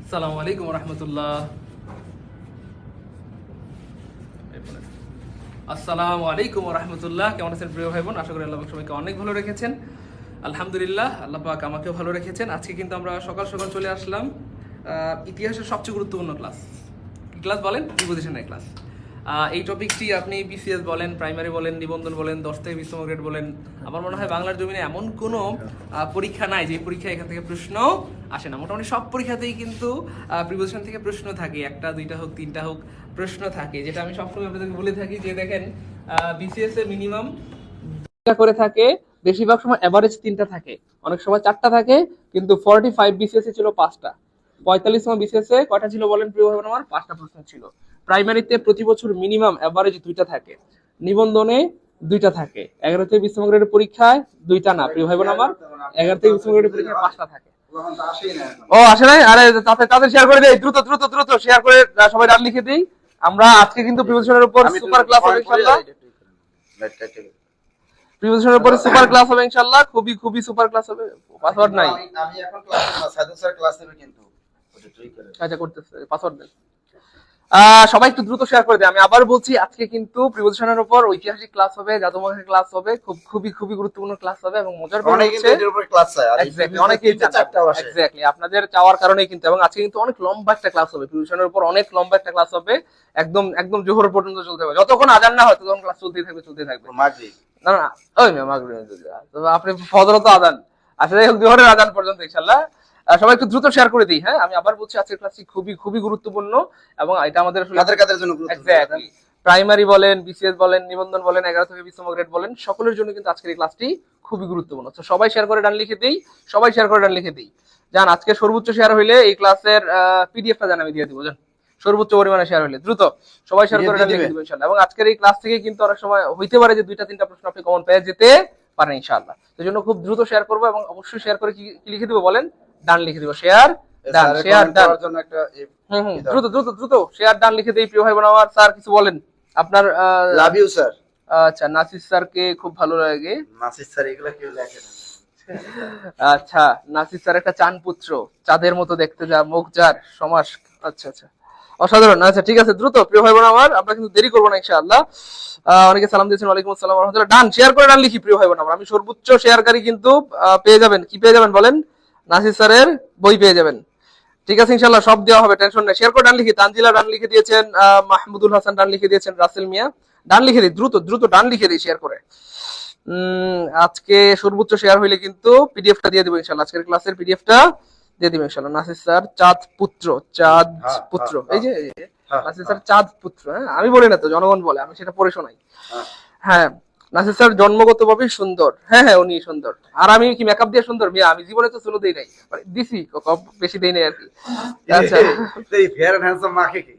আসসালামু আলাইকুম রহমতুল্লাহ। আসসালামু আলাইকুম রহমতুল্লাহ। কেমন আছেন প্রিয় ভাই বোন? আশা করি আল্লাহ পাক সবাইকে অনেক ভালো রেখেছেন। আলহামদুলিল্লাহ, আল্লাহ পাক আমাকেও ভালো রেখেছেন। আজকে কিন্তু আমরা সকাল সকাল চলে আসলাম ইতিহাসের সবচেয়ে গুরুত্বপূর্ণ ক্লাস। কি ক্লাস বলেন? প্রিপোজিশনের ক্লাস। এই টপিকটি আপনি বিসিএস বলেন, প্রাইমারি বলেন, নিবন্ধন বলেন, 10 থেকে 20তম গ্রেড বলেন, আমার মনে হয় বাংলার জমিনে এমন কোনো পরীক্ষা নাই যে পরীক্ষা এখান থেকে প্রশ্ন আসে না। মোটামুটি সব পরীক্ষাতেই কিন্তু প্রিপোজিশন থেকে প্রশ্ন থাকে, একটা দুইটা হোক তিনটা হোক প্রশ্ন থাকে, যেটা আমি সবসময় আপনাদেরকে বলে থাকি যে দেখেন বিসিএস এ মিনিমাম করে থাকে, বেশিরভাগ সময় এভারেজ 3টা থাকে, অনেক সময় 4টা থাকে, কিন্তু 45 বিসিএস এ ছিল 5টা। 45তম বিসিএস এ কয়টা ছিল বলেন প্রিয় ভাই? আমার 5টা প্রশ্ন ছিল। প্রাইমারিতে প্রতি বছর মিনিমাম এভারেজ 2টা থাকে, নিবন্ধনে 2টা থাকে, 11 থেকে 20তম গ্রেডের পরীক্ষায় 2টা না প্রিয় ভাই বোন আমার, 11 থেকে 20তম গ্রেডের পরীক্ষায় 5টা থাকে। ও আসে নাই? আরে তাদের শেয়ার করে দেই, দ্রুত দ্রুত দ্রুত শেয়ার করে সবাই ডান লিখে দেই। আমরা আজকে কিন্তু প্রিপারেশনের উপর সুপার ক্লাস হবে ইনশাআল্লাহ। প্রিপারেশনের উপর সুপার ক্লাস হবে ইনশাআল্লাহ, খুবই খুবই সুপার ক্লাস হবে। পাসওয়ার্ড নাই? আমি এখন ক্লাসে না, সাইদুল স্যার ক্লাস নেবে কিন্তু ওটা তুই করে। আচ্ছা করতেছে, পাসওয়ার্ড দেন। সবাই একটু দ্রুত শেয়ার করে দেয়। আমি আবার বলছি, আজকে কিন্তু প্রিপোজিশনের উপর ঐতিহাসিক ক্লাস হবে, জাদুমন্ত্রের ক্লাস হবে, খুবই খুবই গুরুত্বপূর্ণ ক্লাস হবে এবং মজার ব্যাপার অনেকে হচ্ছে এর উপর ক্লাস চায় আর এক্স্যাক্টলি অনেকেই চারটা আসে। এক্স্যাক্টলি আপনাদের চাওয়ার কারণেই কিন্তু, এবং আজকে কিন্তু অনেক লম্বা একটা ক্লাস হবে প্রিপোজিশনের উপর, অনেক লম্বা একটা ক্লাস হবে, একদম একদম জোহর পর্যন্ত চলতে হবে, যতক্ষণ আজান না হয় ততক্ষণ ক্লাস চলতেই থাকবে। মাগরিব না না, ওই মিয়া মাগরিব তো আপনি ফজরত আজান, আসলে জোহরের আজান পর্যন্ত ইনশাআল্লাহ। সবাই একটু দ্রুত শেয়ার করে দিই। হ্যাঁ, আমি আবার বলছি আজকের ক্লাসটি খুবই খুবই গুরুত্বপূর্ণ এবং এটা আমাদের কাদের জন্য গুরুত্বপূর্ণ? এক্স্যাক্টলি প্রাইমারি বলেন, বিসিএস বলেন, নিবন্ধন বলেন, 11 থেকে 20তম গ্রেড বলেন, সকলের জন্য কিন্তু আজকের এই ক্লাসটি খুবই গুরুত্বপূর্ণ। তো সবাই শেয়ার করে ডান লিখে দেই, সবাই শেয়ার করে ডান লিখে দেই। জান আজকে সর্বোচ্চ শেয়ার হইলে এই ক্লাসের পিডিএফটা জান আমি দিয়ে দিব। জান সর্বোচ্চ পরিমাণে শেয়ার হইলে দ্রুত সবাই শেয়ার করে ডান লিখে দিব ইনশাআল্লাহ। এবং আজকের এই ক্লাস থেকে কিন্তু অনেক সময় হইতে পারে যে 2টা 3টা প্রশ্ন আপনি কমন পেয়ে যেতে পারেন ইনশাআল্লাহ। সেই জন্য খুব দ্রুত শেয়ার করবো এবং অবশ্যই শেয়ার করে কি লিখে দিব বলেন? ডান লিখে দিব। শেয়ার ডান, শেয়ার ডান, জন্য একটা দ্রুত দ্রুত দ্রুত শেয়ার ডান লিখে দেই প্রিয় ভাই বোন আমার। স্যার কিছু বলেন আপনার? Love you sir. আচ্ছা, নাসির স্যারকে খুব ভালো লাগে। নাসির স্যার এগুলা কেউ লেখে না। আচ্ছা, নাসির স্যার একটা চাঁদ পুত্র, চাঁদের মতো দেখতে, যা মুখ যার সমাস। আচ্ছা আচ্ছা, অসাধারণ। আচ্ছা ঠিক আছে, দ্রুত প্রিয় ভাই বোন আমার, আমরা কিন্তু দেরি করবো না ইনশাআল্লাহ। অনেকে সালাম দিয়েছেন, ওয়ালাইকুম আসসালাম ওয়া রাহমাতুল্লাহ। ডান শেয়ার করে ডান লিখি প্রিয় ভাই বোন আমার। আমি সর্বোচ্চ শেয়ারকারী কিন্তু পেয়ে যাবেন। কি পেয়ে যাবেন বলেন? নাসির স্যারের বই পেয়ে যাবেন। ঠিক আছে ইনশাআল্লাহ, সব দেওয়া হবে, টেনশন নেই। শেয়ার করে ডান লিখি। তানজিলা ডান লিখে দিয়েছেন, মাহমুদুল হাসান ডান লিখে দিয়েছেন, রাসেল মিয়া ডান লিখে দিই, দ্রুত দ্রুত ডান লিখে দিই শেয়ার করে। আজকে সর্বোচ্চ শেয়ার হইলে কিন্তু পিডিএফটা দিয়ে দিব ইনশাআল্লাহ, আজকের ক্লাসের পিডিএফটা দিয়ে দিব ইনশাআল্লাহ। নাসির স্যার চাঁদ পুত্র, চাঁদ পুত্র, এই যে নাসির স্যার চাঁদ পুত্র। হ্যাঁ, আমি বলি না তো, জনগণ বলে, আমি সেটা পড়ে শোনাই। হ্যাঁ, নাসির স্যার জন্মগতভাবে সুন্দর। হ্যাঁ হ্যাঁ, উনি সুন্দর। আর আমি কি মেকআপ দিয়ে সুন্দর? মিয়া আমি জীবনে তো চুলো দেই নাই, দিছি বেশি দেই নাই আর কি। আচ্ছা, এই ফেয়ার এন্ড হ্যান্ডসাম মাকে কি?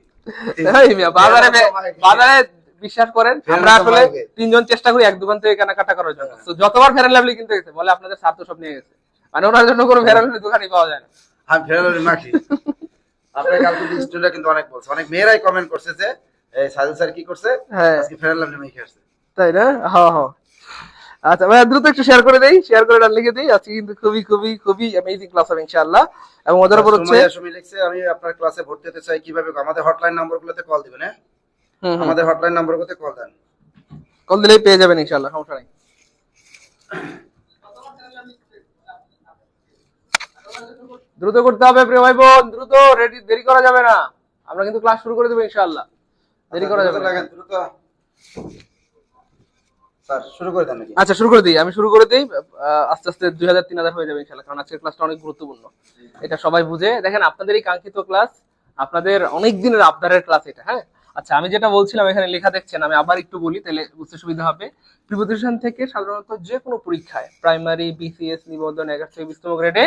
এই মিয়া বাজারে বিশ্বাস করেন, আমরা আসলে 3জন চেষ্টা করি এক দোকান থেকে কেনাকাটা করার জন্য। তো যতবার ফেয়ার এন্ড লাভলি কিনতে গেছে বলে আপনাদের স্যার তো সব নিয়ে গেছে, মানে ওনার জন্য কোনো ফেয়ার এন্ড লাভলি দোকানই পাওয়া যায় না। আমি ফেয়ার এন্ড মাখি। আপনার কালকে স্টুডেন্টরা কিন্তু অনেক বলছে, অনেক মেয়েরাই কমেন্ট করছে যে এই সাইদুল স্যার কি করছে আজকে ফেয়ার এন্ড লাভলি মেখে আসছে, তাই না? হ্যাঁ হ্যাঁ। আচ্ছা ভাই, দ্রুত একটু শেয়ার করে দেই, শেয়ার করে ডান লিখে দেই। আজকে কিন্তু খুবই খুবই খুবই অ্যামেজিং ক্লাস হবে ইনশাআল্লাহ। এবং মজার ব্যাপার হচ্ছে সুমি লিখছে আমি আপনার ক্লাসে ভর্তি হতে চাই, কিভাবে? আমাদের হটলাইন নাম্বারগুলোতে কল দিবেন। হ্যাঁ, আমাদের হটলাইন নাম্বারগুলোতে কল দেন, কল দিলেই পেয়ে যাবেন ইনশাআল্লাহ, সমস্যা নেই। দ্রুত করতে হবে প্রিয় ভাই বোন, দ্রুত, রেডি, দেরি করা যাবে না। আমরা কিন্তু ক্লাস শুরু করে দেবো ইনশাআল্লাহ, দেরি করা যাবে না। দ্রুত স্যার শুরু করে দেন নাকি? আচ্ছা শুরু করে দিই, আমি শুরু করে দিই। আস্তে আস্তে 2000 3000 হয়ে যাবে ইনশাআল্লাহ, কারণ আজকের ক্লাসটা অনেক গুরুত্বপূর্ণ, এটা সবাই বুঝে। দেখেন আপনাদের এই কাঙ্ক্ষিত ক্লাস, আপনাদের অনেক দিনের আবদারের ক্লাস এটা। হ্যাঁ, আচ্ছা আমি যেটা বলছিলাম, এখানে লেখা দেখছেন, আমি আবার একটু বলি তাহলে বুঝতে সুবিধা হবে। প্রিপোজিশন থেকে সাধারণত যে কোনো পরীক্ষায়, প্রাইমারি, বিসিএস, নিবন্ধন, 11 থেকে 20তম গ্রেডে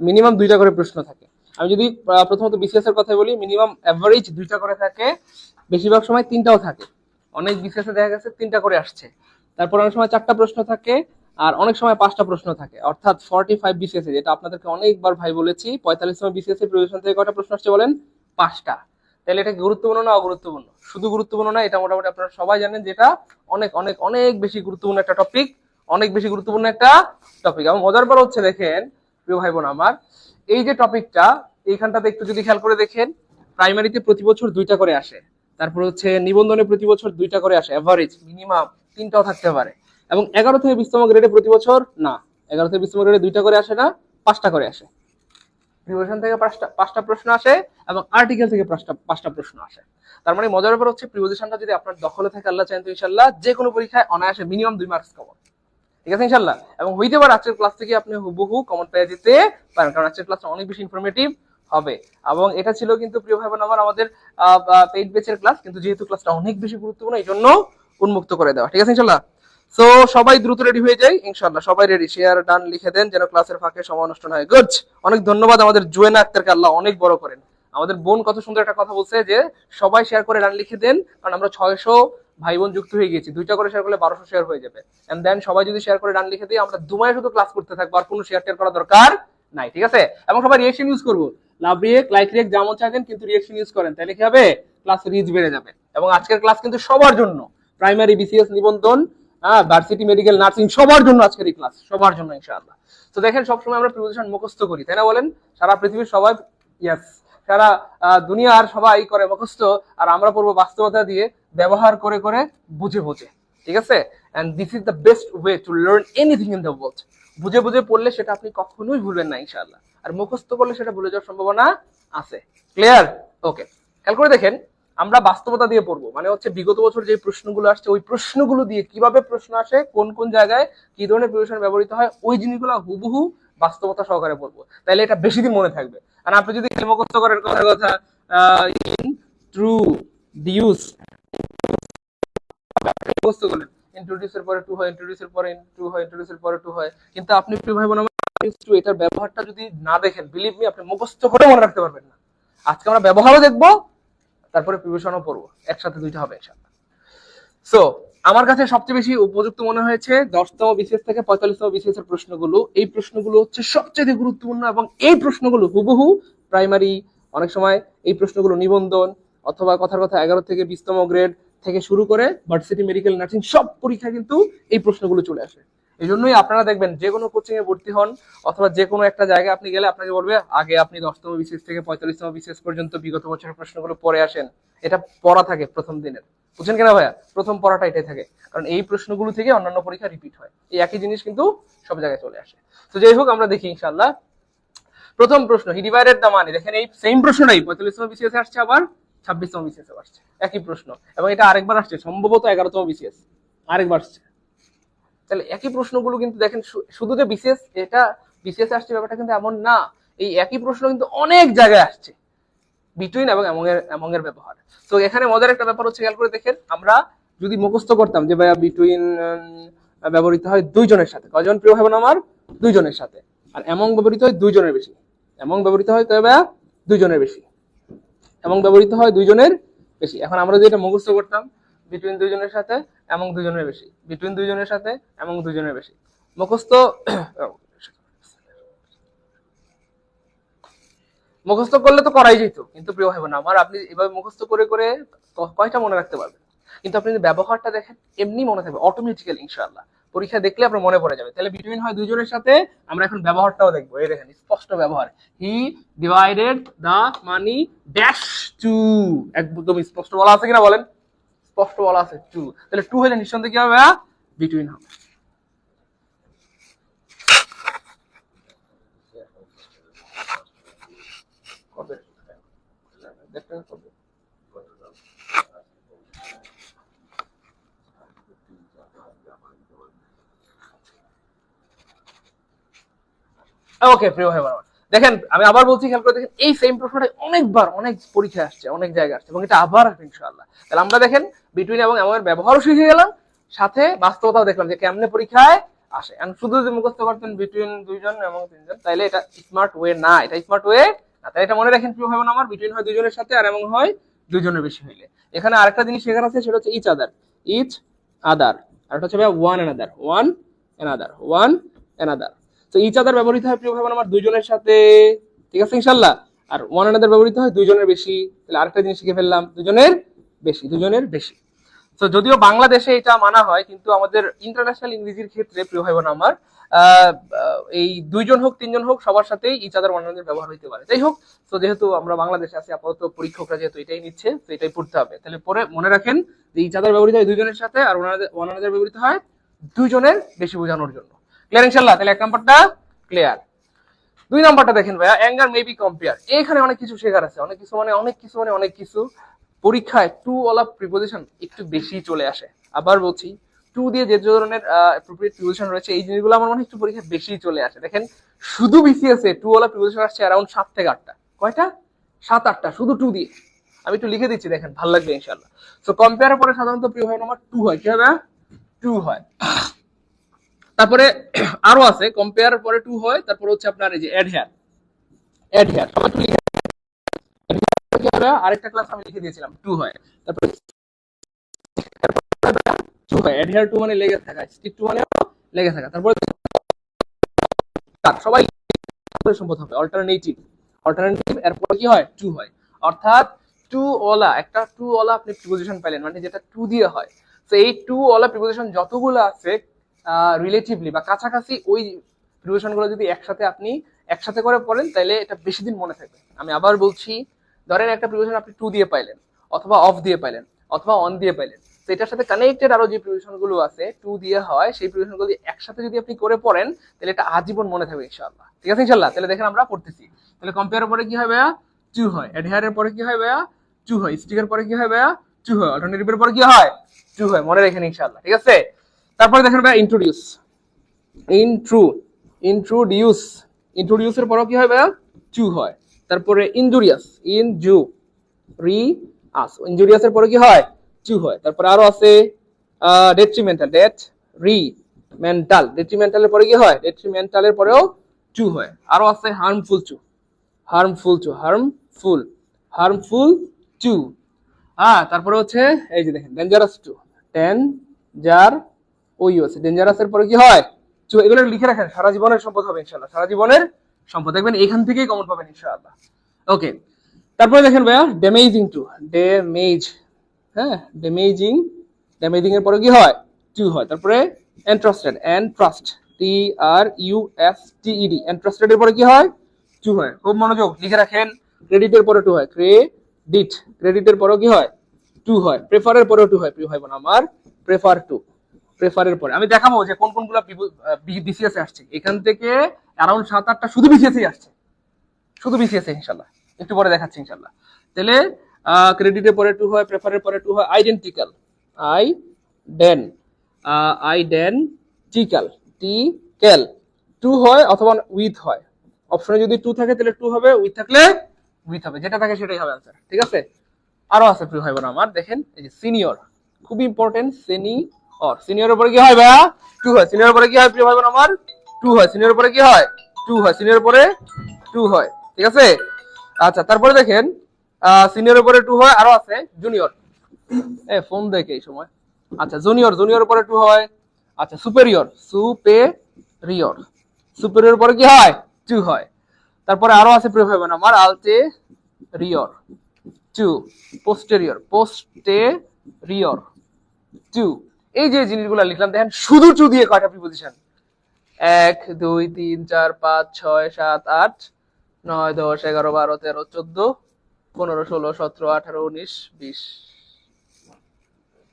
মিনিমাম 2টা করে প্রশ্ন থাকে। আমি যদি প্রথমত বিসিএস এর কথা বলি, মিনিমাম এভারেজ 2টা করে থাকে, বেশিরভাগ সময় 3টাও থাকে। অনেক বিসিএস এ দেখা গেছে 3টা করে আসছে। তারপর অনেক সময় 4টা প্রশ্ন থাকে, আর অনেক সময় 5টা প্রশ্ন থাকে। অর্থাৎ 45 বিসিএস এ, যেটা আপনাদেরকে অনেকবার ভাই বলেছি, 45তম বিসিএস এর প্রিপারেশন থেকে কয়টা প্রশ্ন আসছে বলেন? 5টা। তাহলে এটা গুরুত্বপূর্ণ না অগুরুত্বপূর্ণ? শুধু গুরুত্বপূর্ণ না, এটা মোটামুটি আপনারা সবাই জানেন যেটা অনেক অনেক অনেক বেশি গুরুত্বপূর্ণ একটা টপিক, অনেক বেশি গুরুত্বপূর্ণ একটা টপিক। এবং মজার ব্যাপার হচ্ছে দেখেন প্রিয় ভাই বোন আমার, এই যে টপিকটা, এইখানটাতে একটু যদি খেয়াল করে দেখেন, প্রাইমারিতে প্রতি বছর 2টা করে আসে, তারপর হচ্ছে নিবন্ধনে প্রতি বছর 2টা করে আসে, এভারেজ মিনিমাম 3টাও থাকতে পারে। এবং 11 থেকে 20তম গ্রেডে প্রতি বছর না, 11 থেকে 20তম গ্রেডে 2টা করে আসে না, 5টা করে আসে। প্রিপারেশন থেকে 5টা প্রশ্ন আসে এবং আর্টিকেল থেকে 5টা প্রশ্ন আসে। তার মানে মজার ব্যাপার হচ্ছে প্রিপোজিশনটা যদি আপনার দখলে থাকে আল্লাহ চাইতো ইনশাআল্লাহ যে কোনো পরীক্ষায় অনায়াসে মিনিমাম 2 মার্কস কমন, ঠিক আছে ইনশাআল্লাহ। এবং হইতে পারে আজকের ক্লাস থেকে আপনি হুবহু কমন পেয়ে যেতে পারেন, কারণ আজকের ক্লাসটা অনেক বেশি ইনফরমেটিভ হবে। এবং এটা ছিল কিন্তু প্রিয় ভাই বোন আমার আমাদের পেইড ব্যাচের ক্লাস, কিন্তু যেহেতু ক্লাসটা অনেক বেশি গুরুত্বপূর্ণ এই জন্য উন্মুক্ত করে দেওয়া, ঠিক আছে ইনশাআল্লাহ। সো সবাই দ্রুত রেডি হয়ে যাই ইনশাআল্লাহ, সবাই রেডি, শেয়ার ডান লিখে দেন যেন ক্লাসের ফাঁকে সময় নষ্ট না হয়। গুড, অনেক ধন্যবাদ আমাদের জুয়েনা আক্তারকে, আল্লাহ অনেক বড় করেন। আমাদের বোন কত সুন্দর একটা কথা বলছে যে সবাই শেয়ার করে ডান লিখে দেন, কারণ আমরা 600 ভাই বোন যুক্ত হয়ে গেছি, 2টা করে শেয়ার করলে 1200 শেয়ার হয়ে যাবে। এন্ড দেন সবাই যদি শেয়ার করে ডান লিখে দিই, আমরা দুমায় শুধু ক্লাস করতে থাকবো, আর কোনো শেয়ার টেয়ার করা দরকার নাই, ঠিক আছে। এবং সবাই রিঅ্যাকশন ইউজ করবো, লাভ রিয়েক্ট, লাইক রিয়েক্ট যেমন চাইবেন, কিন্তু রিঅ্যাকশন ইউজ করেন, তাহলে কি হবে, ক্লাস রিচ বেড়ে যাবে। এবং আজকের ক্লাস কিন্তু সবার জন্য, প্রাইমারি, বিসিএস, নিবন্ধন, ভার্সিটি, মেডিকেল, নার্সিং, সবার জন্য আজকের এই ক্লাস, সবার জন্য ইনশাআল্লাহ। তো দেখেন সবসময় আমরা প্রিপোজিশন মুখস্থ করি, তাই না বলেন? সারা পৃথিবীর সবাই, ইয়েস, সারা দুনিয়ার সবাই করে মুখস্থ, আর আমরা পড়বো বাস্তবতা দিয়ে, ব্যবহার করে করে, বুঝে বুঝে, ঠিক আছে। And this is the best way to learn anything in the world. বুঝে বুঝে পড়লে সেটা আপনি কখনোই ভুলবেন না ইনশাআল্লাহ, আর মুখস্থ করলে সেটা ভুলে যাওয়ার সম্ভাবনা আছে। ক্লিয়ার? ওকে, খেয়াল করে দেখেন, আমরা বাস্তবতা দিয়ে পড়বো, মানে হচ্ছে বিগত বছর যে প্রশ্নগুলো আসছে ওই প্রশ্নগুলো দিয়ে কিভাবে প্রশ্ন আসে, কোন কোন জায়গায় কি ধরনের প্রিপারেশন ব্যবহৃত হয়, ওই জিনিসগুলো হুবহু বাস্তবতা সহকারে পড়বো, তাহলে এটা বেশি দিন মনে থাকবে। আর আপনি যদি মুখস্থ করেন কথা কথা ইন ট্রু ডিউস মুখস্থ করলেন, ইন্ট্রোডিউসের পরে টু হয়, ইন্ট্রোডিউসের পরে টু হয়, ইন্ট্রোডিউসের পরে টু হয়, কিন্তু আপনি প্রিয় ভাই বোন আমার এটার ব্যবহারটা যদি না দেখেন, বিলিভ মি, আপনি মুখস্থ করে মনে রাখতে পারবেন না। আজকে আমরা ব্যবহারও দেখবো, তারপরে প্রিপারেশনও পড়বো, একসাথে 2টা হবে ইনশাআল্লাহ। সো আমার কাছে সবচেয়ে বেশি উপযুক্ত মনে হয়েছে 10তম বিসিএস থেকে 45তম বিসিএস এর প্রশ্নগুলো। এই প্রশ্নগুলো হচ্ছে সবচেয়ে গুরুত্বপূর্ণ, এবং এই প্রশ্নগুলো হুবহু প্রাইমারি, অনেক সময় এই প্রশ্নগুলো নিবন্ধন, অথবা কথার কথা 11 থেকে 20তম গ্রেড থেকে শুরু করে ভার্সিটি, মেডিকেল, নার্সিং সব পরীক্ষা কিন্তু এই প্রশ্নগুলো চলে আসে। এই জন্যই আপনারা দেখবেন যে কোনো কোচিং এ ভর্তি হন অথবা যে কোনো একটা জায়গায় আপনি গেলে আপনাকে বলবে আগে আপনি 10তম বিসিএস থেকে 45তম বিসিএস পর্যন্ত বিগত বছরের প্রশ্নগুলো পড়ে আসেন। এটা পড়া থাকে প্রথম দিনের, বুঝছেন কিনা ভাইয়া? প্রথম পড়াটা এটাই থাকে, কারণ এই প্রশ্নগুলো থেকে অন্যান্য পরীক্ষা রিপিট হয়, এই একই জিনিস কিন্তু সব জায়গায় চলে আসে। তো যাই হোক, আমরা দেখি ইনশাআল্লাহ। প্রথম প্রশ্ন, হি ডিভাইডেড দ্য মানি, দেখেন এই সেম প্রশ্নটাই 45তম বিসিএস আসছে, আবার 26তম বিসিএস আসছে, একই প্রশ্ন, এবং এটা আরেকবার আসছে সম্ভবত 11তম বিসিএস আরেকবার আসছে। তাহলে একই প্রশ্নগুলো কিন্তু দেখেন, শুধু যে বিসিএস, এটা বিসিএস আসছে ব্যাপারটা কিন্তু এমন না, এই একই প্রশ্ন কিন্তু অনেক জায়গায় আসছে, বিটুইন এবং এমং এর ব্যবহার। তো এখানে মজার একটা ব্যাপার হচ্ছে, খেয়াল করে দেখেন, আমরা যদি মুখস্থ করতাম যে ভাইয়া বিটুইন ব্যবহৃত হয় 2 জনের সাথে, কয়জন প্রিয় ভাই বোন আমার? 2 জনের সাথে। আর এমং ব্যবহৃত হয় 2 জনের বেশি, এমং ব্যবহৃত হয় তবে ভাইয়া 2 জনের বেশি, এমং ব্যবহৃত হয় 2 জনের বেশি। এখন আমরা যদি এটা মুখস্থ করতাম, বিটুইন 2 জনের সাথে এমং 2 জনের বেশি, বিটুইন 2 জনের সাথে এমং 2 জনের বেশি, মুখস্থ মুখস্থ করলে তো করাই যেত, কিন্তু প্রিয় ভাই বোন আমার, আপনি এভাবে মুখস্থ করে করে কয়টা মনে রাখতে পারবেন? কিন্তু আপনি যদি ব্যবহারটা দেখেন, এমনি মনে থাকবে অটোমেটিক্যালি ইনশাআল্লাহ, পরীক্ষা দেখলে আপনার মনে পড়ে যাবে। তাহলে বিটুইন হয় 2 জনের সাথে, আমরা এখন ব্যবহারটাও দেখবো। এই দেখেন স্পষ্ট ব্যবহার, he divided the money dash to, একদম স্পষ্ট বলা আছে কিনা বলেন? স্পষ্ট বলা আছে টু, তাহলে টু হলে নিঃসন্দেহে কি হবে? বিটুইন হবে। ওকে প্রিয় ভাই বোন, দেখেন আমি আবার বলছি, খেয়াল করে দেখেন, এই সেম প্রশ্নটা অনেকবার অনেক পরীক্ষায় আসছে, অনেক জায়গায় আসছে, এবং এটা আবার আসবে ইনশাআল্লাহ। তাহলে আমরা দেখেন বিটুইন এবং এমন ব্যবহারও শিখে গেলাম, সাথে বাস্তবতাও দেখলাম যে কেমনে পরীক্ষায় আসে। এখন শুধু যদি মুখস্থ করতেন বিটুইন 2 জন এবং 3 জন, তাহলে এটা স্মার্ট ওয়ে না, এটা স্মার্ট ওয়ে না। তাই এটা মনে রাখেন প্রিয় ভাই বোন আমার, বিটুইন হয় 2 জনের সাথে, আর এমন হয় 2 জনের বেশি হইলে। এখানে আরেকটা জিনিস শেখার আছে, সেটা হচ্ছে ইচ আদার, ইচ আদার, আর এটা হচ্ছে one another, one another, one another. তো ইচ আদার ব্যবহৃত হয় প্রিয় ভাই বোন আমার 2 জনের সাথে, ঠিক আছে ইনশাআল্লাহ। আর ওয়ান অ্যানাদার ব্যবহৃত হয় 2 জনের বেশি। তাহলে আরেকটা জিনিস শিখে ফেললাম, 2 জনের বেশি, 2 জনের বেশি। তো যদিও বাংলাদেশে এটা মানা হয়, কিন্তু আমাদের ইন্টারন্যাশনাল ইংরেজির ক্ষেত্রে প্রিয় ভাই বোন আমার এই 2 জন হোক 3 জন হোক সবার সাথেই ইচ আদার ওয়ান আনাদার ব্যবহার হইতে পারে। যাই হোক, তো যেহেতু আমরা বাংলাদেশে আছি, আপাতত পরীক্ষকরা যেহেতু এটাই নিচ্ছে, তো এটাই পড়তে হবে। তাহলে পরে মনে রাখেন যে ইচ আদার ব্যবহৃত হয় 2 জনের সাথে, আর ওয়ান আনাদার ব্যবহৃত হয় 2 জনের বেশি বোঝানোর জন্য। ক্লিয়ার ইনশাআল্লাহ? তাহলে 1 নাম্বারটা ক্লিয়ার। 2 নাম্বারটা দেখেন ভাইয়া, অ্যাঙ্গার মে বি কম্পেয়ার। এখানে অনেক কিছু শেখার আছে, অনেক কিছু। পরীক্ষায় টু ওয়ালা প্রিপোজিশন একটু বেশি চলে আসে। আবার বলছি, টু দিয়ে যে ধরনের অ্যাপ্রোপ্রিয়েট প্রিপোজিশন রয়েছে, এই জিনিসগুলো আমার মনে হয় একটু পরীক্ষায় বেশি চলে আসে। দেখেন, শুধু বিসিএস এ টু ওয়ালা প্রিপোজিশন আসছে অ্যারাউন্ড 7 থেকে 8টা। কয়টা? 7-8টা, শুধু টু দিয়ে। আমি একটু লিখে দিচ্ছি, দেখেন ভালো লাগবে ইনশাআল্লাহ। সো কম্পেয়ারের পরে সাধারণত প্রিয় হয় নাম্বার টু হয়। কি হবে? টু হয়। তারপরে আরো আছে, কম্পেয়ার পরে টু হয়। তারপরে হচ্ছে আপনার এই যে অ্যাডহেয়ার। সবাই একটু লিখে, আরেকটা ক্লাস আমি লিখে দিয়েছিলাম, টু হয়। তারপরে টু হয়, অ্যাডহেয়ার টু মানে লেগে থাকা, স্টিক টু মানে লেগে থাকা। তারপরে সবাই সম্পদ হবে অল্টারনেটিভ এরপর কি হয়? টু হয়। অর্থাৎ টু ওয়ালা, একটা টু ওয়ালা আপনি প্রিপোজিশন পাইলেন, মানে যেটা টু দিয়ে হয়। তো এই টু ওয়ালা প্রিপোজিশন যতগুলো আছে রিলেটিভলি বা কাছাকাছি, ওই প্রিপোজিশন গুলো যদি একসাথে করে পড়েন, তাহলে এটা বেশি দিন মনে থাকবে। আমি আবার বলছি, ধরেন একটা প্রিপোজিশন আপনি টু দিয়ে পাইলেন, অথবা অফ দিয়ে পাইলেন, অথবা অন দিয়ে পাইলেন। তো এটার সাথে কানেক্টেড আরো যে প্রিপোজিশন গুলো আছে টু দিয়ে হয়, সেই প্রিপোজিশন গুলো একসাথে যদি আপনি করে পড়েন, তাহলে এটা আজীবন মনে থাকবে ইনশাআল্লাহ। ঠিক আছে ইনশাআল্লাহ? তাহলে দেখেন আমরা পড়তেছি। তাহলে কম্পেয়ারের পরে কি হয় ভাইয়া? টু হয়। অ্যাডহেয়ারের পরে কি হয় ভাইয়া? টু হয়। স্টিকের পরে কি হয় ভাইয়া? টু হয়। অল্টারনেটিভের পরে কি হয়? টু হয়। মনে রাখেন ইনশাআল্লাহ। ঠিক আছে? তারপরে দেখেন ভাইয়া ইন্ট্রোডিউস। ইন্ট্রোডিউসের পরেও কি হয় ভাইয়া? টু হয়। তারপরে ইনজুরিয়াস, ইনজুরিয়াসের পরে কি হয়? টু হয়। তারপরে আরো আছে ডেট্রিমেন্টালের পরে কি হয়? ডেট্রিমেন্টালের পরেও টু হয়। আরো আছে হার্মফুল টু। তারপরে হচ্ছে এই যে দেখেন ডেঞ্জারাস টু, ডেঞ্জারাসের পরে কি হয়? টু। এগুলো লিখে রাখেন, সারা জীবনের সম্পদ হবে ইনশাআল্লাহ। সারা জীবনের সম্পদ, দেখবেন এখান থেকেই কমন পাবেন ইনশাআল্লাহ। ওকে, তারপরে দেখেন ভাইয়া ড্যামেজিং টু, ড্যামেজিং এর পরে কি হয়? টু হয়। তারপরে এন্ট্রাস্টেড এর পরে কি হয়? টু হয়। খুব মনোযোগ, লিখে রাখেন। ক্রেডিটের পরে টু হয়, ক্রেডিটের পরেও কি হয়? টু হয়। প্রেফারের পরেও টু হয়। প্রিয় ভাই বোন আমার, প্রেফারের পরে আমি দেখাবো যে কোন কোনগুলো বিসিএস এ আসছে। এখান থেকে অ্যারাউন্ড 7-8টা শুধু বিসিএস এ আসছে, শুধু বিসিএস এ ইনশাআল্লাহ। একটু পরে দেখাচ্ছি ইনশাআল্লাহ। তাহলে ক্রেডিটের পরে টু হয়, প্রেফারের পরে টু হয়। আইডেন্টিক্যাল টু হয়, অথবা উইথ হয়। অপশনে যদি টু থাকে তাহলে টু হবে, উইথ থাকলে উইথ হবে, যেটা থাকে সেটাই হবে আনসার। ঠিক আছে? আরো আছে প্রিয় ভাই বোন আমার, দেখেন এই যে সিনিয়র, খুব ইম্পর্টেন্ট। সিনিয়রের পরে কি হয় ভাইয়া? টু হয়। সিনিয়রের পরে কি হয় প্রিয় ভাই বোন আমার? টু হয়। সিনিয়রের পরে কি হয়? টু হয়। সিনিয়রের পরে টু হয়। ঠিক আছে? আচ্ছা, তারপরে দেখেন সিনিয়রের পরে টু হয়। আরো আছে জুনিয়র, ফোন দেখে এই সময়। আচ্ছা, জুনিয়রের পরে টু হয়। আচ্ছা, সুপেরিয়র পরে কি হয়? টু হয়। তারপরে আরো আছে প্রিয় ভাই বোন আমার, আলটেরিয়র টু, পোস্টেরিয়র টু। এই যে জিনিসগুলো লিখলাম, দেখেন শুধু টু দিয়ে কয়টা প্রিপোজিশন? 1 2 3 4 5 6 7 8 9 10 11 12 13 14 15 16 17 18 19 20,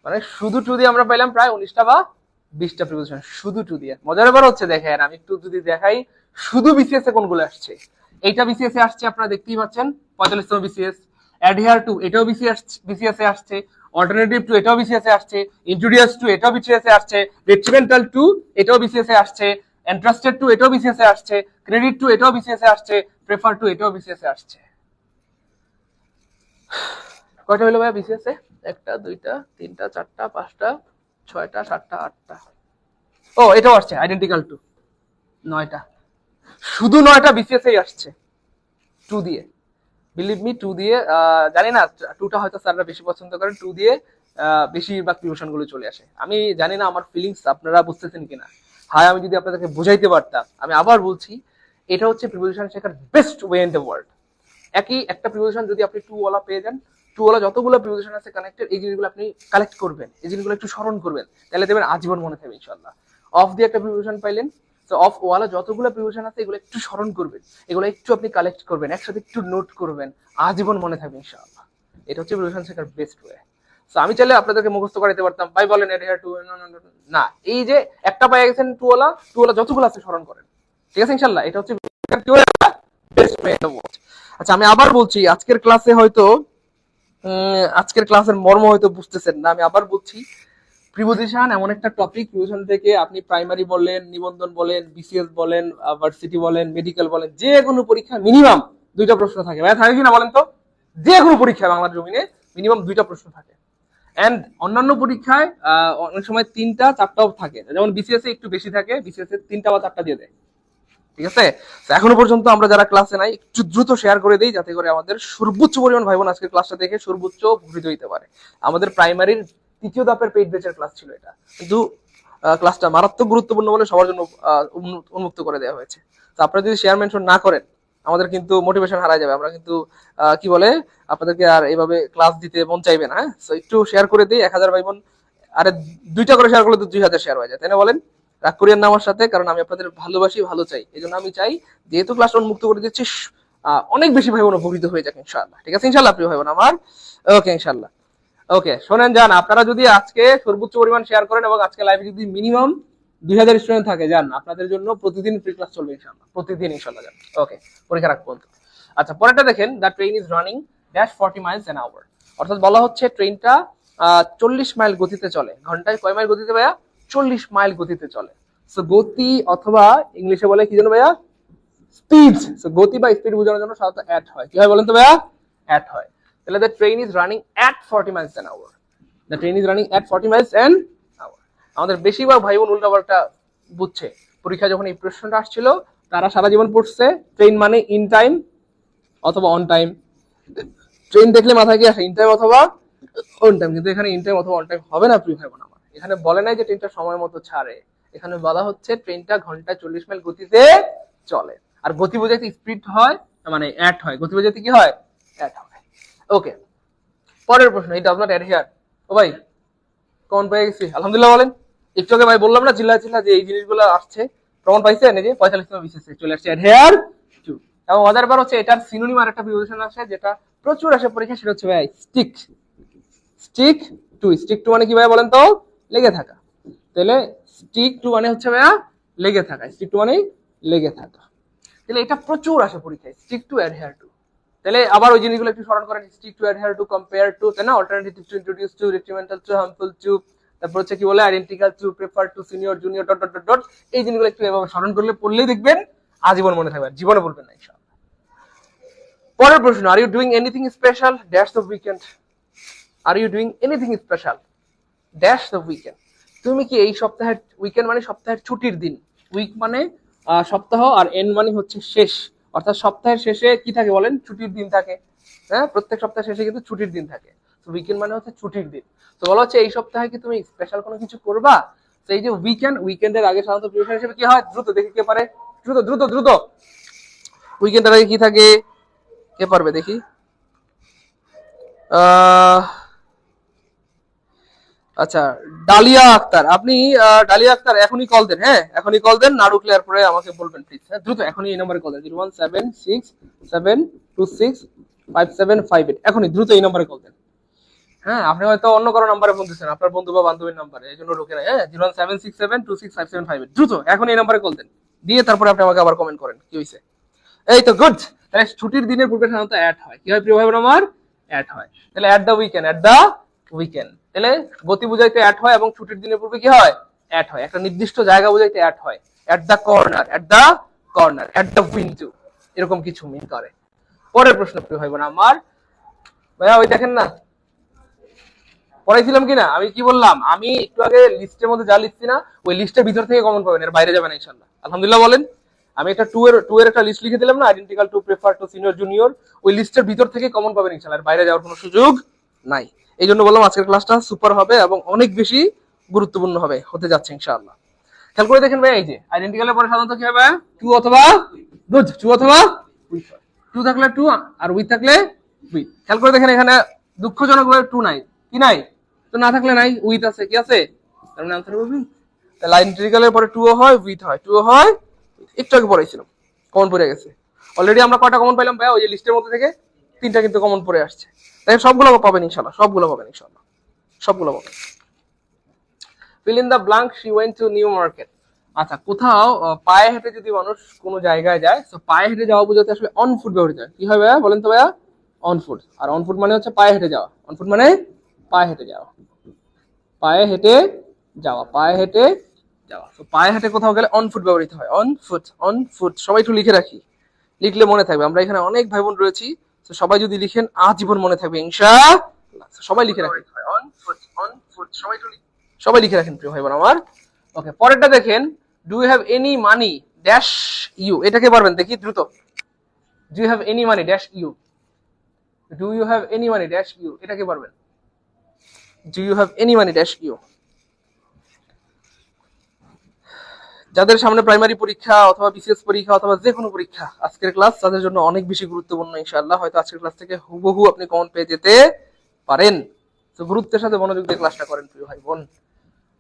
মানে শুধু টু দিয়ে আমরা পাইলাম প্রায় 19টা বা 20টা প্রিপোজিশন, শুধু টু দিয়ে। মজার ব্যাপার হচ্ছে, দেখেন আমি একটু যদি দেখাই শুধু বিসিএস এ কোনগুলো আসছে। এইটা বিসিএস এ আসছে, আপনারা দেখতেই পাচ্ছেন 45তম বিসিএস। অ্যাডহেয়ার টু, এটাও বিসিএস এ আসছে। অল্টারনেটিভ টু, এটাও বিসিএস এ আসছে। ইন্ট্রোডিউস টু, এটাও বিসিএস এ আসছে। ডেট্রিমেন্টাল টু, এটাও বিসিএস এ আসছে। এন্ট্রাস্টেড টু, এটাও বিসিএস এ আসছে। ক্রেডিট টু, এটাও বিসিএস এ আসছে। প্রেফার টু, এটাও বিসিএস এ আসছে। কয়টা হলো ভাই বিসিএস এ? 1টা 2টা 3টা 4টা 5টা 6টা 7টা 8টা। ও, এটাও আসছে আইডেন্টিক্যাল টু, 9টা। শুধু 9টা বিসিএস এই আসছে টু দিয়ে। বিলিভ মি, টু দিয়ে জানি না, টুটা হয়তো স্যাররা বেশি পছন্দ করেন, টু দিয়ে বেশিরভাগ প্রিপারেশন গুলো চলে আসে। আমি জানি না আমার ফিলিংস আপনারা বুঝতেছেন কিনা। হায়, আমি যদি আপনাদেরকে বুঝাইতে পারতাম। আমি আবার বলছি, এটা হচ্ছে প্রিপারেশন শেখার best way in the world. একটা প্রিপারেশন যদি আপনি টু ওয়ালা পেয়ে যান, টু ওয়ালা যতগুলো প্রিপোজিশন আছে কানেক্টেড, এই জিনিসগুলো আপনি কালেক্ট করবেন, এই জিনিসগুলো একটু স্মরণ করবেন, তাহলে দেখবেন আজীবন মনে থাকবে ইনশাআল্লাহ। অফ দিয়ে একটা প্রিপোজিশন পাইলেন, তো অফ ওয়ালা যতগুলো প্রিপোজিশন আছে এগুলো একটু স্মরণ করবেন, এগুলো একটু আপনি কালেক্ট করবেন, একসাথে একটু নোট করবেন, আজীবন মনে থাকবে ইনশাআল্লাহ। এটা হচ্ছে প্রিপোজিশন শেখার বেস্ট ওয়ে। তো আমি চাইলে আপনাদেরকে মুখস্থ করাইতে পারতাম, ভাই বলেন এর টু, না, এই যে একটা পাই গেছেন টু ওয়ালা যতগুলো আছে স্মরণ করেন, ঠিক আছে ইনশাআল্লাহ। এটা হচ্ছে বেস্ট ওয়ে অফ ওয়াচ। আচ্ছা আমি আবার বলছি, আজকের ক্লাসে হয়তো আজকের ক্লাসের মর্ম হয়তো বুঝতেছেন না, আমি আবার বলছি, প্রিপোজিশন এমন একটা টপিক, প্রিপোজিশন থেকে আপনি প্রাইমারি বলেন, নিবন্ধন বলেন, বিসিএস বলেন, ভার্সিটি বলেন, মেডিকেল বলেন, যে কোনো পরীক্ষা মিনিমাম 2টা প্রশ্ন থাকে। ভাই থাকে কিনা বলেন তো? যে কোনো পরীক্ষা বাংলার জমিনে মিনিমাম 2টা প্রশ্ন থাকে। এন্ড অন্যান্য পরীক্ষায় অনেক সময় 3টা 4টাও থাকে, যেমন বিসিএস এ একটু বেশি থাকে, বিসিএস এ 3টা বা 4টা দিয়ে দেয়, ঠিক আছে। এখনো পর্যন্ত আমরা যারা ক্লাসে নাই একটু দ্রুত শেয়ার করে দিই, যাতে করে আমাদের সর্বোচ্চ পরিমাণ ভাই বোন আজকের ক্লাসটা দেখে সর্বোচ্চ উপকৃত হইতে পারে। আমাদের প্রাইমারির 3য় ধাপের পেইড ব্যাচের ক্লাস ছিল এটা, কিন্তু ক্লাসটা মারাত্মক গুরুত্বপূর্ণ বলে সবার জন্য উন্মুক্ত করে দেওয়া হয়েছে। তো আপনারা যদি শেয়ার মেনশন না করেন আমাদের কিন্তু মোটিভেশন হারায় যাবে, আমরা কিন্তু কি বলে আপনাদেরকে আর এইভাবে ক্লাস দিতে মন চাইবে না। হ্যাঁ, তো একটু শেয়ার করে দিই, 1000 ভাই বোন, আরে 2টা করে শেয়ার করলে তো 2000 শেয়ার হয়ে যায়, তাই না বলেন? রাগ করিয়েন না আমার সাথে, কারণ আমি আপনাদের ভালোবাসি, ভালো চাই, এই জন্য আমি চাই যেহেতু ক্লাসটা উন্মুক্ত করে দিচ্ছি অনেক বেশি ভাই বোন উপকৃত হয়ে যাক ইনশাআল্লাহ, ঠিক আছে ইনশাআল্লাহ প্রিয় ভাই বোন আমার। ওকে ইনশাআল্লাহ। ওকে শোনেন যান, আপনারা যদি আজকে সর্বোচ্চ পরিমাণ শেয়ার করেন এবং আজকে লাইভে যদি মিনিমাম 2000 স্টুডেন্ট থাকে, যান আপনাদের জন্য প্রতিদিন ফ্রি ক্লাস চলবে ইনশাআল্লাহ, প্রতিদিন ইনশাআল্লাহ যান। ওকে, পরীক্ষা রাখ পর্যন্ত। আচ্ছা পরেরটা দেখেন, the train is running dash 40 miles an hour, অর্থাৎ বলা হচ্ছে ট্রেনটা 40 মাইল গতিতে চলে। ঘন্টায় কয় মাইল গতিতে ভাইয়া? 40 মাইল গতিতে চলে। সো গতি অথবা ইংলিশে বলে কি জানো ভাইয়া? স্পিড। সো গতি বা স্পিড বোঝানোর জন্য সাধারণত অ্যাট হয়। কি হয় বলেন তো ভাইয়া? অ্যাট হয়। তাহলে the train is running at 40 miles an hour. The train is running at 40 miles an hour. আমাদের বেশিরভাগ ভাই বোন উল্টাপাল্টা বুঝছে। পরীক্ষা যখন এই প্রশ্নটা আসছিল তারা সারা জীবন পড়ছে ট্রেন মানে ইন টাইম অথবা অন টাইম। ট্রেন দেখলে মাথায় কি আসে? ইন টাইম অথবা অন টাইম। কিন্তু এখানে ইন টাইম অথবা অন টাইম হবে না প্রিয় ভাই বোন আমার। এখানে বলে নাই যে ট্রেনটা সময় মতো ছাড়ে, এখানে বলা হচ্ছে ট্রেনটা ঘন্টায় 40 মাইল গতিতে চলে। আর গতি বোঝাইতে স্পিড হয়, মানে অ্যাট হয়। গতি বোঝাইতে কি হয়? অ্যাট হয়। ওকে, পরের প্রশ্ন, এই ডাজ নট অ্যাড হিয়ার। ও ভাই কোন পেয়ে গেছি? আলহামদুলিল্লাহ বলেন। একটু আগে ভাই বললাম না চিল্লা চিল্লা যে এই জিনিসগুলো আসছে, প্রমাণ পাইছেন? এই যে 45 বিশেষে চলে আসছে অ্যাড হিয়ার টু। এবং মজার ব্যাপার হচ্ছে এটার সিনোনিম আর একটা প্রিপোজিশন আছে যেটা প্রচুর আসে পরীক্ষা, সেটা হচ্ছে ভাই stick. Stick to. Stick to মানে কি ভাই বলেন তো? লেগে থাকা। তাহলে স্টিক টু মানে হচ্ছে ভাইয়া লেগে থাকা। স্টিক টু মানে লেগে থাকা। তাহলে এটা প্রচুর আসে পরীক্ষায়, স্টিক টু অ্যাডহেয়ার টু। তাহলে আবার ওই জিনিসগুলো একটু স্মরণ করেন, stick to adhere to, compare to, তাই না? Alternative to, introduce to, detrimental to, harmful to, তারপর হচ্ছে কি বলে identical to, prefer to, senior, junior, dot dot dot. এই জিনিসগুলো একটু এভাবে স্মরণ করলে পড়লেই দেখবেন আজীবন মনে থাকবে, জীবনে বলবেন না ইনশাআল্লাহ। পরের প্রশ্ন, are you doing anything special dash the weekend. Are you doing anything special dash the weekend. তুমি কি এই সপ্তাহের, উইকেন্ড মানে সপ্তাহের ছুটির দিন, উইক মানে সপ্তাহ, আর এন্ড মানে হচ্ছে শেষ, অর্থাৎ সপ্তাহের শেষে কি থাকে বলেন? ছুটির দিন থাকে। হ্যাঁ, প্রত্যেক সপ্তাহের শেষে কিন্তু ছুটির দিন থাকে। তো উইকেন্ড মানে হচ্ছে ছুটির দিন। তো বলা হচ্ছে এই সপ্তাহে কি তুমি স্পেশাল কোনো কিছু করবা? তো এই যে উইকেন্ড, উইকেন্ডের আগে সাধারণত প্রিপারেশন হিসেবে কি হয়? দ্রুত দেখি কে পারে, দ্রুত দ্রুত দ্রুত। উইকেন্ডের আগে কি থাকে? কে পারবে দেখি? আচ্ছা ডালিয়া আক্তার, আপনি ডালিয়া আক্তার এখনই কল দেন। হ্যাঁ এখনই কল দেন, না ঢুকলে পরে আমাকে বলবেন প্লিজ। হ্যাঁ দ্রুত এখনই এই নম্বরে কল দেন, 01767265758। এখনই দ্রুত এই নম্বরে কল দেন। হ্যাঁ আপনি হয়তো অন্য কারো নাম্বারে ফোন দিচ্ছেন, আপনার বন্ধু বা বান্ধবীর নাম্বারে, এই জন্য ঢুকে নাই। হ্যাঁ 01767265758, দ্রুত এখনই এই নম্বরে কল দেন, দিয়ে তারপরে আপনি আমাকে আবার কমেন্ট করেন কি হয়েছে। এই তো গুড। তাহলে ছুটির দিনের পূর্বে সাধারণত অ্যাড হয়। কি হয় প্রিয় ভাই বোন আমার? অ্যাড হয়। তাহলে at the weekend, at the weekend. তাহলে গতি বুঝাইতে অ্যাড হয় এবং ছুটির দিনের পূর্বে কি হয়? অ্যাড হয়। একটা নির্দিষ্ট জায়গা বুঝাইতে অ্যাড হয়। At the corner, at the corner, at the window, এরকম কিছু মিন করে। পরের প্রশ্ন প্রিয় ভাই বোন আমার, ভাইয়া ওই দেখেন না পড়াইছিলাম কিনা, আমি কি বললাম? আমি একটু আগে লিস্টের মধ্যে যা লিখছি না, ওই লিস্টের ভিতর থেকে কমন পাবেন, এর বাইরে যাবেন ইনশাআল্লাহ। আলহামদুলিল্লাহ বলেন। আমি একটা টু এর একটা লিস্ট লিখে দিলাম না, identical to, prefer to, senior, junior, ওই লিস্টের ভিতর থেকে কমন পাবেন ইনশাআল্লাহ, এর বাইরে যাওয়ার কোনো সুযোগ নাই। এই জন্য বললাম আজকের ক্লাসটা সুপার হবে এবং অনেক বেশি গুরুত্বপূর্ণ হবে, হতে যাচ্ছে ইনশাআল্লাহ। খেয়াল করে দেখেন ভাই, এই যে আইডেন্টিক্যালের পরে সাধারণত কি হবে? টু অথবা টু অথবা উইথ। টু থাকলে টু আর উইথ থাকলে উইথ। খেয়াল করে দেখেন এখানে দুঃখজনক ভাবে টু নাই, কি নাই, তো না থাকলে নাই, উইথ আছে, কি আছে, তার মানে আনসার হবে লাইন ইন্টিগ্রালের পরে টু হয়, উইথ হয়, টু হয়, একটু আগে পড়াইছিলাম, কমন পড়ে গেছে অলরেডি। আমরা কয়টা কমন পাইলাম ভাই? ওই যে লিস্টের মধ্যে থেকে 3টা কিন্তু কমন পড়ে আসছে। তাই সবগুলো পাবেন ইনশাআল্লাহ, সবগুলো পাবেন ইনশাআল্লাহ, সবগুলো পাবেন। fill in the blank, she went to new market। আচ্ছা, কোথাও পায়ে হেঁটে যদি মানুষ কোনো জায়গায় যায়, তো পায়ে হেঁটে যাওয়া বোঝাতে আসলে অন ফুট ব্যবহৃত হয়। কি হয় ভাইয়া বলেন তো ভাইয়া? On foot. আর অন ফুট মানে হচ্ছে পায়ে হেঁটে যাওয়া, অন ফুট মানে পায়ে হেঁটে যাওয়া, পায়ে হেঁটে যাওয়া, পায়ে হেঁটে যাওয়া। তো পায়ে হেঁটে কোথাও গেলে অন ফুট ব্যবহৃত হয়, অন ফুট, অন ফুট। সবাই একটু লিখে রাখি, লিখলে মনে থাকবে। আমরা এখানে অনেক ভাই বোন রয়েছি, তো সবাই যদি লিখেন আজীবন মনে থাকবে ইনশাআল্লাহ। সবাই লিখে রাখেন, অন ফুট, অন ফুট। সবাই লিখে রাখেন প্রিয় ভাই বোন আমার। ওকে, পরেরটা দেখেন, do you have any money dash you. এটাকে পারবেন দেখি দ্রুত। Do you have any money dash you, do you have any money dash you, এটাকে পারবেন। Do you have any money dash you. যাদের সামনে প্রাইমারি পরীক্ষা অথবা বিসিএস পরীক্ষা অথবা যে কোনো পরীক্ষা, আজকের ক্লাস তাদের জন্য অনেক বেশি গুরুত্বপূর্ণ ইনশাআল্লাহ। হয়তো আজকের ক্লাস থেকে হুবহু আপনি কমন পেয়ে যেতে পারেন। তো গুরুত্বের সাথে মনোযোগ দিয়ে ক্লাসটা করেন প্রিয় ভাই বোন।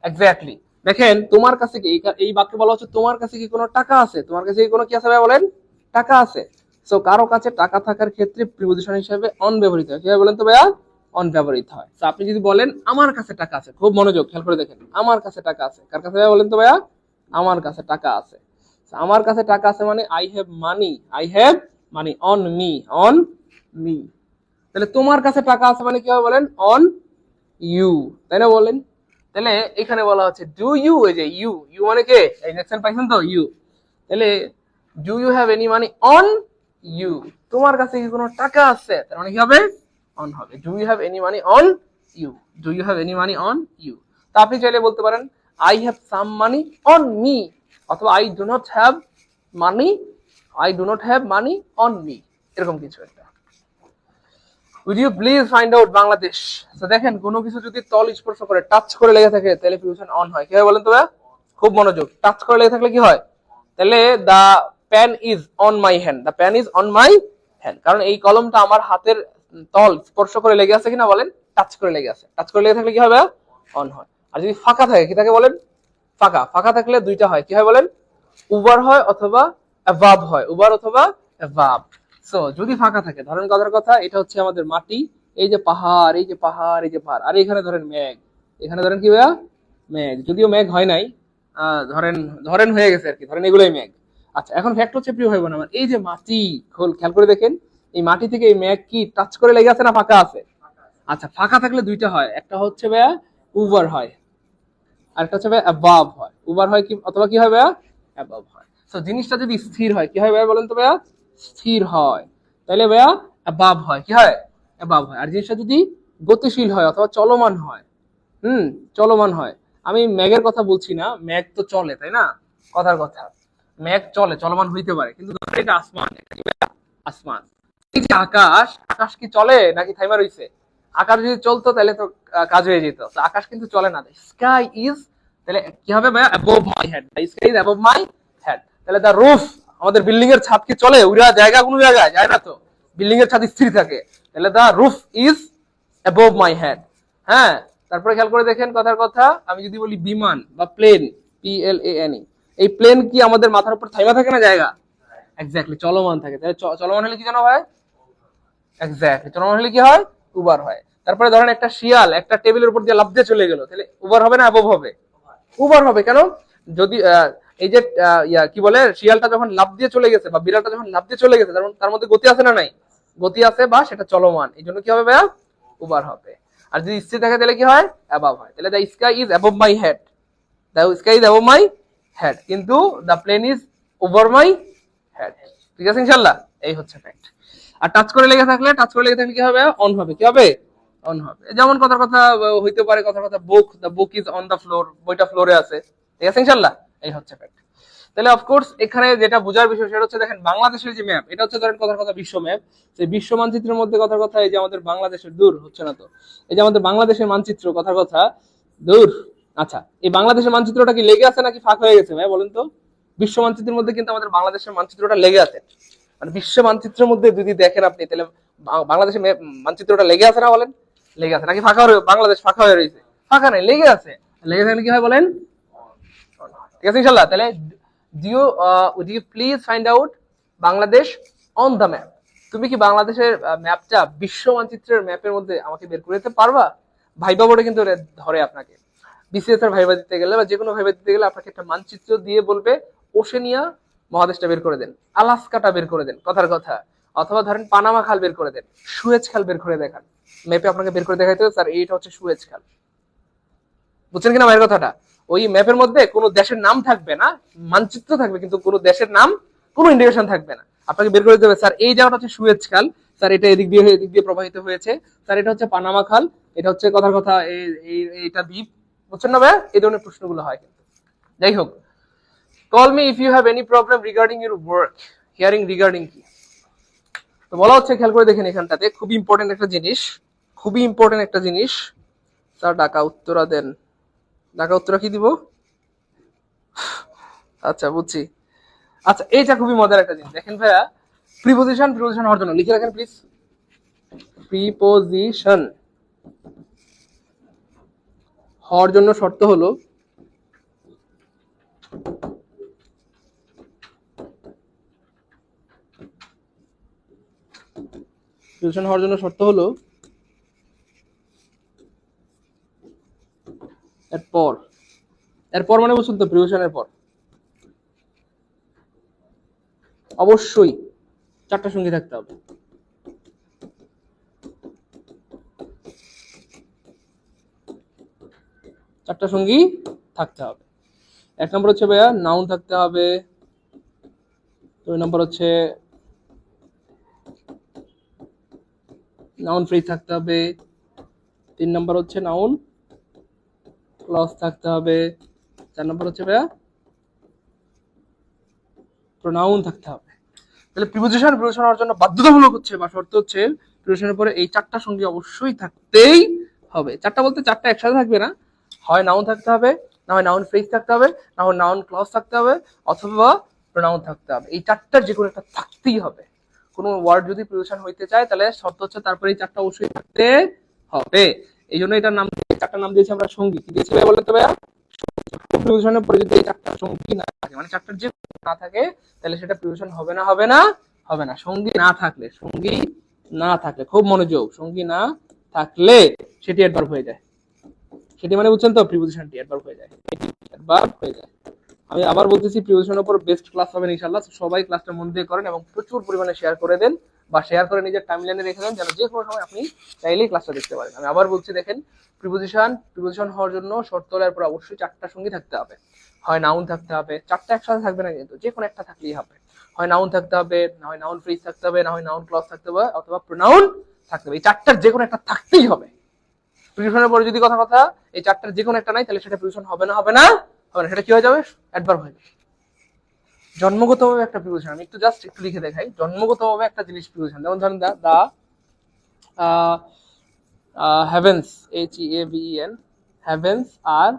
এক্স্যাক্টলি। দেখেন, তোমার কাছে কি, এই বাক্যে বলা হচ্ছে তোমার কাছে কি কোনো টাকা আছে? তোমার কাছে কি কোনো কি আছে ভাই বলেন? টাকা আছে। সো কারো কাছে টাকা থাকার ক্ষেত্রে প্রিপোজিশন হিসেবে অন ব্যবহৃত হয়। কি হয় বলেন তো ভাইয়া? অন ব্যবহৃত হয়। তো আপনি যদি বলেন আমার কাছে টাকা আছে, খুব মনোযোগ খেয়াল করে দেখেন, আমার কাছে টাকা আছে, কার কাছে ভাইয়া বলেন তো ভাইয়া? আমার কাছে টাকা আছে। আমার কাছে টাকা আছে মানে I have money, I have money on me, on me. তাহলে তোমার কাছে টাকা আছে মানে কি হবে বলেন? অন ইউ, তাই না বলেন? তাহলে এখানে বলা হচ্ছে ডু ইউ, এই যে ইউ, ইউ মানে কে? এই দেখছেন, পাইছেন তো ইউ। তাহলে do you have any money on you, তোমার কাছে কি কোনো টাকা আছে? তার মানে কি হবে? অন হবে। Do you have any money on you, do you have any money on you. তা আপনি চাইলে বলতে পারেন I have some money on me, অথবা I do not have money, I do not have money on me, এরকম কিছু একটা। Will you please find out Bangladesh. তো দেখেন, কোনো কিছু যদি তল স্পর্শ করে, টাচ করে লেগে থাকে, তাহলে প্রিপোজিশন অন হয়। কি হয় বলেন তো ভাই? খুব মনোযোগ। টাচ করে লেগে থাকলে কি হয়? তাহলে the pen is on my hand, the pen is on my hand. কারণ এই কলমটা আমার হাতের তল স্পর্শ করে লেগে আছে কিনা বলেন? টাচ করে লেগে আছে। টাচ করে লেগে থাকলে কি হবে? অন হয়। আর যদি ফাঁকা থাকে, কি থাকে বলেন? ফাঁকা। ফাঁকা থাকলে দুইটা হয়, কি হয় বলেন? উভার হয় অথবা অ্যাভাব হয়, উভার অথবা অ্যাভাব। সো যদি ফাঁকা থাকে, ধরেন কথার কথা, এটা হচ্ছে আমাদের মাটি, এই যে পাহাড়, এই যে পাহাড়, এই যে পাহাড়, আর এখানে ধরেন মেঘ, এখানে ধরেন কি ভাইয়া? মেঘ। যদিও মেঘ হয় নাই, ধরেন ধরেন হয়ে গেছে আর কি, ধরেন এগুলোই মেঘ। আচ্ছা, এখন ফ্যাক্ট হচ্ছে প্রিয় ভাই বোন আমার, এই যে মাটি, খেয়াল করে দেখেন, এই মাটি থেকে এই মেঘ কি টাচ করে লেগে আছে না ফাঁকা আছে? আচ্ছা, ফাঁকা থাকলে দুইটা হয়, একটা হচ্ছে ভাইয়া উভার হয়, আর একটা হচ্ছে ভাইয়া অ্যাবাভ হয়। উভার হয় কি অথবা কি হয় ভাইয়া? অ্যাবাভ হয়। তো জিনিসটা যদি স্থির হয়, কি হয় ভাইয়া বলেন তো ভাইয়া? স্থির হয়। তাহলে ভাইয়া অ্যাবাভ হয়, কি হয়? অ্যাবাভ হয়। আর জিনিসটা যদি গতিশীল হয় অথবা চলমান হয়, চলমান হয়। আমি ম্যাগের কথা বলছি না, ম্যাগ তো চলে, তাই না? কথার কথা, ম্যাগ চলে, চলমান হইতে পারে, কিন্তু এটা আসমান, আসমান। এই যে আকাশ, আকাশ কি চলে নাকি থাইমা রইছে? আকাশ যদি চলতো তাহলে তো কাজ হয়ে যেত। তো আকাশ কিন্তু চলে না। স্কাই ইজ, তাহলে কি হবে ভাইয়া? Above my head, sky is above my head. তাহলে দা রুফ, আমাদের বিল্ডিং এর ছাদ কি চলে? উড়া জায়গা কোনো জায়গায় যায় না তো, বিল্ডিং এর ছাদ স্থির থাকে। তাহলে the roof is above my head. হ্যাঁ, তারপরে খেয়াল করে দেখেন কথার কথা, আমি যদি বলি বিমান বা প্লেন, PLANE, এই প্লেন কি আমাদের মাথার উপর থাইমা থাকে না জায়গা? এক্স্যাক্টলি, চলমান থাকে। তাহলে চলমান হলে কি যেন হয়? এক্স্যাক্টলি, চলমান হলে কি হয়? উবার হয়। তারপরে ধরেন একটা শিয়াল একটা টেবিলের উপর দিয়ে লাফ দিয়ে চলে গেল, তাহলে উবার হবে না অ্যাবভ হবে? উবার হবে। কেন? যদি এই যে কি বলে, শিয়ালটা যখন লাফ দিয়ে চলে গেছে বা বিড়ালটা যখন লাফ দিয়ে চলে গেছে, তার মধ্যে গতি আছে না নাই? গতি আছে, বা সেটা চলমান, এই জন্য কি হবে ভাইয়া? উবার হবে। আর যদি স্থির থাকে তাহলে কি হয়? অ্যাবভ হয়। তাহলে the sky is above my head, the sky is above my head, কিন্তু the plane is over my head. ঠিক আছে ইনশাআল্লাহ? এই হচ্ছে ফ্যাক্ট। আর টাচ করে লেগে থাকলে, টাচ করে লেগে থাকলে কি হবে? অন হবে। কি হবে? অন হবে। যেমন কথার কথা হইতে পারে, কথার কথা book, the book is on the floor, বইটা ফ্লোরে আছে। ঠিক আছে ইনশাআল্লাহ? এই হচ্ছে ফ্যাক্ট। তাহলে অফকোর্স এখানে যেটা বোঝার বিষয় সেটা হচ্ছে, দেখেন বাংলাদেশের যে ম্যাপ, এটা হচ্ছে ধরেন কথার কথা বিশ্ব ম্যাপ। সেই বিশ্ব মানচিত্রের মধ্যে কথার কথা, এই যে আমাদের বাংলাদেশের, দূর হচ্ছে না তো, এই যে আমাদের বাংলাদেশের মানচিত্র, কথার কথা দূর। আচ্ছা, এই বাংলাদেশের মানচিত্রটা কি লেগে আছে নাকি ফাঁক হয়ে গেছে ভাই বলেন তো? বিশ্ব মানচিত্রের মধ্যে কিন্তু আমাদের বাংলাদেশের মানচিত্রটা লেগে আছে। মানে বিশ্ব মানচিত্রের মধ্যে যদি দেখেন আপনি, তাহলে বাংলাদেশের মানচিত্রটা লেগে আছে না বলেন? লেগে আছে নাকি ফাঁকা বাংলাদেশ ফাঁকা হয়ে রয়েছে? ফাঁকা নেই, লেগে আছে। লেগে থাকলে কি হয় বলেন? ঠিক আছে ইনশাআল্লাহ। তাহলে would you please find out Bangladesh on the map? তুমি কি বাংলাদেশের ম্যাপটা বিশ্ব মানচিত্রের ম্যাপের মধ্যে আমাকে বের করে দিতে পারবা? ভাইবা বোর্ডে কিন্তু ধরে আপনাকে, বিসিএস এর ভাইবা দিতে গেলে বা যে কোনো ভাইবা দিতে গেলে আপনাকে একটা মানচিত্র দিয়ে বলবে ওশেনিয়া মহাদেশটা বের করে দেন, আলাস্কাটা বের করে দেন, কথার কথা। অথবা ধরেন পানামা খাল বের করে দেন, সুয়েজ খাল বের করে দেখান। ম্যাপে আপনাকে বের করে দেখাইতে হবে স্যার এইটা হচ্ছে সুয়েজ খাল। বুঝছেন কিনা ভাইয়ের কথাটা? ওই ম্যাপের মধ্যে কোনো দেশের নাম থাকবে না, মানচিত্র থাকবে কিন্তু কোনো দেশের নাম, কোনো ইন্ডিকেশন থাকবে না। আপনাকে বের করে দেবে স্যার এই জায়গাটা হচ্ছে সুয়েজ খাল, স্যার এটা এদিক দিয়ে প্রবাহিত হয়েছে, স্যার এটা হচ্ছে পানামা খাল, এটা হচ্ছে কথার কথা এইটা দ্বীপ। বুঝছেন না ভাইয়া? এই ধরনের প্রশ্নগুলো হয় কিন্তু। যাই হোক, call me if you have any problem regarding your work. Hearing regarding কি তো বলা হচ্ছে, খেয়াল করে দেখেন এখানটাতে খুবই ইম্পর্টেন্ট একটা জিনিস, খুবই ইম্পর্টেন্ট একটা জিনিস। স্যার ডাকা উত্তরা দেন, ডাকা উত্তরা কি দিব? আচ্ছা বুঝছি। আচ্ছা এইটা খুবই মজার একটা জিনিস দেখেন ভাইয়া, প্রিপোজিশন হওয়ার জন্য লিখে রাখেন প্লিজ। প্রিপোজিশন হওয়ার জন্য শর্ত হলো এরপর মানে বুঝছেন তো, প্রিপোজিশনের পর অবশ্যই চারটা সঙ্গী থাকতে হবে। চারটা সঙ্গী থাকতে হবে। এক নম্বর হচ্ছে ভাইয়া নাউন থাকতে হবে, দুই নম্বর হচ্ছে নাউন ফ্রেজ থাকতে হবে, তিন নম্বর হচ্ছে নাউন ক্লজ থাকতে হবে, চার নম্বর হচ্ছে ভাইয়া প্রোনাউন থাকতে হবে। তাহলে প্রিপোজিশন হওয়ার জন্য বাধ্যতামূলক হচ্ছে বা শর্ত হচ্ছে প্রিপোজিশনের পরে এই চারটা সঙ্গী অবশ্যই থাকতেই হবে। চারটা বলতে চারটা একসাথে থাকবে না, হয় নাউন থাকতে হবে, না হয় নাউন ফ্রেজ থাকতে হবে, না হয় নাউন ক্লজ থাকতে হবে, অথবা প্রোনাউন থাকতে হবে। এই চারটার যে কোনো একটা থাকতেই হবে। কোনো ওয়ার্ড যদি প্রিপোজিশন হইতে চায় তাহলে শর্ত হচ্ছে তারপরে এই চারটা অবশ্যই থাকতে হবে। এই জন্য এটার নাম, চারটা নাম দিয়েছি আমরা সঙ্গী। কি দিয়েছি ভাইয়া বলতে হবে? প্রিপোজিশনের পরে যদি এই চারটা সঙ্গী না থাকে, মানে চারটার যে না থাকে, তাহলে সেটা প্রিপোজিশন হবে না, হবে না, হবে না। সঙ্গী না থাকলে খুব মনোযোগ, সঙ্গী না থাকলে সেটি অ্যাডভার্ব হয়ে যায়। সেটি মানে বুঝছেন তো, প্রিপোজিশনটি অ্যাডভার্ব হয়ে যায়, অ্যাডভার্ব হয়ে যায়। আমি আবার বলতেছি, প্রিপোজিশনের উপর বেস্ট ক্লাস হবে ইনশাআল্লাহ। সবাই ক্লাসটা মন দিয়ে করেন এবং প্রচুর পরিমাণে শেয়ার করে দেন, বা শেয়ার করে নিজের টাইমলাইনে রেখে দেন, যেন যে কোনো সময় আপনি চাইলেই ক্লাসটা দেখতে পারেন। আমি আবার বলছি দেখেন, প্রিপোজিশন হওয়ার জন্য শর্ত হলে এরপর অবশ্যই চারটা সঙ্গী থাকতে হবে। হয় নাউন থাকতে হবে, চারটা একসাথে থাকবে না কিন্তু, যে কোনো একটা থাকলেই হবে। হয় নাউন থাকতে হবে, না হয় নাউন ফ্রেজ থাকতে হবে, না হয় নাউন ক্লজ থাকতে হবে, অথবা প্রোনাউন থাকতে হবে। এই চারটার যে কোনো একটা থাকতেই হবে। প্রিপোজিশনের পরে যদি কথা এই চারটার যে কোনো একটা নাই, তাহলে সেটা প্রিপোজিশন হবে না, সেটা কি হয়ে যাবে? অ্যাডভার্ব হয়ে যাবে। জন্মগতভাবে একটা প্রিপোজিশন, আমি জাস্ট একটু লিখে দেখাই। জন্মগতভাবে একটা জিনিস প্রিপোজিশন, যেমন ধরেন দা heavens, HEAVEN, heavens are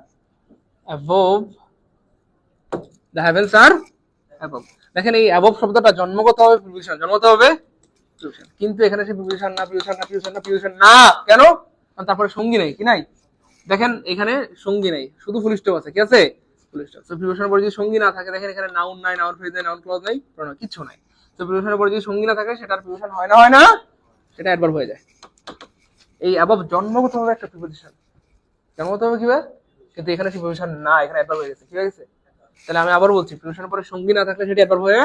above, the heavens are above। দেখেন এই above শব্দটা জন্মগতভাবে প্রিপোজিশন, কিন্তু এখানে সে প্রিপোজিশন না। কেন? কারণ তারপরে সঙ্গী নাই, কি নাই? দেখেন এখানে সঙ্গী নাই, শুধু ফুল স্টপ আছে। কি আছে? Full stop. তো প্রিপোজিশনের পরে যদি সঙ্গী না থাকে, দেখেন এখানে নাউন নাই, নাউন ফ্রেজ নাই, নাউন ক্লজ নাই, প্রোনাউন কিছু নাই। তো প্রিপোজিশনের পরে যদি সঙ্গী না থাকে, সেটার প্রিপোজিশন হয় না, সেটা অ্যাডভার্ব হয়ে যায়। এই অ্যাবভ জন্মগতভাবে একটা প্রিপোজিশন, জন্মগতভাবে কি হয়, কিন্তু এখানে সেই প্রিপোজিশন না, এখানে অ্যাডভার্ব হয়ে গেছে। কি হয়ে গেছে? তাহলে আমি আবার বলছি, প্রিপোজিশনের পরে সঙ্গী না থাকলে সেটা অ্যাডভার্ব হয়ে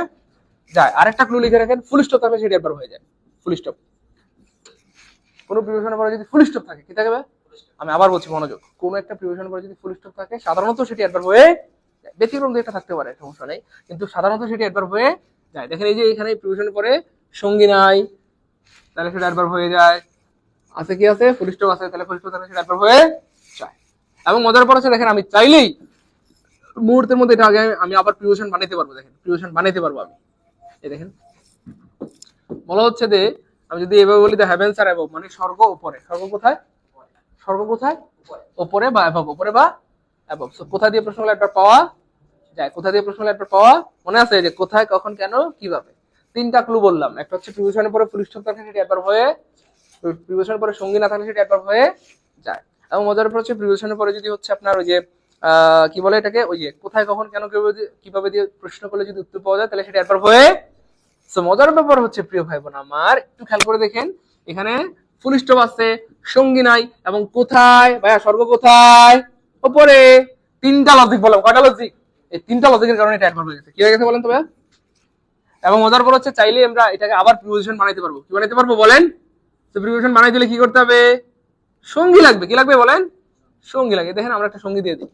যায়। আরেকটা ক্লু লিখে রাখেন, ফুল স্টপ থাকলে সেটা অ্যাডভার্ব হয়ে যায়। ফুল স্টপ, কোনো প্রিপোজিশনের পরে যদি ফুল স্টপ থাকে, কি থাকবে? আমি আবার বলছি মনোযোগ, কোনো একটা প্রিপোজিশনের পরে যদি ফুল স্টপ থাকে, সাধারণত সেটি অ্যাডভার্ব হয়ে যায়। ব্যতিক্রম দুই একটা থাকতে পারে, সমস্যা নেই, কিন্তু সাধারণত সেটি অ্যাডভার্ব হয়ে যায়। দেখেন এই যে এখানে প্রিপোজিশনের পরে সঙ্গী নাই, তাহলে সেটা অ্যাডভার্ব হয়ে যায়। আছে কি আছে? ফুল স্টপ আছে, তাহলে ফুল স্টপ থাকলে সেটা অ্যাডভার্ব হয়ে যায়। এবং মজার পর আছে, দেখেন আমি চাইলেই মুহূর্তের মধ্যে এটা আগে আমি আবার প্রিপোজিশন বানাইতে পারবো। দেখেন প্রিপোজিশন বানাইতে পারবো আমি। এই দেখেন বলা হচ্ছে যে, আমি যদি এভাবে বলি, দ্য হেভেন্স আর অ্যাবভ, মানে স্বর্গ উপরে। স্বর্গ কোথায়? উপরে বা অ্যাবভ, উপরে বা অ্যাবভ। সো কোথা দিয়ে প্রশ্ন করলে একবার পাওয়া যায়? কোথা দিয়ে প্রশ্ন করলে একবার পাওয়া মনে আছে? যে কোথায়, কখন, কেন, কিভাবে। তিনটা ক্লু বললাম। একটা হচ্ছে প্রিপোজিশনের পরে ফুল স্টপ থাকে, সেটা একবার হয়ে প্রিপোজিশনের পরে সঙ্গী না থাকলে সেটা অ্যাডভার্ব হয়ে যায়। এবং মজার ব্যাপার হচ্ছে প্রিপোজিশনের পরে যদি হচ্ছে আপনার ওই যে কি বলে এটাকে, ওই যে কোথায় কখন কেন কিভাবে দিয়ে প্রশ্ন করলে যদি উত্তর পাওয়া যায় তাহলে সেটা অ্যাডভার্ব হয়ে। সো মজার ব্যাপার হচ্ছে প্রিয় ভাই বোন আমার, একটু খেয়াল করে দেখেন, এখানে ফুল স্টপ আছে, সঙ্গী নাই, এবং কোথায় ভাইয়া, স্বর্গ কোথায়, উপরে। তিনটা লজিক বললাম, কয়টা লজিক? এই তিনটা লজিকের কারণে এটা অ্যাডভার্ব হয়ে গেছে। কি হয়ে গেছে বলেন তো ভাইয়া? এবং মজার ব্যাপার হচ্ছে চাইলে আমরা এটাকে আবার প্রিপোজিশন বানাইতে পারবো। কি বানাইতে পারবো বলেন? তো প্রিপোজিশন বানাই দিলে কি করতে হবে? সঙ্গী লাগবে। কি লাগবে বলেন? সঙ্গী লাগে। দেখেন আমরা একটা সঙ্গী দিয়ে দিই,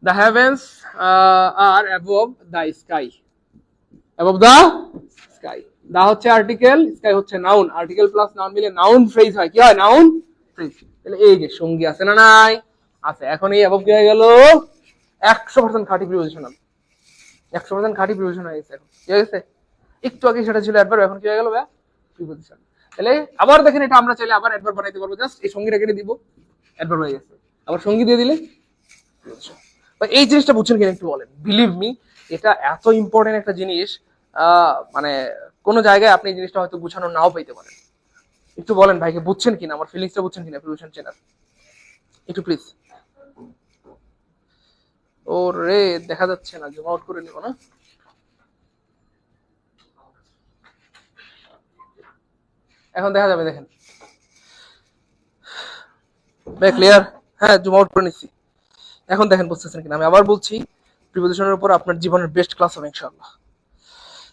the heavens are above the sky. Above the sky, the হচ্ছে আর্টিকেল, স্কাই হচ্ছে নাউন, আর্টিকেল প্লাস নাউন মিলে নাউন ফ্রেজ হয়। কি হয়? Noun phrase. তাহলে এই যে সঙ্গী আছে না নাই? আছে। এখন এই অ্যাবভ কি হয়ে গেল? 100% খাঁটি প্রিপোজিশনাল, 100% খাঁটি প্রিপোজিশন হয়ে গেছে। এখন কি হয়ে গেছে? একটু আগে সেটা ছিল অ্যাডভার্ব, এখন কি হয়ে গেল ভাইয়া? প্রিপোজিশন। তাহলে আবার দেখেন, এটা আমরা চাইলে আবার অ্যাডভার্ব বানাইতে পারবো, জাস্ট এই সঙ্গীটা কেটে দিব, অ্যাডভার্ব হয়ে গেছে। আবার সঙ্গী দিয়ে দিলে প্রিপোজিশন। এই জিনিসটা বুঝছেন কিনা একটু বলেন। বিলিভ মি, এটা এত ইম্পর্টেন্ট একটা জিনিস, মানে কোন জায়গায় আপনি এই জিনিসটা হয়তো বুঝানো নাও পাইতে পারেন। একটু বলেন ভাইকে, বুঝছেন কিনা, আমার ফিলিংসটা বুঝছেন কিনা প্রিপোজিশন চেনার, একটু প্লিজ। ও রে, দেখা যাচ্ছে না, জুম আউট করে নিব না। এখন দেখা যাবে, দেখেন ভাই ক্লিয়ার? হ্যাঁ, জুম আউট করে নিচ্ছি। এখন দেখেন বুঝতেছেন কিনা। আমি আবার বলছি, প্রিপোজিশনের উপর আপনার জীবনের বেস্ট ক্লাস হবে ইনশাআল্লাহ।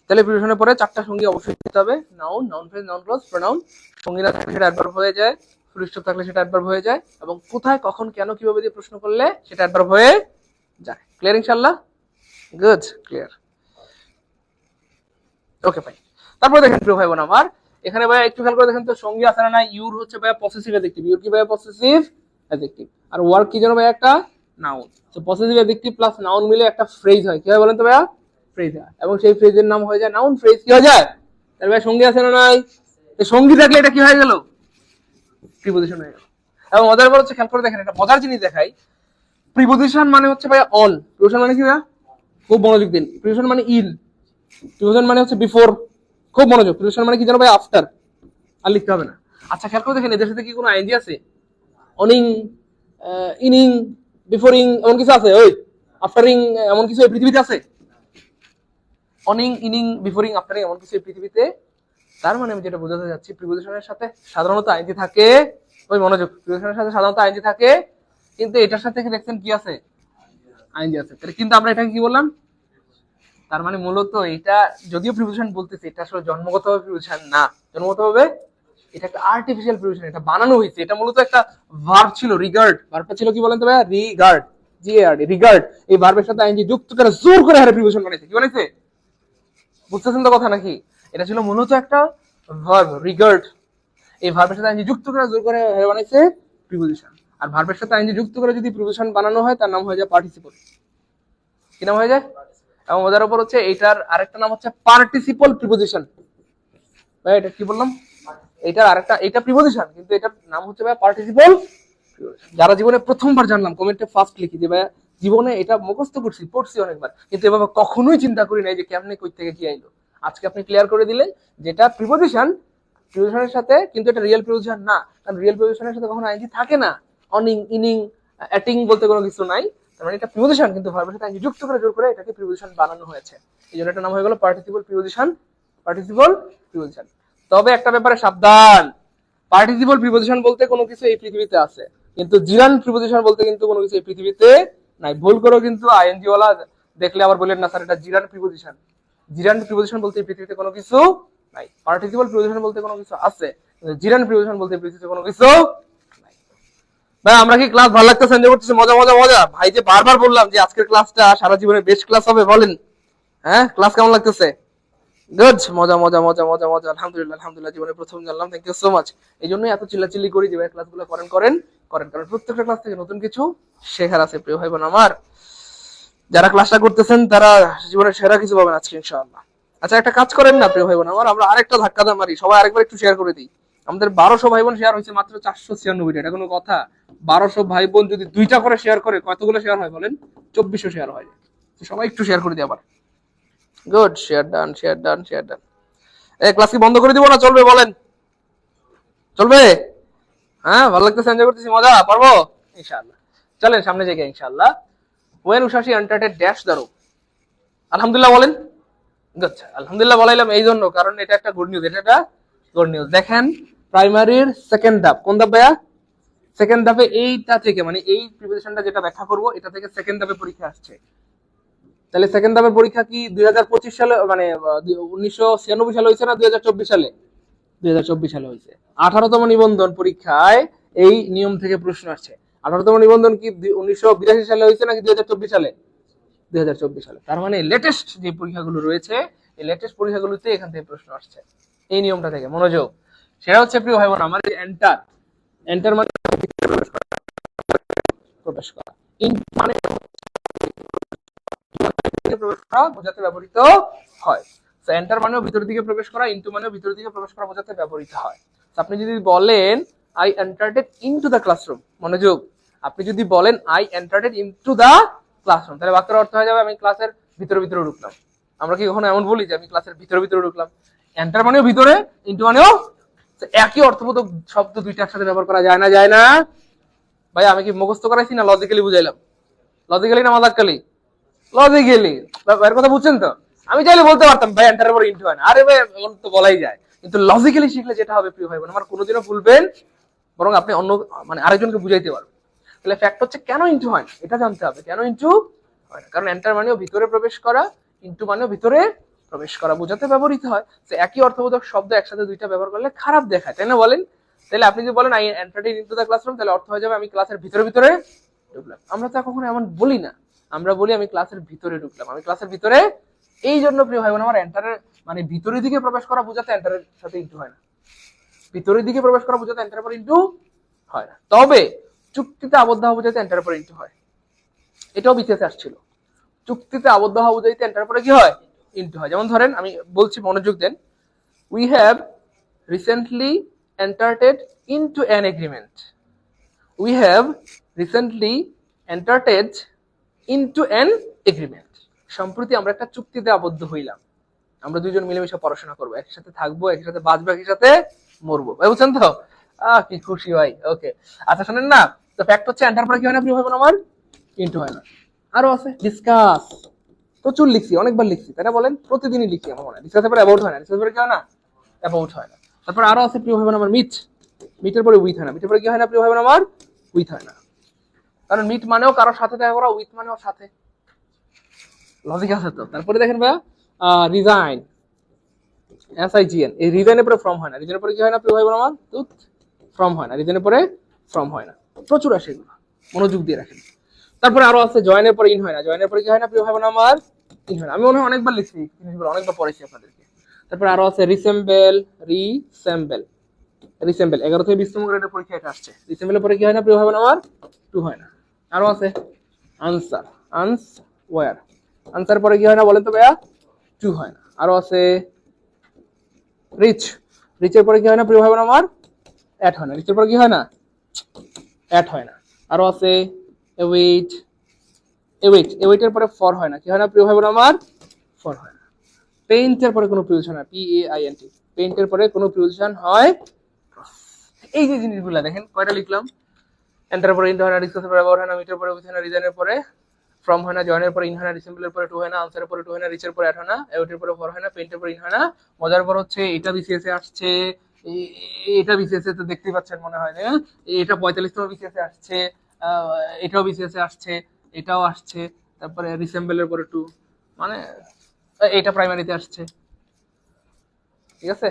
তাহলে প্রিপোজিশনের পরে চারটা সঙ্গী অবশ্যই দিতে হবে, noun, noun phrase, noun clause, pronoun. সঙ্গী না থাকলে সেটা অ্যাডভার্ব হয়ে যায়, ফুল স্টপ থাকলে সেটা অ্যাডভার্ব হয়ে যায়, এবং কোথায় কখন কেন কিভাবে দিয়ে প্রশ্ন করলে সেটা অ্যাডভার্ব হয়ে যায়। ক্লিয়ার ইনশাআল্লাহ? Good, clear. Okay fine. তারপরে দেখেন প্রিয় ভাই বোন আমার, এখানে ভাই একটু খেয়াল করে দেখেন তো, সঙ্গী আছে না নাই? ইউর হচ্ছে ভাই পসেসিভ অ্যাডজেক্টিভ। ইউর কি ভাই? Possessive adjective. আর ওয়ার্ক কি যেন ভাই? একটা নাউন। তো পসেসিভ অ্যাডজেক্টিভ প্লাস নাউন মিলে একটা ফ্রেজ হয়। কি হয় বলেন তো ভাইয়া? ফ্রেজ হয়। এবং সেই ফ্রেজের নাম হয়ে যায় নাউন ফ্রেজ। কি হয়ে যায়? তাহলে ভাই সঙ্গী আছে না নাই? সঙ্গী থাকলে এটা কি হয়ে গেল? প্রিপোজিশন হয়ে গেল। এবং মজার ব্যাপার হচ্ছে, খেয়াল করে দেখেন, একটা মজার জিনিস দেখাই। প্রিপোজিশন মানে হচ্ছে ভাই অন, প্রিপোজিশন মানে কি ভাইয়া? খুব মনোযোগ দিন। প্রিপোজিশন মানে ইন, প্রিপোজিশন মানে হচ্ছে বিফোর। খুব মনোযোগ। প্রিপোজিশন মানে কি জানো ভাই? আফটার। আর লিখতে হবে না। আচ্ছা খেয়াল করে দেখেন, এদের সাথে কি কোনো আইএনজি আছে? অনিং, ইনিং, বিফোরিং এমন কিছু আছে? ওই আফটারিং এমন কিছু এই পৃথিবীতে আছে? অনিং, ইনিং, বিফোরিং, আফটারিং এমন কিছু এই পৃথিবীতে। তার মানে আমি যেটা বোঝাতে যাচ্ছি, প্রিপোজিশনের সাথে সাধারণত আইএনজি থাকে। ওই মনোযোগ, প্রিপোজিশনের সাথে সাধারণত আইএনজি থাকে, কিন্তু এটার সাথে কি দেখছেন কি আছে? আইএনজি আছে। তাহলে কিন্তু আমরা এটাকে কি বললাম? তার মানে মূলত এটা যদিও প্রিপোজিশন বলতেছে, এটা আসলে জন্মগতভাবে প্রিপোজিশন না। জন্মগতভাবে এটা একটা আর্টিফিশিয়াল প্রিপোজিশন, এটা বানানো হয়েছে। এটা মূলত একটা ভার্ব ছিল, রিগার্ড। ভার্বটা ছিল কি বলেন তো ভাইয়া? Regard, G A R D, regard. এই ভার্বের সাথে আইএনজি যুক্ত করে জোর করে হারে প্রিপোজিশন বানাইছে। কি বানাইছে? বুঝতেছেন তো কথা নাকি? এটা ছিল মূলত একটা ভার্ব, রিগার্ড। এই ভার্বের সাথে আইএনজি যুক্ত করে জোর করে হারে বানাইছে প্রিপোজিশন। আর ভার্বের সাথে আইএনজি যুক্ত করে যদি প্রিপোজিশন বানানো হয়, তার নাম হয়ে যায় পার্টিসিপল। কি নাম হয়ে যায়? এবং মজার উপর হচ্ছে এইটার আরেকটা নাম হচ্ছে পার্টিসিপল প্রিপোজিশন। ভাই এটা কি বললাম? এইটার আরেকটা, এটা প্রিপোজিশন কিন্তু এটার নাম হচ্ছে ভাই পার্টিসিপল। যারা জীবনে প্রথমবার জানলাম কমেন্টে ফার্স্ট লিখি যে ভাই জীবনে এটা মুখস্থ করছি, পড়ছি অনেকবার, কিন্তু এভাবে কখনোই চিন্তা করি নাই যে কেমনে কই থেকে কি আইলো। আজকে আপনি ক্লিয়ার করে দিলেন যেটা প্রিপোজিশন, প্রিপোজিশনের সাথে কিন্তু এটা রিয়েল প্রিপোজিশন না, কারণ রিয়েল প্রিপোজিশনের সাথে কখনো আইএনজি থাকে না। অনিং, ইনিং, অ্যাটিং বলতে কোনো কিছু নাই। তার মানে এটা প্রিপোজিশন, কিন্তু ভার্বের সাথে আইএনজি যুক্ত করে জোর করে এটাকে প্রিপোজিশন বানানো হয়েছে। এই জন্য এটা নাম হয়ে গেল পার্টিসিপল প্রিপোজিশন। Participle preposition. তবে একটা ব্যাপারে সাবধান, পার্টিসিপল প্রিপোজিশন বলতে কোনো কিছু এই পৃথিবীতে আছে, কিন্তু জিরান প্রিপোজিশন বলতে কিন্তু কোনো কিছু এই পৃথিবীতে নাই। ভুল করো কিন্তু আইএনজি ওয়ালা দেখলে আবার বলেন না স্যার এটা জিরান প্রিপোজিশন। জিরান প্রিপোজিশন বলতে এই পৃথিবীতে কোনো কিছু নাই। পার্টিসিপল প্রিপোজিশন বলতে কোনো কিছু আছে, জিরান প্রিপোজিশন বলতে এই পৃথিবীতে কোনো কিছু নাই। ভাই আমরা কি ক্লাস ভালো লাগতেছে? এনজয় করতেছি? মজা মজা মজা। ভাই যে বারবার বললাম যে আজকের ক্লাসটা সারা জীবনের বেস্ট ক্লাস হবে, বলেন হ্যাঁ ক্লাস কেমন লাগতেছে? গুড, মজা মজা মজা মজা মজা। আলহামদুলিল্লাহ, আলহামদুলিল্লাহ, জীবনে প্রথম জানলাম। Thank you so much. এই জন্যই এত চিল্লাচিল্লি করি যে ভাই ক্লাসগুলো করেন করেন করেন, কারণ প্রত্যেকটা ক্লাস থেকে নতুন কিছু শেখার আছে প্রিয় ভাই বোন আমার। যারা ক্লাসটা করতেছেন তারা জীবনের সেরা কিছু পাবেন আজকে ইনশাআল্লাহ। আচ্ছা একটা কাজ করেন না প্রিয় ভাই বোন আমার, আমরা আরেকটা ধাক্কা দাম মারি, সবাই আরেকবার একটু শেয়ার করে দিই। আমাদের 1200 ভাই বোন শেয়ার হয়েছে মাত্র 496, এটা কোনো কথা? 1200 ভাই বোন যদি 2টা করে শেয়ার করে কতগুলো শেয়ার হয় বলেন? 2400 শেয়ার হয়। সবাই একটু শেয়ার করে দিই আবার। Good, share done, share done, share done. Class কি বন্ধ করে দিব না চলবে বলেন? চলবে? হ্যাঁ, ভালো লাগতেছে, এনজয় করতেছি, মজা পারবো ইনশাআল্লাহ। চলেন সামনে জায়গায় ইনশাআল্লাহ। When Ushasi entered dash the room. আলহামদুলিল্লাহ বলেন। গুড, আলহামদুলিল্লাহ বলাইলাম এই জন্য কারণ এটা একটা গুড নিউজ, এটা একটা গুড নিউজ। দেখেন প্রাইমারির সেকেন্ড ধাপ, কোন ধাপ ভাইয়া? সেকেন্ড ধাপে এইটা থেকে মানে এই প্রিপারেশনটা যেটা ব্যাখ্যা করব এটা থেকে সেকেন্ড ধাপে পরীক্ষা আসছে। তাহলে সেকেন্ড ধাপের পরীক্ষা কি 2025 সালে মানে 1996 সালে হয়েছে না 2024 সালে? 2024 সালে হয়েছে। 18তম নিবন্ধন পরীক্ষায় এই নিয়ম থেকে প্রশ্ন আসছে। 18তম নিবন্ধন কি 1982 সালে হয়েছে নাকি 2024 সালে? 2024 সালে। তার মানে লেটেস্ট যে পরীক্ষাগুলো রয়েছে এই লেটেস্ট পরীক্ষাগুলোতে এখান থেকে প্রশ্ন আসছে এই নিয়মটা থেকে। মনোযোগ, সেটা হচ্ছে প্রিয় ভাই বোন আমার এন্টার, এন্টার মানে প্রবেশ করা, ইন মানে প্রবেশ করা বোঝাতে ব্যবহৃত হয়। সো এন্টার মানেও ভিতরের দিকে প্রবেশ করা, ইনটু মানেও ভিতরের দিকে প্রবেশ করা বোঝাতে ব্যবহৃত হয়। আপনি যদি বলেন আই এন্টারটেড ইনটু দ্য ক্লাসরুম, মনোযোগ, আপনি যদি বলেন আই এন্টারটেড ইনটু দ্য ক্লাসরুম, তাহলে বাক্যের অর্থ হয়ে যাবে আমি ক্লাসের ভিতরে ভিতরে ঢুকলাম। আমরা কি কখনো এমন বলি যে আমি ক্লাসের ভিতরে ভিতরে ঢুকলাম? এন্টার মানেও ভিতরে, ইনটু মানেও, একই অর্থবোধক শব্দ দুইটা একসাথে ব্যবহার করা যায় না? যায় না ভাই? আমি কি মুখস্থ করাইছি না লজিক্যালি বুঝাইলাম? লজিক্যালি না মাজাক্কালি? লজিক্যালি। এর কথা বুঝছেন তো? আমি চাইলে বলতে পারতাম ভাই এন্টারের পর ইনটু হয় না, আরে ভাই তো বলাই যায়, কিন্তু লজিক্যালি শিখলে যেটা হবে প্রিয় ভাই বোন আমার, কোনোদিনও ভুলবেন, বরং আপনি অন্য মানে আরেকজনকে বুঝাইতে পারবেন। তাহলে ফ্যাক্ট হচ্ছে কেন ইনটু হয় না এটা জানতে হবে। কেন ইনটু হয় না? কারণ এন্টার মানেও ভিতরে প্রবেশ করা, ইনটু মানেও ভিতরে প্রবেশ করা বোঝাতে ব্যবহৃত হয়। তো একই অর্থবোধক শব্দ একসাথে দুইটা ব্যবহার করলে খারাপ দেখায়, তাই না বলেন? তাহলে আপনি যদি বলেন আই এন্টারটেড ইনটু দ্য ক্লাসরুম, তাহলে অর্থ হয়ে যাবে আমি ক্লাসের ভিতরে ভিতরে ঢুকলাম। আমরা তো কখনো এমন বলি না, আমরা বলি আমি ক্লাসের ভিতরে ঢুকলাম, আমি ক্লাসের ভিতরে। এই জন্য প্রিয় ভাই বোন আমার এন্টারের মানে ভিতরের দিকে প্রবেশ করা বোঝাতে এন্টারের সাথে ইনটু হয় না, ভিতরের দিকে প্রবেশ করা বোঝাতে এন্টারের পর ইনটু হয় না। তবে চুক্তিতে আবদ্ধ হওয়া বোঝাতে এন্টারের পর ইনটু হয়, এটাও বিসিএসে আসছিল। চুক্তিতে আবদ্ধ হওয়া বোঝাইতে এন্টারের পরে কি হয়? ইনটু হয়। যেমন ধরেন আমি বলছি, মনোযোগ দেন, we have recently entered into an agreement. We have recently entered into an agreement. সম্প্রতি আমরা একটা চুক্তিতে আবদ্ধ হইলাম, আমরা দুইজন মিলেমিশে পড়াশোনা করবো, একসাথে থাকবো, একসাথে বাঁচবো, একসাথে মরবো। ভাই বুঝছেন তো? কি খুশি ভাই। ওকে, আচ্ছা শোনেন না, তো ফ্যাক্ট হচ্ছে এন্টার পরে কি হয় না প্রিয় ভাই বোন আমার? ইনটু হয় না। আরো আছে ডিসকাস, প্রচুর লিখছি, অনেকবার লিখছি, তাই না বলেন? প্রতিদিনই লিখি আমার মনে হয়। ডিসকাসের পরে অ্যাবাউট হয় না, ডিসকাসের পরে কি হয় না? অ্যাবাউট হয় না। তারপর আরো আছে প্রিয় ভাই বোন আমার মিট, মিটের পরে উইথ হয় না, মিটের পরে কি হয় না প্রিয় ভাই বোন আমার? উইথ হয় না। কারণ মিট মানেও কারোর সাথে দেখা করা, উইথ মানেও সাথে, লজিক আছে তো। তারপরে দেখেন ভাইয়া রিজাইন, এসআইজিএন, এই রিজাইনের পরে ফ্রম হয় না, রিজাইনের পরে কি হয় না প্রিয় ভাই বোন আমার? ফ্রম হয় না, রিজনের পরে ফ্রম হয় না। প্রচুর আসে এগুলো, মনোযোগ দিয়ে রাখেন। তারপরে আরো আছে জয়েনের পরে ইন হয় না, জয়েনের পরে কি হয় না প্রিয় ভাই বোন আমার? ইন হয় না। আমি মনে হয় অনেকবার লিখছি জিনিসগুলো, অনেকবার পড়েছি আপনাদেরকে। তারপরে আরো আছে রিসেম্বল, রিসেম্বল, রিসেম্বল 11 থেকে 20তম গ্রেডের পরীক্ষা এটা আসছে। রিসেম্বলের পরে কি হয় না প্রিয় ভাই বোন আমার? টু হয় না। আরো আছে আনসার, আনসার, আনসার পরে কি হয় না বলেন তো ভাইয়া? টু হয় না। আরো আছে রিচ, রিচের পরে কি হয় না প্রিয় ভাই বোন আমার? অ্যাড হয় না। রিচের পরে কি হয় না? অ্যাড হয় না। আরো আছে এওয়েট, এওয়েট, এওয়েটের পরে ফর হয় না, কি হয় না প্রিয় ভাই বোন আমার? ফর হয় না। পেইন্টের পরে কোনো প্রিপোজিশন হয়, PAINT, পেইন্টের পরে কোনো প্রিপোজিশন হয়। এই যে জিনিসগুলো দেখেন কয়টা লিখলাম, এন্টার পরে ইন হয় না, ডিসকাসের পরে অ্যাবাউট হয় না, মিটের পরে উইথ হয় না, রিজনের পরে ফ্রম হয় না, জয়েনের পরে ইন হয় না, রিসেম্বলের পরে টু হয় না, আনসারের পরে টু হয় না, রিচের পরে অ্যাড হয় না, এওয়েটের পরে ফর হয় না, পেইন্টের পরে ইন হয় না। মজার পর হচ্ছে এটা বিসিএস এ আসছে, এটা বিসিএস এ তো দেখতেই পাচ্ছেন মনে হয় না, এটা 45তম বিসিএস এ আসছে, এটাও বিসিএস এ আসছে, এটাও আসছে। তারপরে রিসেম্বলের পরে টু, মানে এটা প্রাইমারিতে আসছে, ঠিক আছে।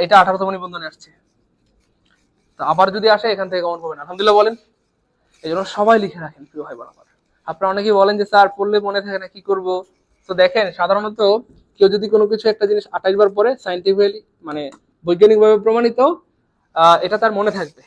এটা 18তম নিবন্ধনে আসছে। তো আবার যদি আসে এখান থেকে কমন পাবেন, আলহামদুলিল্লাহ বলেন। এই জন্য সবাই লিখে রাখেন প্রিয় ভাই বোন। আপনারা অনেকেই বলেন যে স্যার পড়লে মনে থাকে না, কি করব? তো দেখেন সাধারণত কেউ যদি কোনো কিছু একটা জিনিস 28 বার পরে, সাইন্টিফিক্যালি মানে বৈজ্ঞানিকভাবে প্রমাণিত, এটা তার মনে থাকবে,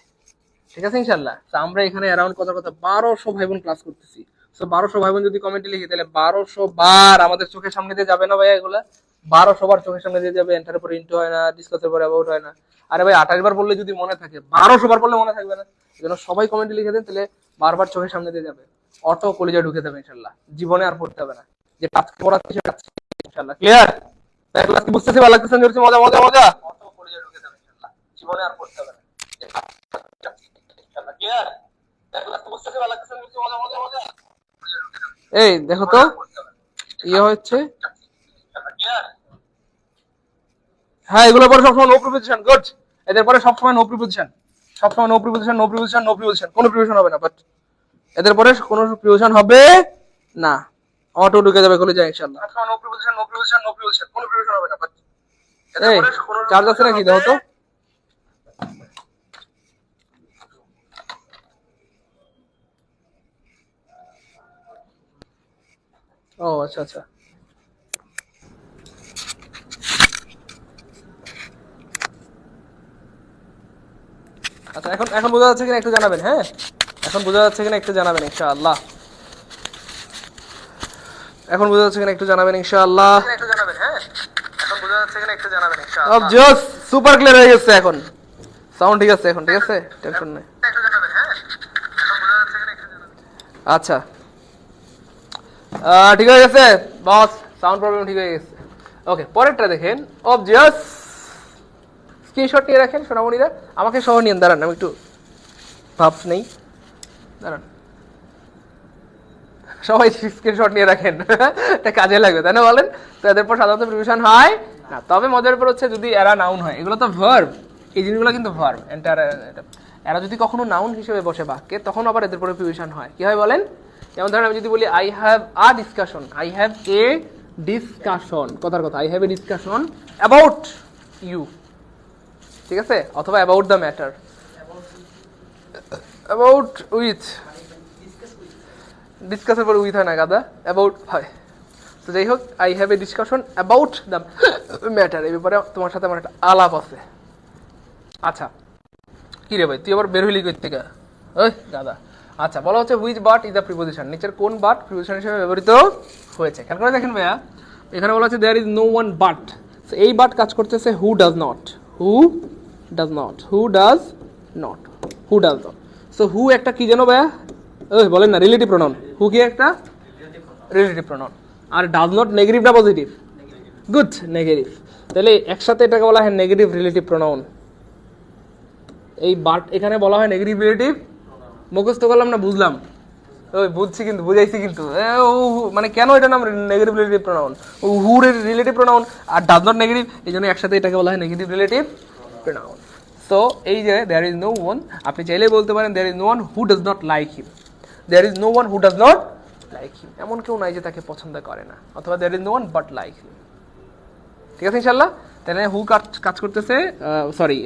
ঠিক আছে ইনশাল্লাহ। তো আমরা এখানে অ্যারাউন্ড কথা 1200 ভাই বোন ক্লাস করতেছি। তো 1200 ভাই বোন যদি কমেন্টে লিখি তাহলে 1200 বার আমাদের চোখের সামনে দিয়ে যাবে না ভাইয়া? এগুলা 1200 বার চোখের সামনে দিয়ে যাবে। এন্টারের পরে ইনটু হয় না, ডিসকাসের পরে অ্যাবাউট হয় না। আরে ভাই 28 বার বললে যদি মনে থাকে, 1200 বার বললে মনে থাকবে না? এজন্য সবাই কমেন্টে লিখে দেন, তাহলে বারবার চোখের সামনে দিয়ে যাবে, অটো কলিজা ঢুকে যাবে ইনশাল্লাহ। জীবনে আর পড়তে হবে না, যে আজকে পড়াচ্ছি সেটা ইনশাল্লাহ ক্লিয়ার। ক্লাস কি বুঝতেছি? ভালো লাগতেছে? মজা মজা মজা, অটো কলিজা ঢুকে যাবে ইনশাল্লাহ, জীবনে আর পড়তে হবে না। এই দেখো তো ইয়ে হচ্ছে, হ্যাঁ এগুলো পরে সবসময় নো প্রিপোজিশন। গুড, এদের পরে সবসময় নো প্রিপোজিশন, সবসময় no preposition, no preposition, no preposition, কোনো প্রিপোজিশন হবে না। বাট এদের পরে কোনো প্রিপোজিশন হবে না, অটো ঢুকে যাবে খুলে যায় ইনশাআল্লাহ। সবসময় no preposition, no preposition, no preposition, কোনো প্রিপোজিশন হবে না। বাট এই চার্জ আছে নাকি দেখো তো। ও আচ্ছা আচ্ছা, আচ্ছা এখন এখন বোঝা যাচ্ছে কিনা একটু জানাবেন। হ্যাঁ এখন বোঝা যাচ্ছে কিনা একটু জানাবেন ইনশাআল্লাহ, এখন বোঝা যাচ্ছে কিনা একটু জানাবেন ইনশাআল্লাহ, একটু জানাবেন। হ্যাঁ এখন বোঝা যাচ্ছে কিনা একটু জানাবেন ইনশাআল্লাহ। সব জাস্ট সুপার ক্লিয়ার হয়ে গেছে এখন, সাউন্ড ঠিক আছে এখন, ঠিক আছে টেনশন নেই। একটু জানাবেন। হ্যাঁ এখন বোঝা যাচ্ছে কিনা একটু জানাবেন। আচ্ছা ঠিক হয়ে গেছে বস, সাউন্ড প্রবলেম ঠিক হয়ে গেছে। ওকে পরেরটা দেখেন, অবজিয়াস স্ক্রিনশট নিয়ে রাখেন সোনামণিরা, আমাকে সহ নিন, দাঁড়ান আমি একটু ভাবস নেই, দাঁড়ান সবাই স্ক্রিনশট নিয়ে রাখেন, এটা কাজে লাগবে তাই না বলেন। তো এদের পর সাধারণত প্রিপোজিশন হয় না, তবে মজার পর হচ্ছে যদি এরা নাউন হয়, এগুলো তো ভার্ব, এই জিনিসগুলো কিন্তু ভার্ব, এরা যদি কখনো নাউন হিসেবে বসে বাক্যে তখন আবার এদের পরে প্রিপোজিশন হয়। কি হয় বলেন, যেমন ধরেন আমি যদি বলি I have a discussion, I have a discussion, কথার কথা I have a discussion about you, ঠিক আছে, অথবা about the matter, about with, ডিসকাসের পর উইথ হয় না গাদা, অ্যাবাউট হয়। তো যাই হোক I have a discussion about the matter, এই ব্যাপারে তোমার সাথে আমার একটা আলাপ আছে। আচ্ছা কি রে ভাই তুই আবার বের হইলি কই থেকে, ওই গাদা। আচ্ছা বলা হচ্ছে which but is the preposition, নিচের কোন বাট প্রিপোজিশন হিসেবে ব্যবহৃত হয়েছে। খেয়াল করে দেখেন ভাইয়া, এখানে বলা হচ্ছে there is no one but, এই বাট কাজ করতেছে who does not, who does not, who does not, who does not. So who একটা কি জানো ভাইয়া, ওই বলেন না রিলেটিভ প্রোনাউন, হু কি একটা রিলেটিভ প্রোনাউন, আর ডাজ নট নেগেটিভ না পজিটিভ, গুড নেগেটিভ, তাহলে একসাথে এটাকে বলা হয় নেগেটিভ রিলেটিভ প্রোনাউন। এই বাট এখানে বলা হয় নেগেটিভ রিলেটিভ, মুখস্থ করলাম না বুঝলাম, ওই বুঝছি কিন্তু বুঝাইছি কিন্তু, মানে কেন এটা নাম negative relative pronoun, who relative pronoun আর ডাজ নট নেগেটিভ, এই জন্য একসাথে এটাকে বলা হয় নেগেটিভ রিলেটিভ প্রোনাউন। সো এই যে দেয়ার ইজ নো ওয়ান, আপনি চাইলেই বলতে পারেন there is no one who does not like him, there is no one who does not like him, এমন কেউ নাই যে তাকে পছন্দ করে না, অথবা there is no one but like him, ঠিক আছে ইনশাআল্লাহ। তাহলে হু কাজ করতেছে, সরি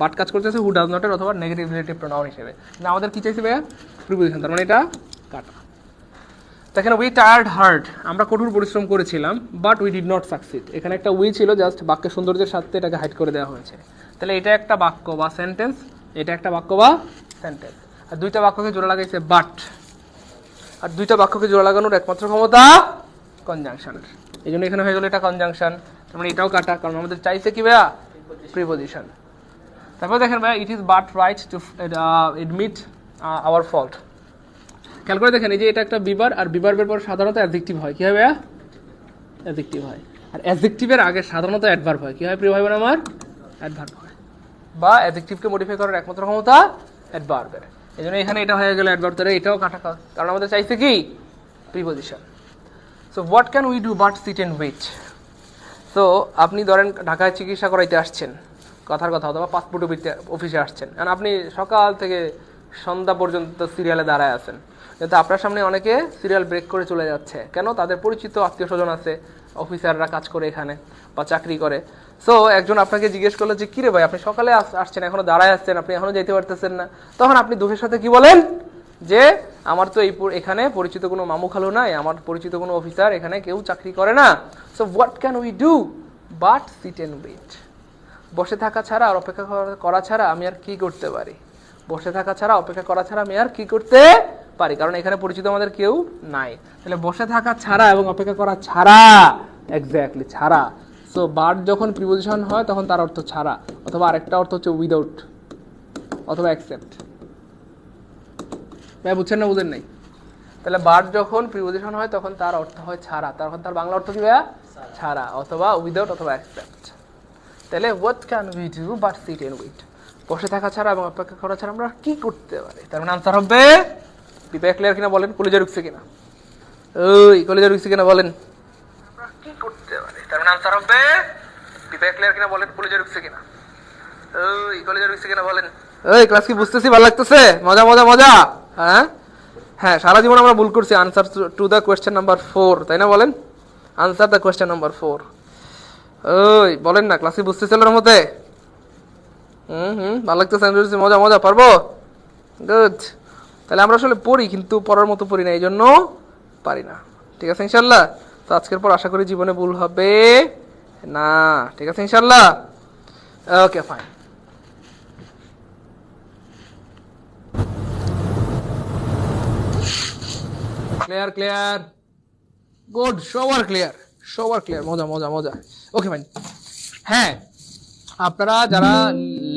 বাট কাজ করতেছে হু ডাজ নটের অথবা নেগেটিভ রিলেটিভ প্রোনাউন হিসেবে, না আমাদের কি চাইছে ভাইয়া প্রিপোজিশন, তার মানে এটা কাটা। দেখেন উই টায়ার্ড হার্ড, আমরা কঠোর পরিশ্রম করেছিলাম, but we did not succeed, এখানে একটা উই ছিল, জাস্ট বাক্যের সৌন্দর্যের সাথে এটাকে হাইড করে দেওয়া হয়েছে। তাহলে এটা একটা বাক্য বা সেন্টেন্স, এটা একটা বাক্য বা সেন্টেন্স, আর দুইটা বাক্যকে জোড়া লাগাইছে বাট, আর দুইটা বাক্যকে জোড়া লাগানোর একমাত্র ক্ষমতা কনজাংশনের, এই জন্য এখানে হয়ে গেল এটা কনজাংশন, তার মানে এটাও কাটা, কারণ আমাদের চাইছে কি ভাইয়া প্রিপোজিশন। তারপর দেখেন ভাইয়া it is but right two admit hour fault, খেয়াল করে দেখেন এই যে এটা একটা বিবার, আর বিবারের পর সাধারণত অ্যাডজেক্টিভ হয়, কি হয় ভাইয়া অ্যাডজেক্টিভ হয়, আর অ্যাডজেক্টিভের আগে সাধারণত অ্যাডভার্ব হয়, কি হয় প্রিয় ভাই বোন আমার অ্যাডভার্ব হয়, বা অ্যাডজেক্টিভকে মডিফাই করার একমাত্র ক্ষমতা অ্যাডভার্বের, এই জন্য এখানে এটা হয়ে গেল অ্যাডভার্ব, তাহলে এটাও কাটা, কারণ আমাদের চাইছে কি preposition. So what can we do but sit and wait, so আপনি ধরেন ঢাকায় চিকিৎসা করাইতে আসছেন, কথার কথা, অথবা পাসপোর্ট অফিসে আসছেন, কারণ আপনি সকাল থেকে সন্ধ্যা পর্যন্ত সিরিয়ালে দাঁড়ায় আছেন, কিন্তু আপনার সামনে অনেকে সিরিয়াল ব্রেক করে চলে যাচ্ছে, কেন তাদের পরিচিত আত্মীয় স্বজন আছে, অফিসাররা কাজ করে এখানে বা চাকরি করে। সো একজন আপনাকে জিজ্ঞেস করলো যে কিরে ভাই আপনি সকালে আসছেন এখনো দাঁড়ায় আসছেন, আপনি এখনো যেতে পারতেছেন না, তখন আপনি দুঃখের সাথে কি বলেন যে আমার তো এখানে পরিচিত কোনো মামু খালু নাই, আমার পরিচিত কোনো অফিসার এখানে কেউ চাকরি করে না, so what can we do but sit and wait, বসে থাকা ছাড়া আর অপেক্ষা করা ছাড়া আমি আর কি করতে পারি, বসে থাকা ছাড়া অপেক্ষা করা ছাড়া আমি আর কি করতে পারি, কারণ এখানে পরিচিত আমাদের কেউ নাই, তাহলে বসে থাকা ছাড়া এবং অপেক্ষা করা ছাড়া, এক্স্যাক্টলি ছাড়া। সো বাট যখন প্রিপোজিশন হয় তখন তার অর্থ ছাড়া, অথবা আরেকটা অর্থ হচ্ছে উইদাউট অথবা অ্যাকসেপ্ট, ভাই বুঝছেন না বুঝেন নাই, তাহলে বাট যখন প্রিপোজিশন হয় তখন তার অর্থ হয় ছাড়া, তখন তার বাংলা অর্থ কি ভাইয়া ছাড়া, অথবা উইদাউট অথবা অ্যাকসেপ্ট। তাহলে what can we do but sit and wait, বসে থাকা ছাড়া এবং অপেক্ষা করা ছাড়া আমরা কি করতে পারি, তার মানে আনসার হবে বিবেক ক্লিয়ার কিনা বলেন, কলেজে ঢুকছে কিনা, ওই কলেজে ঢুকছে কিনা বলেন। কি করতে পারে তার মানে আনসার হবে বিবেক ক্লিয়ার কিনা বলেন, কলেজে ঢুকছে কিনা। ওই কলেজে ঢুকছে কিনা বলেন। ওই ক্লাস কি বুঝতেছি, ভালো লাগতেছে, মজা মজা মজা। হ্যাঁ হ্যাঁ, সারা জীবন আমরা ভুল করছি। Answer to the question number 4, তাই না বলেন? Answer the question number 4। ওই বলেন না, ক্লাস কি বুঝতেছিল ওর মতে? ভালো লাগতেছে, মজা মজা, পারবো। গুড। তাহলে আমরা আসলে পড়ি কিন্তু পড়ার মতো পড়ি না, এই জন্য পারি না। ঠিক আছে ইনশাল্লাহ। তো আজকের পর আশা করি জীবনে ভুল হবে না। ঠিক আছে ইনশাল্লাহ। Okay fine. Clear clear, good, সবার ক্লিয়ার, সবার ক্লিয়ার, মজা মজা মজা। Okay fine. হ্যাঁ, আপনারা যারা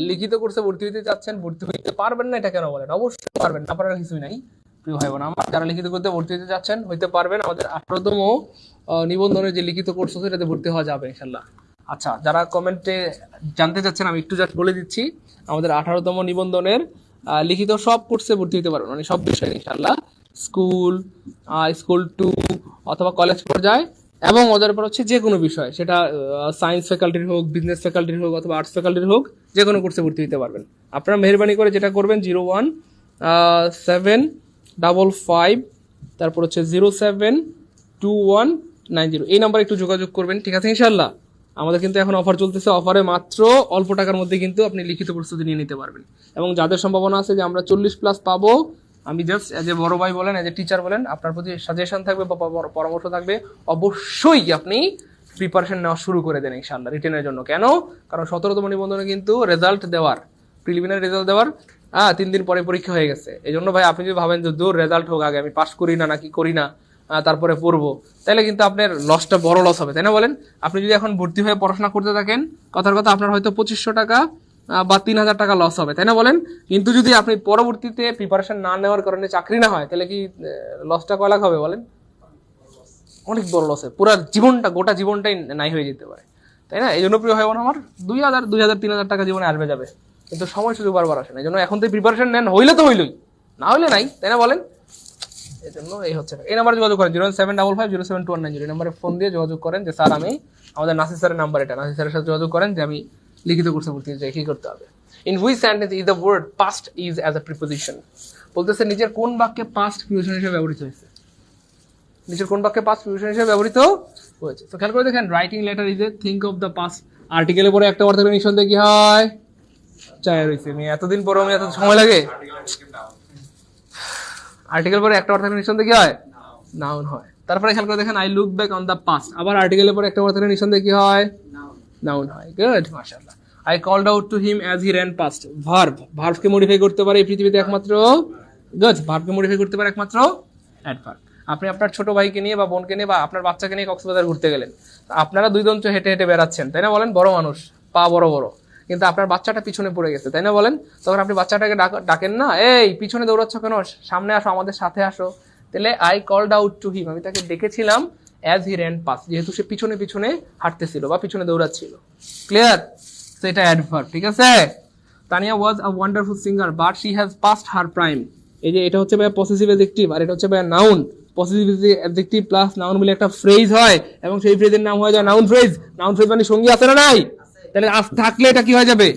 লিখিত কোর্সে ভর্তি হইতে চাচ্ছেন, ভর্তি হইতে পারবেন না এটা কেন বলেন? অবশ্যই পারবেন, না পারার কিছুই নাই প্রিয় ভাই বোন আমার। যারা লিখিত করতে ভর্তি হইতে চাচ্ছেন হইতে পারবেন। আমাদের 18তম নিবন্ধনের যে লিখিত কোর্স আছে এটাতে ভর্তি হওয়া যাবে ইনশাল্লাহ। আচ্ছা, যারা কমেন্টে জানতে চাচ্ছেন আমি একটু জাস্ট বলে দিচ্ছি, আমাদের 18তম নিবন্ধনের লিখিত সব কোর্সে ভর্তি হতে পারবেন, মানে সব বিষয়ে ইনশাল্লাহ। স্কুল, স্কুল 2 অথবা কলেজ পর্যায়ে, এবং মজার পর হচ্ছে যে কোনো বিষয়, সেটা সায়েন্স ফ্যাকাল্টির হোক, বিজনেস ফ্যাকাল্টির হোক, অথবা আর্টস ফ্যাকাল্টির হোক, যে কোনো কোর্সে ভর্তি হতে পারবেন। আপনারা মেহরবানি করে যেটা করবেন 01755, তারপর হচ্ছে 072190, এই নাম্বারে একটু যোগাযোগ করবেন। ঠিক আছে ইনশাল্লাহ। আমাদের কিন্তু এখন অফার চলতেছে, অফারে মাত্র অল্প টাকার মধ্যে কিন্তু আপনি লিখিত প্রস্তুতি নিয়ে নিতে পারবেন। এবং যাদের সম্ভাবনা আছে যে আমরা 40+ পাবো, আমি জাস্ট এজ এ বড় ভাই বলেন, এজ এ টিচার বলেন, আপনার প্রতি সাজেশন থাকবে বা পরামর্শ থাকবে, অবশ্যই আপনি প্রিপারেশন নেওয়া শুরু করে দেন ইনশাআল্লাহ রিটেনের জন্য। কেন? কারণ 17তম নিবন্ধনে কিন্তু রেজাল্ট দেওয়ার, প্রিলিমিনারি রেজাল্ট দেওয়ার 3 দিন পরে পরীক্ষা হয়ে গেছে। এই জন্য ভাই আপনি যদি ভাবেন যে দূর রেজাল্ট হোক আগে, আমি পাস করি না নাকি করি না তারপরে পড়বো, তাহলে কিন্তু আপনার লসটা বড় লস হবে, তাই না বলেন? আপনি যদি এখন ভর্তি হয়ে পড়াশোনা করতে থাকেন, কথার কথা আপনার হয়তো 2500 টাকা বা 3000 টাকা লস হবে, তাই না বলেন? কিন্তু যদি আপনি পরবর্তীতে প্রিপারেশন না নেওয়ার কারণে চাকরি না হয়, তাহলে কি লসটা কয় লাখ হবে বলেন? অনেক বড় লস হয়, পুরো জীবনটা, গোটা জীবনটাই নাই হয়ে যেতে পারে, তাই না? এই জন্য প্রিয় ভাই বোন আমার 2000, 3000 টাকা জীবনে আসবে যাবে, কিন্তু সময় শুধু বারবার আসে না। এই জন্য এখন তো প্রিপারেশন নেন, হইলে তো হইলই, না হইলে নাই, তাই না বলেন? এই জন্য এই হচ্ছে, এই নাম্বারে যোগাযোগ করেন 075507219, এই নাম্বারে ফোন দিয়ে যোগাযোগ করেন যে স্যার আমি, আমাদের নাসির স্যারের নাম্বার এটা, নাসির স্যারের সাথে যোগাযোগ করেন যে আমি লিখিত কোর্সে ভর্তি হতে চাই, কি করতে হবে। In which sentence is the word past is as a preposition? বলতেছে নিচের কোন বাক্যে পাস্ট প্রিপোজিশন হিসেবে ব্যবহৃত হয়েছে? নিচের কোন বাক্যে পাস্ট প্রিপোজিশন হিসেবে ব্যবহৃত হয়েছে? তো খেয়াল করে দেখেন, writing letter is a thing of the past. আর্টিকেলের পরে একটা অর্থ নিঃসন্দেহে কি হয়? চায় রয়েছে। আমি এতদিন পরে আমি এত সময় লাগে, আর্টিকেল পরে একটা অর্থ নিঃসন্দেহে কি হয়? নাউন হয়। তারপরে খেয়াল করে দেখেন, I look back on the past, আবার আর্টিকেলের পরে একটা অর্থ নিঃসন্দেহে কি হয়? নাউন হয়। গুড, মাশাআল্লাহ। I called out to him as he ran past, verb, ভার্বকে মডিফাই করতে পারে এই পৃথিবীতে একমাত্র, গুড, ভার্বকে মডিফাই করতে পারে একমাত্র অ্যাডভার্ব। আপনি আপনার ছোট ভাইকে নিয়ে বা বোনকে নিয়ে বা আপনার বাচ্চাকে নিয়ে কক্সবাজার ঘুরতে গেলেন, আপনারা 2 জন হেঁটে হেঁটে বেড়াচ্ছেন, তাই না বলেন? বড় মানুষ, পা বড় বড়, কিন্তু আপনার বাচ্চাটা পিছনে পড়ে গেছে, তাই না বলেন? তখন আপনি বাচ্চাটাকে ডাকেন না, এই পিছনে দৌড়াচ্ছ কেন, সামনে আসো, আমাদের সাথে আসো। তাহলে আই কলড আউট টু হিম, আমি তাকে ডেকেছিলাম অ্যাজ হি র্যান পাস্ট, যেহেতু সে পিছনে পিছনে হাঁটতেছিল বা পিছনে দৌড়াচ্ছিল। ক্লিয়ার? তো এটা অ্যাডভার্ব, ঠিক আছে? Tania was a wonderful singer but she has passed her prime. এই যে এটা হচ্ছে ভাই পসেসিভ অ্যাডজেক্টিভ, আর এটা হচ্ছে ভাই noun. Possessive adjective plus noun মিলে একটা ফ্রেজ হয়, এবং সেই ফ্রেজের নাম হয়ে যায় নাউন ফ্রেজ। নাউন ফ্রেজ মানে সঙ্গী আছে না নাই? তাহলে আজ থাকলে এটা কি হয়ে যাবে?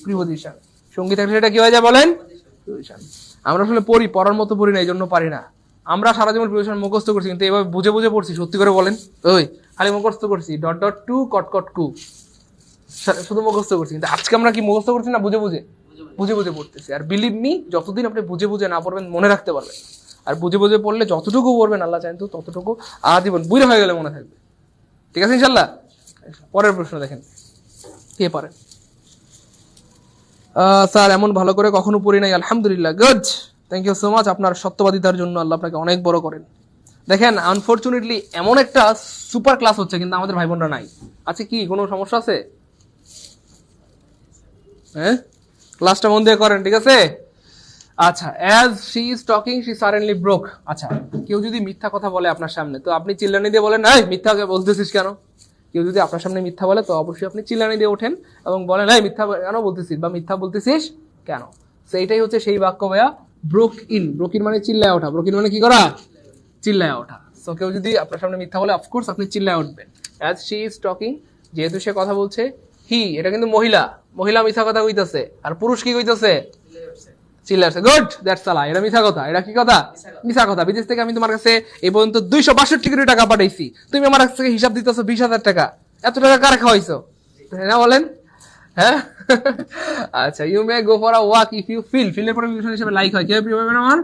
প্রিপোজিশন। সঙ্গী থাকলে এটা কি হয়ে যায় বলেন? প্রিপোজিশন। আমরা আসলে পড়ি, পড়ার মতো পড়ি না, এই জন্য পারি না। আমরা সারা জীবন প্রিপোজিশন মুখস্থ করছি, কিন্তু এভাবে বুঝে বুঝে পড়ছি, সত্যি করে বলেন? ওই খালি মুখস্থ করছি, ডট ডট টু কট কট কু, শুধু মুখস্থ করছি। কিন্তু আজকে আমরা কি মুখস্থ করছি না বুঝে বুঝে? বুঝে বুঝে পড়তেছি। আর বিলিভ মি, যতদিন আপনি বুঝে বুঝে না পড়বেন মনে রাখতে পারবেন, আর বুঝে বুঝে পড়লে যতটুকু পড়বেন আল্লাহ চান তো ততটুকু আজীবন বুঝে হয়ে গেলে মনে থাকবে। ঠিক আছে ইনশাল্লাহ। পরের প্রশ্ন দেখেন, কে পারেন? স্যার এমন ভালো করে কখনো পড়ি নাই, আলহামদুলিল্লাহ, good, thank you so much. আপনার সত্যবাদিতার জন্য আল্লাহ আপনাকে অনেক বড় করেন। দেখেন, আনফরচুনেটলি এমন একটা সুপার ক্লাস হচ্ছে, কিন্তু আমাদের ভাই বোনরা নাই। আচ্ছা, কি কোনো সমস্যা আছে? হ্যাঁ, ক্লাসটা মন দিয়ে করেন, ঠিক আছে? আচ্ছা, as she is talking she suddenly broke. আচ্ছা, কেউ যদি মিথ্যা কথা বলে আপনার সামনে, তো আপনি চিল্লানি দিয়ে বলেন, এই মিথ্যা বলতেছিস কেন? কেউ যদি আপনার সামনে মিথ্যা বলে, তো অবশ্যই আপনি চিল্লানি দিয়ে ওঠেন এবং বলেন, এই মিথ্যা কেন বলতেছিস বা মিথ্যা বলতেছিস কেন? তো এইটাই হচ্ছে সেই বাক্য ভাইয়া, ব্রোক ইন। ব্রোক ইন মানে চিল্লায় ওঠা। ব্রোক ইন মানে কি করা? চিল্লায় ওঠা। সো কেউ যদি আপনার সামনে মিথ্যা বলে অফকোর্স আপনি চিল্লায় উঠবেন। অ্যাজ শি ইজ টকিং, যেহেতু সে কথা বলছে, হি এটা কিন্তু মহিলা, মহিলা মিথ্যা কথা কইতেছে, আর পুরুষ কি কইতেছে? চিল্লাচ্ছে। গুড, দ্যাটস আ লাই। এটা মিথ্যা কথা। এটা কি কথা? মিথ্যা কথা। বিদেশ থেকে আমি তোমার কাছে এই পর্যন্ত 262 কোটি টাকা পাঠাইছি, তুমি আমার কাছ থেকে হিসাব দিতেছো 20,000 টাকা। এত টাকা কারা খাওয়াইছো? না বলেন? হ্যাঁ, আচ্ছা। You may go for a walk if you feel. ফিলের পরে বিশেষণ হিসেবে লাইক হয়, কিভাবে পাবেন আমার?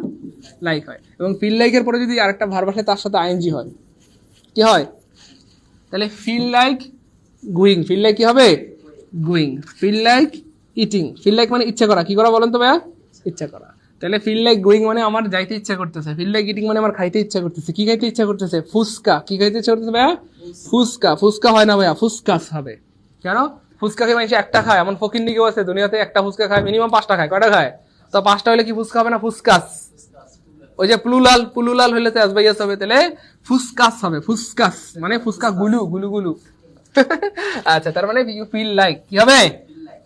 লাইক হয়। এবং ফিল লাইকের পরে যদি আরেকটা ভার্ব আসে তার সাথে আইএনজি হয়, কি হয়? তাহলে feel like going, feel like কি হবে? Going. Feel like eating, feel like মানে ইচ্ছা করা। কি করা বলেন তো ভাইয়া? ইচ্ছা করা। তাহলে ফিল লাইক গোয়িং মানে আমার যাইতে ইচ্ছা করতেছে, ফিল লাইক ইটিং মানে আমার খাইতে ইচ্ছা করতেছে। কি খাইতে ইচ্ছা করতেছে? ফুচকা। কি খাইতে ইচ্ছা করতেছে ভাইয়া? ফুচকা। ফুচকা হয় না ভাইয়া, ফুসকাস হবে। কেন? ফুচকা খেয়ে মানুষ একটা খায়, এমন ফকিন্নি কেউ আছে দুনিয়াতে একটা ফুচকা খায়, মিনিমাম 5টা খায়। কয়টা খায়? তো 5টা হলে কি ফুচকা হবে না? ফুসকাস। ওই যে প্লুলাল, প্লুলাল হলে তো আসবাইয়াস হবে, তাহলে ফুসকাস হবে। ফুসকাস মানে ফুচকা গুলু, গুলু গুলু। আচ্ছা, তার মানে ইউ ফিল লাইক, কি হবে?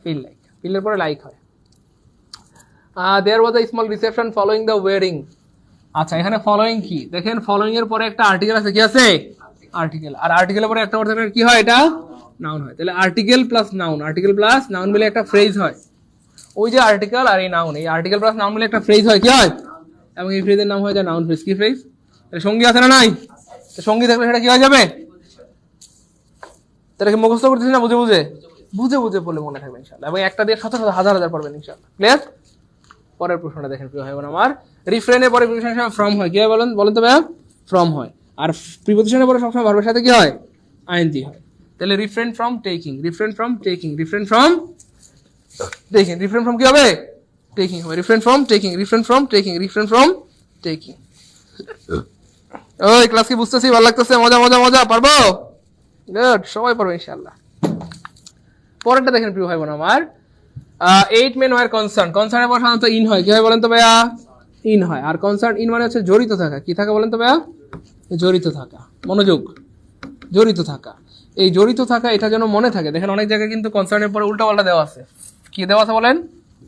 Feel like. ফিলের পরে লাইক হয়। There was a small reception following the wedding. আচ্ছা, এখানে ফলোইং কি দেখেন, ফলোইং এর পরে একটা আর্টিকেল আছে, কি আছে? আর্টিকেল। আর আর্টিকেলের পরে একটা অর্থের কি হয়? এটা নাউন হয়। তাহলে article plus noun, article plus noun মিলে একটা ফ্রেজ হয়। ওই যে আর্টিকেল আর এই নাউন, এই আর্টিকেল প্লাস নাউন মিলে একটা ফ্রেজ হয়, কি হয়? এবং এই ফ্রেজের নাম হয়ে যায় নাউন ফ্রেজ। কি ফ্রেজ? সঙ্গী আছে না নাই? সঙ্গী থাকলে সেটা কি হয়ে যাবে? তাহলে কি মুখস্থ করতেছি না বুঝে বুঝে? বুঝে বুঝে বলে মনে থাকবে ইনশাআল্লাহ। এবং একটা দিয়ে শত শত হাজার হাজার পড়বেন ইনশাআল্লাহ। ক্লিয়ার? পরের প্রশ্নটা দেখেন প্রিয় ভাই বোন আমার। রিফ্রেনের পরে প্রিপোজিশনের সাথে ফ্রম হয়, কি হয় বলেন? বলেন তো ভাইয়া? ফ্রম হয়। আর প্রিপোজিশনের পরে সবসময় ভার্বের সাথে কি হয়? আইএনজি হয়। তাহলে refrain from taking, refrain from taking, refrain from taking, refrain from কি হবে? টেকিং হবে। Refrain from taking, refrain from taking, refrain from taking. ওই ক্লাস কি বুঝতেছি? ভালো লাগতেছে? মজা মজা মজা, পারবো? গুড, সবাই পারবো ইনশাআল্লাহ। পরেরটা দেখেন প্রিয় ভাই বোন আমার। 8 men were concerned, কনসার্নের পর সাধারণত ইন হয়, কি হয় বলেন তো ভাইয়া? ইন হয়। আর কনসার্ন ইন মানে হচ্ছে জড়িত থাকা। কি থাকা বলেন তো ভাইয়া? জড়িত থাকা। মনোযোগ, জড়িত থাকা। এই জড়িত থাকা এটা যেন মনে থাকে। দেখেন অনেক জায়গায় কিন্তু কনসার্নের পরে উল্টাপাল্টা দেওয়া আছে। কি দেওয়া আছে বলেন?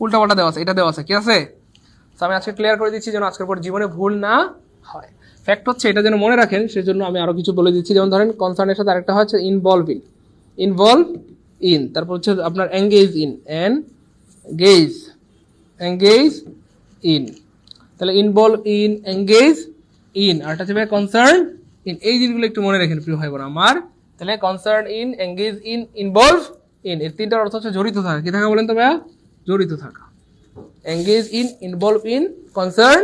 উল্টাপাল্টা দেওয়া আছে। এটা দেওয়া আছে, কি আছে? আমি আজকে ক্লিয়ার করে দিচ্ছি যেন আজকের পর জীবনে ভুল না হয়। ফ্যাক্ট হচ্ছে এটা যেন মনে রাখেন, সেজন্য আমি আরো কিছু বলে দিচ্ছি। যেমন ধরেন কনসার্নের সাথে আরেকটা হচ্ছে ইনভলভ ইন, ইনভলভ ইন। তারপর হচ্ছে আপনার engage in, engage, engage in. তাহলে ইনভলভ ইন, এঙ্গেজ ইন, আর এটা হচ্ছে কনসার্ন ইন। এই জিনিসগুলো একটু মনে রাখেন প্রিয় ভাই বোন আমার। তাহলে concern in, engage in, involve in, এর তিনটার অর্থ হচ্ছে জড়িত থাকা। কি থাকা বলেন তো ভাইয়া? জড়িত থাকা। Engage in, involve in, concern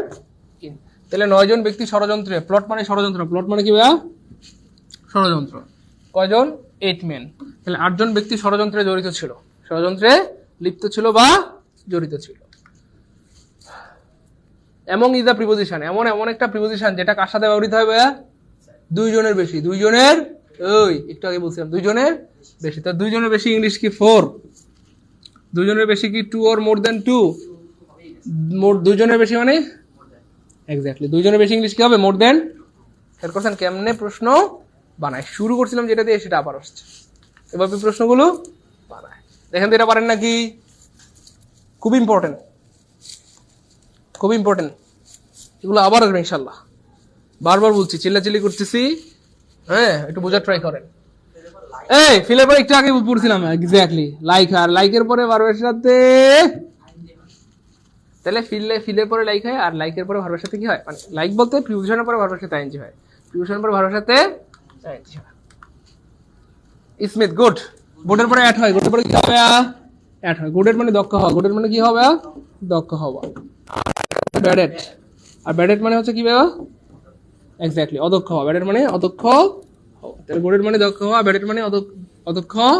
in. তাহলে 9 জন ব্যক্তি ষড়যন্ত্রে, প্লট মানে ষড়যন্ত্র, প্লট মানে কি ভাইয়া? ষড়যন্ত্র। কয়জন? 8 men। তাহলে 8 জন ব্যক্তি ষড়যন্ত্রে জড়িত ছিল, ষড়যন্ত্রে লিপ্ত ছিল বা জড়িত ছিল। এমন ইজ দ্য প্রিপোজিশন, এমন এমন একটা প্রিপোজিশন যেটা কার সাথে ব্যবহৃত হয় ভাইয়া? 2 জনের বেশি। 2 জনের, ওই একটু আগে বলছিলাম 2 জনের বেশি। তার 2 জনের বেশি ইংলিশ কি? 4। 2 জনের বেশি কি? 2 or more than 2? 2 জনের বেশি মানে এক্স্যাক্টলি 2 জনের বেশি ইংলিশ কি হবে? মোর দেন। খেয়াল করছেন কেমনে প্রশ্ন বানায়? শুরু করছিলাম যেটা দিয়ে, সেটা আবার আসছে। এভাবে প্রশ্নগুলো বানায়। দেখেন তো এটা পারেন নাকি? খুব ইম্পর্টেন্ট, খুব ইম্পর্টেন্ট। এগুলো আবার আসবে ইনশাল্লাহ। বারবার বলছি, চিল্লাচিল্লি করতেছি, হ্যাঁ একটু বোঝার ট্রাই করেন। এই ফিলের পরে একটু আগে পড়ছিলাম এক্স্যাক্টলি লাইক, আর লাইকের পরে ভার্বের সাথে, তাহলে ফিলের পরে লাইক হয়, আর লাইকের পরে ভার্বের সাথে কি হয়? মানে লাইক বলতে প্রিপোজিশনের পরে ভার্বের সাথে আইএনজি হয়, প্রিপোজিশনের পরে ভার্বের সাথে আইএনজি হয়। Smith, good. গুডের পরে অ্যাড হয়, গুডের পরে কি হবে? অ্যাড হয়। গুডের মানে দক্ষ হওয়া, গুডের মানে কি হবে? দক্ষ হওয়া। ব্যাডেট, আর ব্যাডেট মানে হচ্ছে কি বাবা? এক্স্যাক্টলি অদক্ষ হওয়া। ব্যাডেট মানে অদক্ষ হওয়া। তাহলে গুডের মানে দক্ষ হওয়া, ব্যাডেট মানে অদক্ষ হওয়া।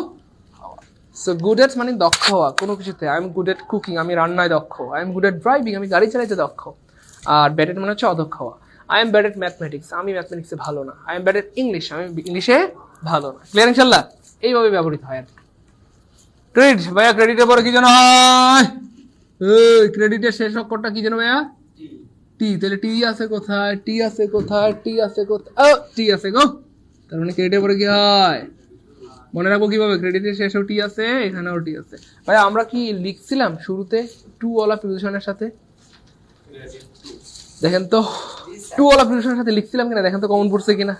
সো গুড এট মানে দক্ষ হওয়া কোনো কিছুতে। I am good at cooking, আমি রান্নায় দক্ষ। I am good at driving, আমি গাড়ি চালাইতে দক্ষ। আর ব্যাড এট মানে হচ্ছে অদক্ষ হওয়া। I am bad at mathematics, আমি ম্যাথমেটিক্সে ভালো না। I am bad at English, আমি ইংলিশে ভালো না। ক্লিয়ার ইনশাল্লাহ? এইভাবে ব্যবহৃত হয় আর কি। ক্রেডিট ভাইয়া, ক্রেডিটের পরে কি যেন হয়? ক্রেডিটের শেষ অক্ষরটা কি যেন ভাইয়া? টি। তাহলে টি আছে কোথায়? টি আছে কোথায়? টি আছে কোথায়? ও টি আছে গো। তার মানে ক্রেডিটের পরে কি হয়? মনে রাখবো কিভাবে? ক্রেডিটের শেষেও টি আছে, এখানেও টি আছে। ভাই আমরা কি লিখছিলাম শুরুতে টু ওয়ালা প্রিপোজিশনের সাথে? দেখেন তো টু ওয়ালা প্রিপোজিশনের সাথে লিখছিলাম কিনা দেখেন তো কমন পড়ছে কিনা।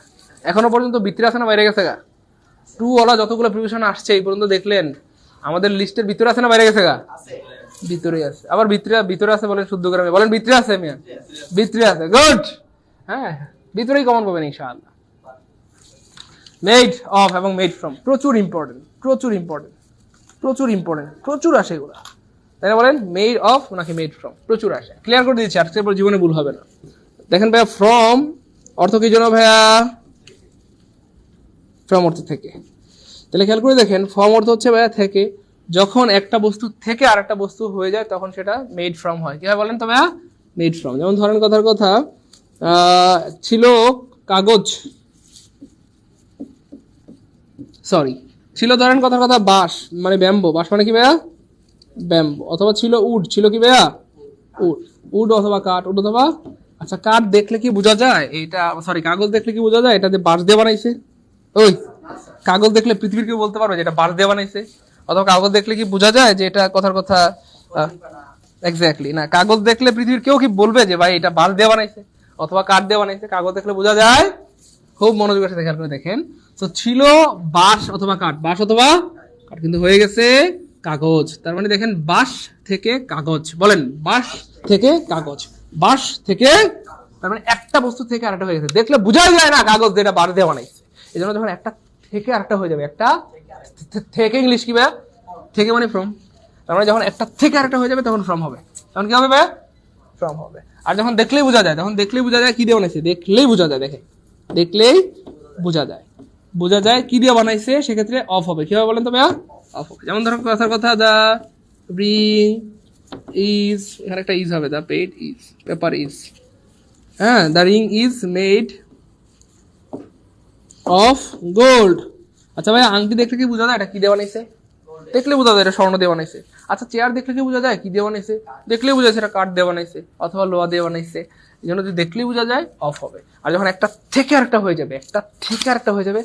এখনো পর্যন্ত ভিতরে আছে না বাইরে গেছে গা? টু ওয়ালা যতগুলো প্রিপোজিশন আসছে এই পর্যন্ত দেখলেন আমাদের লিস্টের ভিতরে আছে না বাইরে গেছে গা? ভিতরে আছে। আবার ভিতরে আছে বলেন শুদ্ধ করে বলেন ভিতরে আছে মিয়া, ভিতরে আছে। গুড, হ্যাঁ ভিতরেই কমন পাবেন ইনশাআল্লাহ। মেড অফ এবং মেড ফ্রম প্রচুর ইম্পর্টেন্ট, প্রচুর ইম্পর্টেন্ট, প্রচুর ইম্পর্টেন্ট, প্রচুর আসে এগুলো, তাই না? বলেন মেড অফ নাকি মেড ফ্রম, প্রচুর আসে। ক্লিয়ার করে দিচ্ছি, আজকের পর জীবনে ভুল হবে না। দেখেন ভাইয়া, ফ্রম অর্থ কি জন্য ভাইয়া? ফ্রম অর্থ থেকে। তাহলে খেয়াল করে দেখেন, ফ্রম অর্থ হচ্ছে ভাইয়া থেকে। যখন একটা বস্তু থেকে আর একটা বস্তু হয়ে যায় তখন সেটা মেড ফ্রম হয়। কি হয় বলেন তো ভাইয়া? Made from. যেমন ধরেন কথার কথা, ছিল কাগজ, সরি ছিল ধরেন কথার কথা বাঁশ, মানে ব্যাম্বো। বাঁশ মানে কি ভাইয়া? ব্যাম্বো। অথবা ছিল উড, ছিল কি ভাইয়া? উড। উড অথবা কাঠ, উড অথবা, আচ্ছা কাঠ দেখলে কি বোঝা যায় এটা, সরি কাগজ দেখলে কি বোঝা যায় এটা যে বাঁশ দিয়ে বানাইছে? ওই কাগজ দেখলে পৃথিবীর কেউ বলতে পারবে যে এটা বাঁশ দিয়ে বানাইছে? অথবা কাগজ দেখলে কি বোঝা যায় যে এটা কথার কথা, এক্স্যাক্টলি না, কাগজ দেখলে পৃথিবীর কেউ কি বলবে যে ভাই এটা বাঁশ দিয়ে বানাইছে অথবা কাঠ দিয়ে বানাইছে? কাগজ দেখলে বোঝা যায়। খুব মনোযোগের সাথে খেয়াল করে দেখেন। তো ছিল বাঁশ অথবা কাঠ, বাঁশ অথবা কাঠ, কিন্তু হয়ে গেছে কাগজ। তার মানে দেখেন বাঁশ থেকে কাগজ, বলেন বাঁশ থেকে কাগজ, বাঁশ থেকে, তার মানে একটা বস্তু থেকে আরেকটা হয়ে গেছে। দেখলে বোঝা যায় না কাগজ যেটা বাঁশ দিয়ে বানাইছে। এই জন্য যখন একটা থেকে আরেকটা হয়ে যাবে, একটা থেকে ইংলিশ কি ভাই? থেকে মানে ফ্রম। তার মানে যখন একটা থেকে আরেকটা হয়ে যাবে তখন ফ্রম হবে। তখন কি হবে ভাই? ফ্রম হবে। আর যখন দেখলেই বোঝা যায়, তখন দেখলেই বোঝা যায় কি দিয়ে বানাইছে, দেখলেই বোঝা যায়। দেখেন দেখলেই বোঝা যায়, বোঝা যায় কি দিয়ে বানাইছে, সেক্ষেত্রে অফ হবে। কি হবে বলেন তো ভাইয়া? অফ হবে। যেমন ধরো কথার কথা, দা রিং ইজ, এখানে একটা ইজ হবে, the pad is, paper is, হ্যাঁ, the ring is made of gold. আচ্ছা ভাই, আংটি দেখলে কি বোঝা যায় এটা কি দিয়ে বানাইছে? দেখলে বোঝা যায় এটা স্বর্ণ দিয়ে বানাইছে। আচ্ছা চেয়ার দেখলে কি বোঝা যায় কি দিয়ে বানাইছে? দেখলেই বোঝা যায় সেটা কাঠ দিয়ে বানাইছে অথবা লোহা দিয়ে বানাইছে। এই জন্য যদি দেখলেই বোঝা যায় অফ হবে। আর যখন একটা থেকে আরেকটা হয়ে যাবে, একটা থেকে আরেকটা হয়ে যাবে,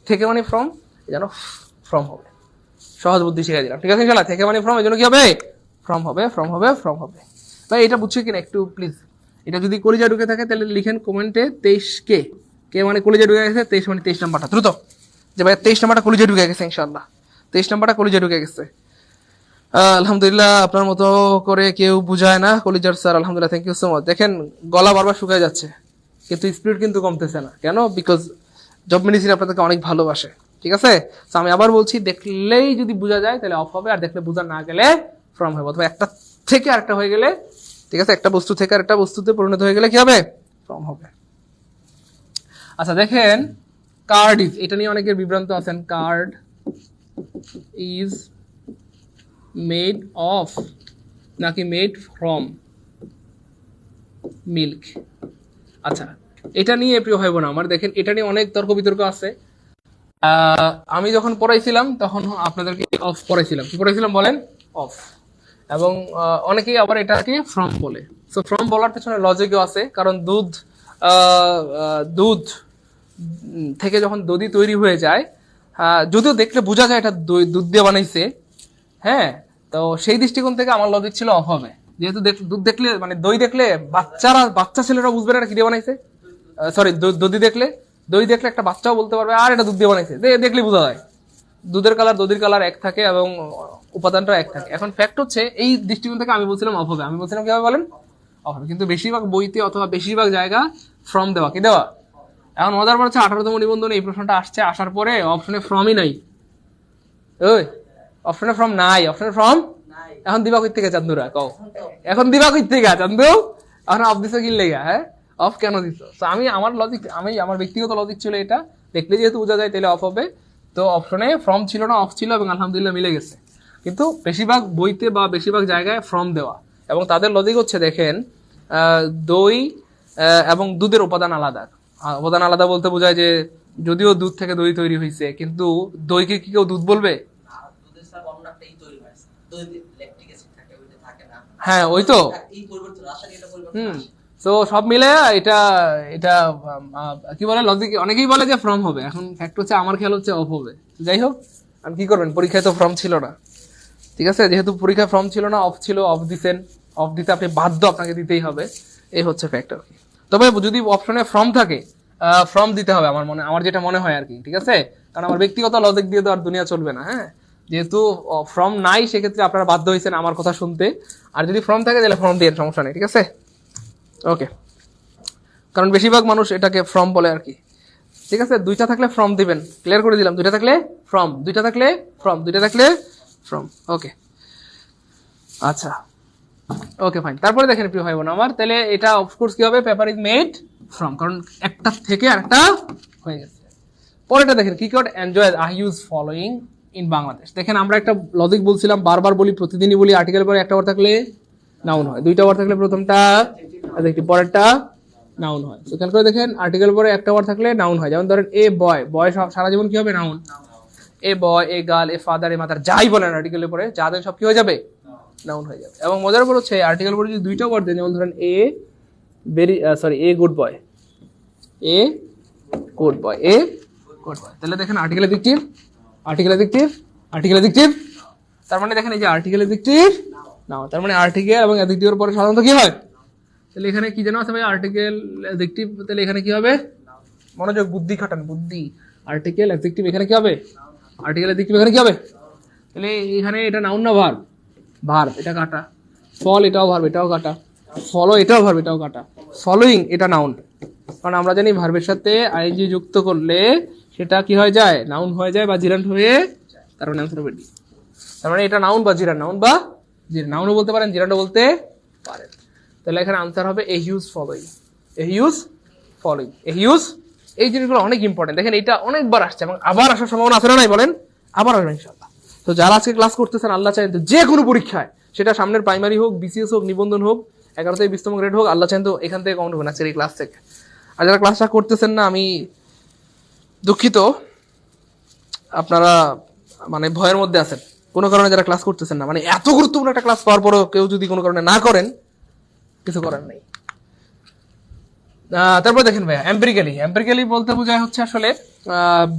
থেকে মানে ফ্রম, এই জন্য ফ্রম হবে। সহজ বুদ্ধি শিখে দিলাম, ঠিক আছে ইনশাআল্লাহ। থেকে মানে ফ্রম, এই জন্য কি হবে? ফ্রম হবে, ফ্রম হবে, ফ্রম হবে। ভাই এটা বুঝছো কিনা একটু প্লিজ? এটা যদি কলিজা ঢুকে থাকে তাহলে লিখেন কমেন্টে 23 কে, কে মানে কলিজা ঢুকে গেছে, 23 মানে 23 নাম্বারটা দ্রুত, যে ভাই 23 নাম্বারটা কলিজা ঢুকে গেছে ইনশাআল্লাহ, 23 নাম্বারটা কলিজা ঢুকে গেছে। আলহামদুলিল্লাহ, আপনার মতো করে কেউ বুঝায় না কলিজার স্যার, আলহামদুলিল্লাহ, থ্যাংক ইউ সো মাচ। দেখেন গলা বারবার শুকায় যাচ্ছে কিন্তু স্পিড কিন্তু কমতেছে না, কেন? বিকজ জব মেডিসিন আপনাদেরকে অনেক ভালোবাসে, ঠিক আছে? তো আমি আবার বলছি, দেখলেই যদি বোঝা যায় তাহলে অফ হবে, আর দেখলে বোঝা না গেলে ফ্রম হবে। অথবা একটা থেকে আরেকটা হয়ে গেলে, ঠিক আছে, একটা বস্তু থেকে আরেকটা বস্তুতে পরিণত হয়ে গেলে কি হবে? ফ্রম হবে। আচ্ছা দেখেন, কার্ড ইজ, এটা নিয়ে অনেকের বিভ্রান্ত আছেন। কার্ড ইজ মেড অফ নাকি মেড ফ্রম মিল্ক? আচ্ছা এটা নিয়ে প্রিয় ভাই বোন আমার, দেখেন এটা নিয়ে অনেক তর্ক বিতর্ক আছে। আমি যখন পড়াইছিলাম তখন আপনাদেরকে অফ পড়াইছিলাম। কি পড়াইছিলাম বলেন? অফ। এবং অনেকেই আবার এটাকে ফ্রম বলে। সো ফ্রম বলার পেছনে লজিকও আছে, কারণ দুধ থেকে যখন দধি তৈরি হয়ে যায়, যদিও দেখলে বোঝা যায় এটা দুধ দিয়ে বানাইছে, হ্যাঁ, তো সেই দৃষ্টিকোণ থেকে আমার লজিক ছিল অফ হবে। যেহেতু দুধ দেখলে, মানে দই দেখলে বাচ্চা ছেলেরা বুঝবে না এটা কি দিয়ে বানাইছে, সরি দই দেখলে একটা বাচ্চাও বলতে পারবে আর এটা দুধ দিয়ে বানাইছে, দেখলে বোঝা যায়। দুধের কালার দধির কালার এক থাকে এবং উপাদানটা এক থাকে। এখন ফ্যাক্ট হচ্ছে এই দৃষ্টিকোণ থেকে আমি বলছিলাম অফ হবে। আমি বলছিলাম কিভাবে বলেন? অফ হবে। কিন্তু বেশিরভাগ বইতে অথবা বেশিরভাগ জায়গা ফ্রম দেওয়া, কি দেওয়া। এখন মজার পর হচ্ছে 18তম নিবন্ধনে এই প্রশ্নটা আসছে, আসার পরে অপশনে ফ্রমই নাই। ওই অপশনে ফ্রম নাই, অপশনে ফ্রম এখন দিবা কই থেকে চান্দুরা কও, এখন দিবা কই থেকে চান্দু? এখন অফ দিছো কি লেগা? হ্যাঁ অফ কেন দিছো? আমি আমার ব্যক্তিগত লজিক ছিল এটা, দেখলে যেহেতু বোঝা যায় তাহলে অফ হবে। তো অপশনে ফ্রম ছিল না, অফ ছিল, এবং আলহামদুলিল্লাহ মিলে গেছে। কিন্তু বেশিরভাগ বইতে বা বেশিরভাগ জায়গায় ফ্রম দেওয়া, এবং তাদের লজিক হচ্ছে দেখেন, দই এবং দুধের উপাদান আলাদা। উপাদান আলাদা বলতে বোঝায় যে যদিও দুধ থেকে দই তৈরি হয়েছে, কিন্তু দইকে কি কেউ দুধ বলবে? হ্যাঁ ওই তো, তো সব মিলে এটা এটা কি বলে লজিক, অনেকেই বলে যে ফ্রম হবে। এখন ফ্যাক্ট হচ্ছে আমার খেয়াল হচ্ছে অফ হবে। যাই হোক, আমি কি করবেন, পরীক্ষায় তো ফ্রম ছিল না, ঠিক আছে? যেহেতু পরীক্ষায় ফ্রম ছিল না, অফ ছিল, অফ দিতে আপনি বাধ্য, আপনাকে দিতেই হবে, এই হচ্ছে ফ্যাক্ট আর কি। তবে যদি অপশনে ফ্রম থাকে ফ্রম দিতে হবে আমার যেটা মনে হয় আর কি, ঠিক আছে? কারণ আমার ব্যক্তিগত লজিক দিয়ে তো আর দুনিয়া চলবে না। হ্যাঁ, যেহেতু ফ্রম নাই সেক্ষেত্রে আপনারা বাধ্য হয়েছেন আমার কথা শুনতে, আর যদি ফ্রম থাকে তাহলে ফ্রম দিয়ে সমস্যা নেই, ঠিক আছে? ওকে, কারণ বেশিরভাগ মানুষ এটাকে ফ্রম বলে আর কি, ঠিক আছে? দুইটা থাকলে ফ্রম দিবেন, ক্লিয়ার করে দিলাম। দুইটা থাকলে ফ্রম, দুইটা থাকলে ফ্রম, দুইটা থাকলে ফ্রম। ওকে, আচ্ছা, ওকে ফাইন। তারপরে দেখেন প্রিয় ভাই বোন আমার, তাহলে এটা অফকোর্স কি হবে, পেপার ইজ মেড ফ্রম, কারণ একটা থেকে আরেকটা হয়ে গেছে। পরেরটা দেখেন, keyword enjoy I use following in Bangladesh. দেখেন আমরা একটা লজিক বলছিলাম, বারবার বলি, প্রতিদিনই বলি, আর্টিকেল পরে একটা ওয়ার্ড থাকলে নাউন হয়, দুইটা ওয়ার্ড থাকলে প্রথমটা অ্যাডজেক্টিভ, পরেরটা নাউন হয়। তো খেয়াল করে দেখেন, আর্টিকেল পরে একটা ওয়ার্ড থাকলে নাউন হয়। যেমন ধরেন এ বয়, বয় সারা জীবন কি হবে, noun. A boy, a girl, a father, a mother, যাই বলেন আর্টিকেলের পরে, যাদের সব কি হয়ে যাবে, নাউন হয়ে যাবে। এবং মজার ব্যাপার হচ্ছে আর্টিকেল পরে যদি দুইটা ওয়ার্ড দেন, যেমন ধরেন a a good boy, a good boy, a good boy, তাহলে দেখেন article adjective, article adjective, article adjective. তার মানে দেখেন এই যে আর্টিকেল অ্যাডজেক্টিভ নাউন, তার মানে আর্টিকেল এবং অ্যাডজেক্টিভের পরে সাধারণত কি হয়, তাহলে এখানে কি জানো আছে ভাই, আর্টিকেল অ্যাডজেক্টিভ, তাহলে এখানে কি হবে, মনোযোগ, বুদ্ধি খাটান, বুদ্ধি। আর্টিকেল অ্যাডজেক্টিভ এখানে কি হবে, আর্টিকেল অ্যাডজেক্টিভ এখানে কি হবে, তাহলে এখানে এটা নাউন না ভার্ব, ভার্ব এটা কাটা, ফল এটাও ভার্ব, এটাও কাটা, ফলো এটাও ভার্ব, এটাও কাটা, ফলোইং এটা নাউন, কারণ আমরা জানি ভার্বের সাথে আইএনজি যুক্ত করলে সেটা কি হয়ে যায়, নাউন হয়ে যায় বা জিরান্ড হয়ে, তার মানে আনসার হবে ডি। তার মানে এটা নাউন বা জিরান্ড, নাউন বা জিরান্ড, নাউনও বলতে পারেন, জিরান্ডও বলতে পারেন। তাহলে এখানে আনসার হবে a huge following, a huge following, a huge. এই জিনিসগুলো অনেক ইম্পর্টেন্ট, দেখেন এটা অনেকবার আসছে এবং আবার আসার সম্ভাবনা আছে না নাই বলেন, আবার আসবে ইনশাআল্লাহ। তো যারা আজকে ক্লাস করতেছেন, আল্লাহ চাইেন তো যে কোনো পরীক্ষায়, সেটা সামনের প্রাইমারি হোক, বিসিএস হোক, নিবন্ধন হোক, 11 থেকে 20তম গ্রেড হোক, আল্লাহ চাইেন তো এখান থেকে কমন হবে আজকের এই ক্লাস থেকে। আর যারা ক্লাসটা করতেছেন না, আমি দুঃখিত, আপনারা মানে ভয়ের মধ্যে আছেন কোনো কারণে, যারা ক্লাস করতেছেন না, মানে এত গুরুত্বপূর্ণ একটা ক্লাস পাওয়ার পরও কেউ যদি কোনো কারণে না করেন, কিছু করার নেই। তারপর দেখেন ভাইয়া, এম্পিরিক্যালি বলতে বোঝায় হচ্ছে আসলে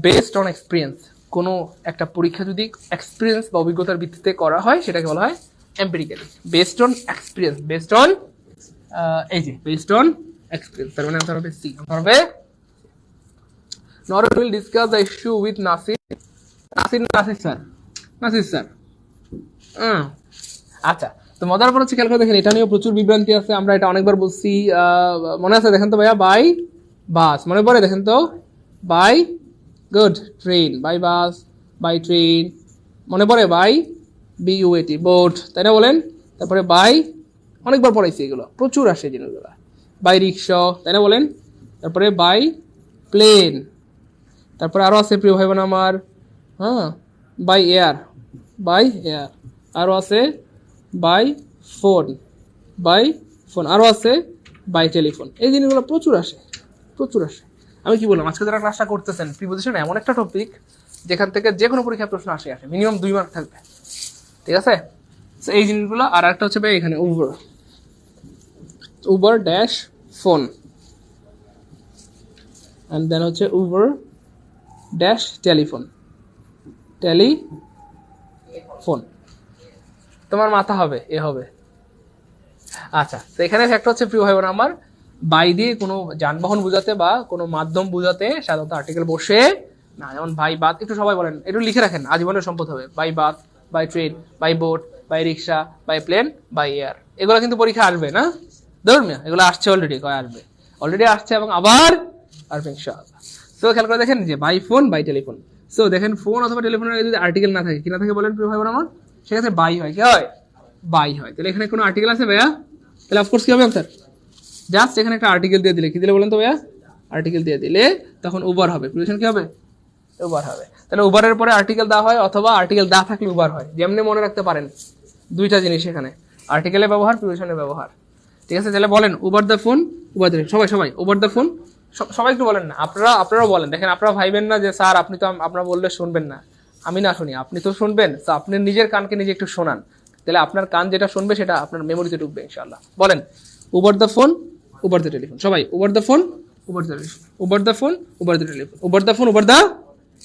বেসড অন এক্সপিরিয়েন্স। কোনো একটা পরীক্ষা যদি এক্সপিরিয়েন্স বা অভিজ্ঞতার ভিত্তিতে করা হয়, সেটাকে বলা হয় empirically, based on experience, based on এই যে বেসড অন এক্সপিরিয়েন্স। তার মানে আনসার হবে সি, আনসার হবে Naresh will discuss the issue with Nasir sir. আচ্ছা, তো মজার পর হচ্ছে খেয়াল করে দেখেন, এটা নিয়েও প্রচুর বিভ্রান্তি আছে, আমরা এটা অনেকবার বলছি, মনে আছে দেখেন তো ভাইয়া, বাই বাস মনে পড়ে, দেখেন তো, by good train, by bus, by train মনে পড়ে, বাই বিউএটি বোট, তাই না বলেন? তারপরে বাই, অনেকবার পড়াইছি, এগুলো প্রচুর আসে জিনিসগুলো, বাই রিক্সা, তাই না বলেন? তারপরে বাই প্লেন, তারপরে আরো আছে প্রিয় ভাই বোন আমার, হ্যাঁ, বাই এয়ার, আরো আছে বাই ফোন, আরো আছে বাই টেলিফোন। এই জিনিসগুলো প্রচুর আসে। আমি কি বললাম, আজকে যারা ক্লাসটা করতেছেন, প্রিপোজিশন এমন একটা টপিক যেখান থেকে যে কোনো পরীক্ষায় প্রশ্ন আসে, মিনিমাম 2 মার্ক থাকবে, ঠিক আছে? এই জিনিসগুলো। আর একটা হচ্ছে ভাই এখানে Uber dash phone, and then হচ্ছে উবার ড্যাশ টেলিফোন, তোমার মাথা হবে, এ হবে। আচ্ছা, তো এখানে ফ্যাক্ট হচ্ছে প্রিয় ভাই বোন আমার, বাই দিয়ে কোনো যানবাহন বোঝাতে বা কোনো মাধ্যম বোঝাতে সাধারণত আর্টিকেল বসে না। যেমন বাই বাস, একটু সবাই বলেন, একটু লিখে রাখেন, আজীবনের সম্পদ হবে। By bus, by train, by boat, by rickshaw, by plane, by air. এগুলো কিন্তু পরীক্ষা আসবে না, ধরুন মিয়া, এগুলো আসছে অলরেডি আসছে এবং আবার আসবে ইনশাআল্লাহ। তো খেয়াল করে দেখেন যে by phone, by telephone. So দেখেন, ফোন অথবা টেলিফোনের আগে যদি আর্টিকেল না থাকে, কি না থাকে বলেন প্রিয় ভাই বোন আমার, সেক্ষেত্রে বাই হয়, কি হয়, বাই হয়। তাহলে এখানে কোনো আর্টিকেল আছে ভাইয়া, তাহলে অফকোর্স কি হবে আনসার, জাস্ট এখানে একটা আর্টিকেল দিয়ে দিলে, কি দিলে বলেন তো ভাইয়া, আর্টিকেল দিয়ে দিলে তখন উবার হবে, প্রিপোজিশন কি হবে, উবার হবে। তাহলে উবারের পরে আর্টিকেল দেওয়া হয়, অথবা আর্টিকেল দেওয়া থাকলে উবার হয়। যেমনি মনে রাখতে পারেন দুইটা জিনিস, এখানে আর্টিকেলের ব্যবহার, প্রিপোজিশনের ব্যবহার, ঠিক আছে? তাহলে বলেন উবার দ্য ফোন, সবাই উবার দ্য ফোন, সবাই একটু বলেন না, আপনারাও বলেন। দেখেন, আপনারা ভাইবেন না যে স্যার আপনি তো আপনারা বললে শুনবেন না, আমি না শুনি, আপনি তো শুনবেন। তো আপনি নিজের কানকে নিজে একটু শোনান, তাহলে আপনার কান যেটা শুনবে সেটা আপনার মেমোরিতে ঢুকবে ইনশাআল্লাহ। বলেন over the phone, over the telephone, সবাই over the phone, over the telephone, over the phone, over the telephone, over the phone, over the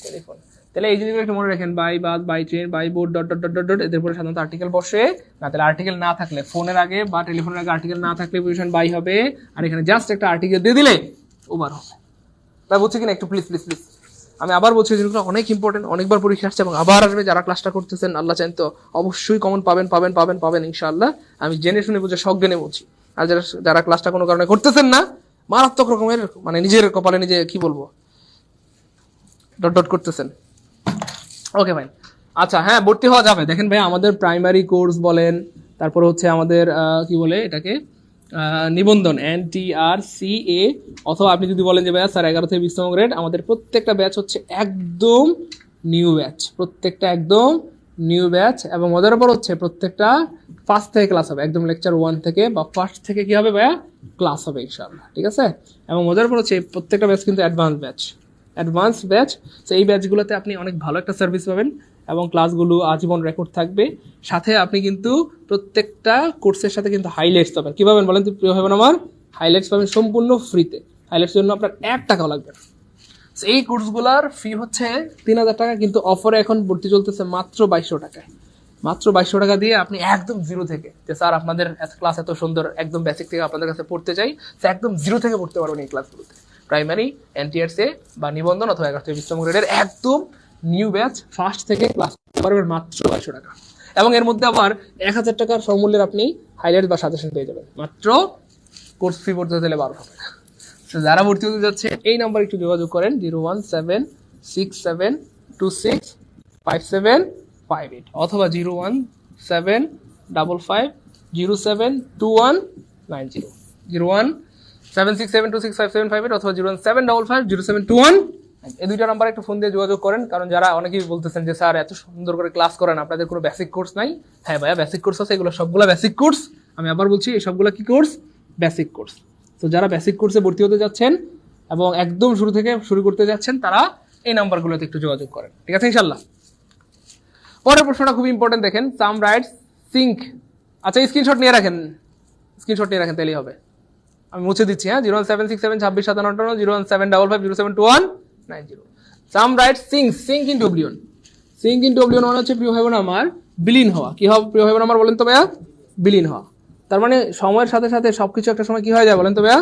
telephone. তাহলে এই জিনিসগুলো একটু মনে রাখেন, by bus, by train, by boat, dot dot dot dot dot, এদের পরে সাধারণত আর্টিকেল বসে না। তাহলে আর্টিকেল না থাকলে, ফোনের আগে বা টেলিফোনের আগে আর্টিকেল না থাকলে প্রিপোজিশন বাই হবে, আর এখানে জাস্ট একটা আর্টিকেল দিয়ে দিলে ওভার হবে। তাই বলছি কিনা একটু প্লিজ প্লিজ প্লিজ, আমি আবার বলছি জিনিসগুলো অনেক ইম্পর্টেন্ট, অনেকবার পরীক্ষা আসছে এবং আবার আসবে। যারা ক্লাসটা করতেছেন আল্লাহ চান তো অবশ্যই কমন পাবেন পাবেন পাবেন পাবেন ইনশাআল্লাহ। আমি জেনে শুনে বুঝে সজ্ঞানে বলছি। আর যারা ক্লাসটা কোনো কারণে করতেছেন না, মারাত্মক রকমের মানে নিজের কপালে নিজে কি বলবো ডট ডট করতেছেন। ওকে ভাই, আচ্ছা হ্যাঁ ভর্তি হওয়া যাবে। দেখেন ভাই আমাদের প্রাইমারি কোর্স বলেন, তারপর হচ্ছে আমাদের কি বলে এটাকে নিবন্ধন NTRCA, অথবা আপনি যদি বলেন যে ভাইয়া স্যার 11 থেকে 20তম গ্রেড, আমাদের প্রত্যেকটা ব্যাচ হচ্ছে একদম নিউ ব্যাচ, প্রত্যেকটা একদম নিউ ব্যাচ। এবং মজার ব্যাপার হচ্ছে প্রত্যেকটা ফার্স্ট থেকে ক্লাস হবে, একদম লেকচার 1 থেকে বা ফার্স্ট থেকে কি হবে ভাইয়া ক্লাস হবে ইনশাআল্লাহ, ঠিক আছে। এবং মজার ব্যাপার হচ্ছে প্রত্যেকটা ব্যাচ কিন্তু অ্যাডভান্স ব্যাচ। তো এই ব্যাচগুলোতে আপনি অনেক ভালো একটা সার্ভিস পাবেন এবং ক্লাসগুলো আজীবন রেকর্ড থাকবে। সাথে আপনি কিন্তু প্রত্যেকটা কোর্সের সাথে কিন্তু হাইলাইটস পাবেন। কি পাবেন বলেন তো প্রিয় ভাই বোন আমার? হাইলাইটস পাবেন সম্পূর্ণ ফ্রিতে। হাইলাইটসের জন্য আপনার 1 টাকাও লাগবে না। এই কোর্সগুলোর ফি হচ্ছে 3000 টাকা, কিন্তু অফারে এখন ভর্তি চলতেছে মাত্র 2200 টাকায়। মাত্র 2200 টাকা দিয়ে আপনি একদম জিরো থেকে, যে স্যার আপনাদের ক্লাস এত সুন্দর, একদম বেসিক থেকে আপনাদের কাছে পড়তে চাই, তো একদম জিরো থেকে পড়তে পারবেন এই ক্লাসগুলোতে। প্রাইমারি, NTRCA বা নিবন্ধন অথবা 11 থেকে 20তম গ্রেডের একদম নিউ ব্যাচ ফার্স্ট থেকে ক্লাস পারবেন মাত্র 2200 টাকা। এবং এর মধ্যে আবার 1000 টাকার সমমূল্যের আপনি হাইলাইট বা সাজেশন পেয়ে যাবেন মাত্র কোর্স ফি ভর্তি হতে হলে 1200 টাকা। যারা ভর্তি হতে যাচ্ছে এই নাম্বার একটু যোগাযোগ করেন 0176726575758 অথবা 01755072190 01767265758 অথবা 017550721। এই দুইটা নাম্বার একটু ফোন দিয়ে যোগাযোগ করেন, কারণ যারা অনেকেই বলতেছেন যে স্যার এত সুন্দর করে ক্লাস করেন, আপনাদের কোনো বেসিক কোর্স নাই। হ্যাঁ ভাইয়া বেসিক কোর্স আছে, এগুলো সবগুলো বেসিক কোর্স। আমি আবার বলছি এই সবগুলো কি কোর্স? Basic course. তো যারা বেসিক কোর্সে ভর্তি হতে যাচ্ছেন এবং একদম শুরু থেকে শুরু করতে যাচ্ছেন, তারা এই নাম্বারগুলোতে একটু যোগাযোগ করেন, ঠিক আছে ইনশাল্লাহ। পরের প্রশ্নটা খুব ইম্পর্টেন্ট, দেখেন সাম রাইটস সিঙ্ক। আচ্ছা স্ক্রিনশট নিয়ে রাখেন, তাহলেই হবে। আমি মুছে দিচ্ছি, হ্যাঁ 01767265758 01755072190। Some rights sink into oblivion. Sink into oblivion মানে হচ্ছে প্রিয় ভাই বোন আমার বিলীন হওয়া। কি হবে প্রিয় ভাই বোন আমার বলেন তো ভাইয়া? বিলীন হওয়া। তার মানে সময়ের সাথে সাথে সবকিছু একটা সময় কি হয়ে যায় বলেন তো ভাইয়া?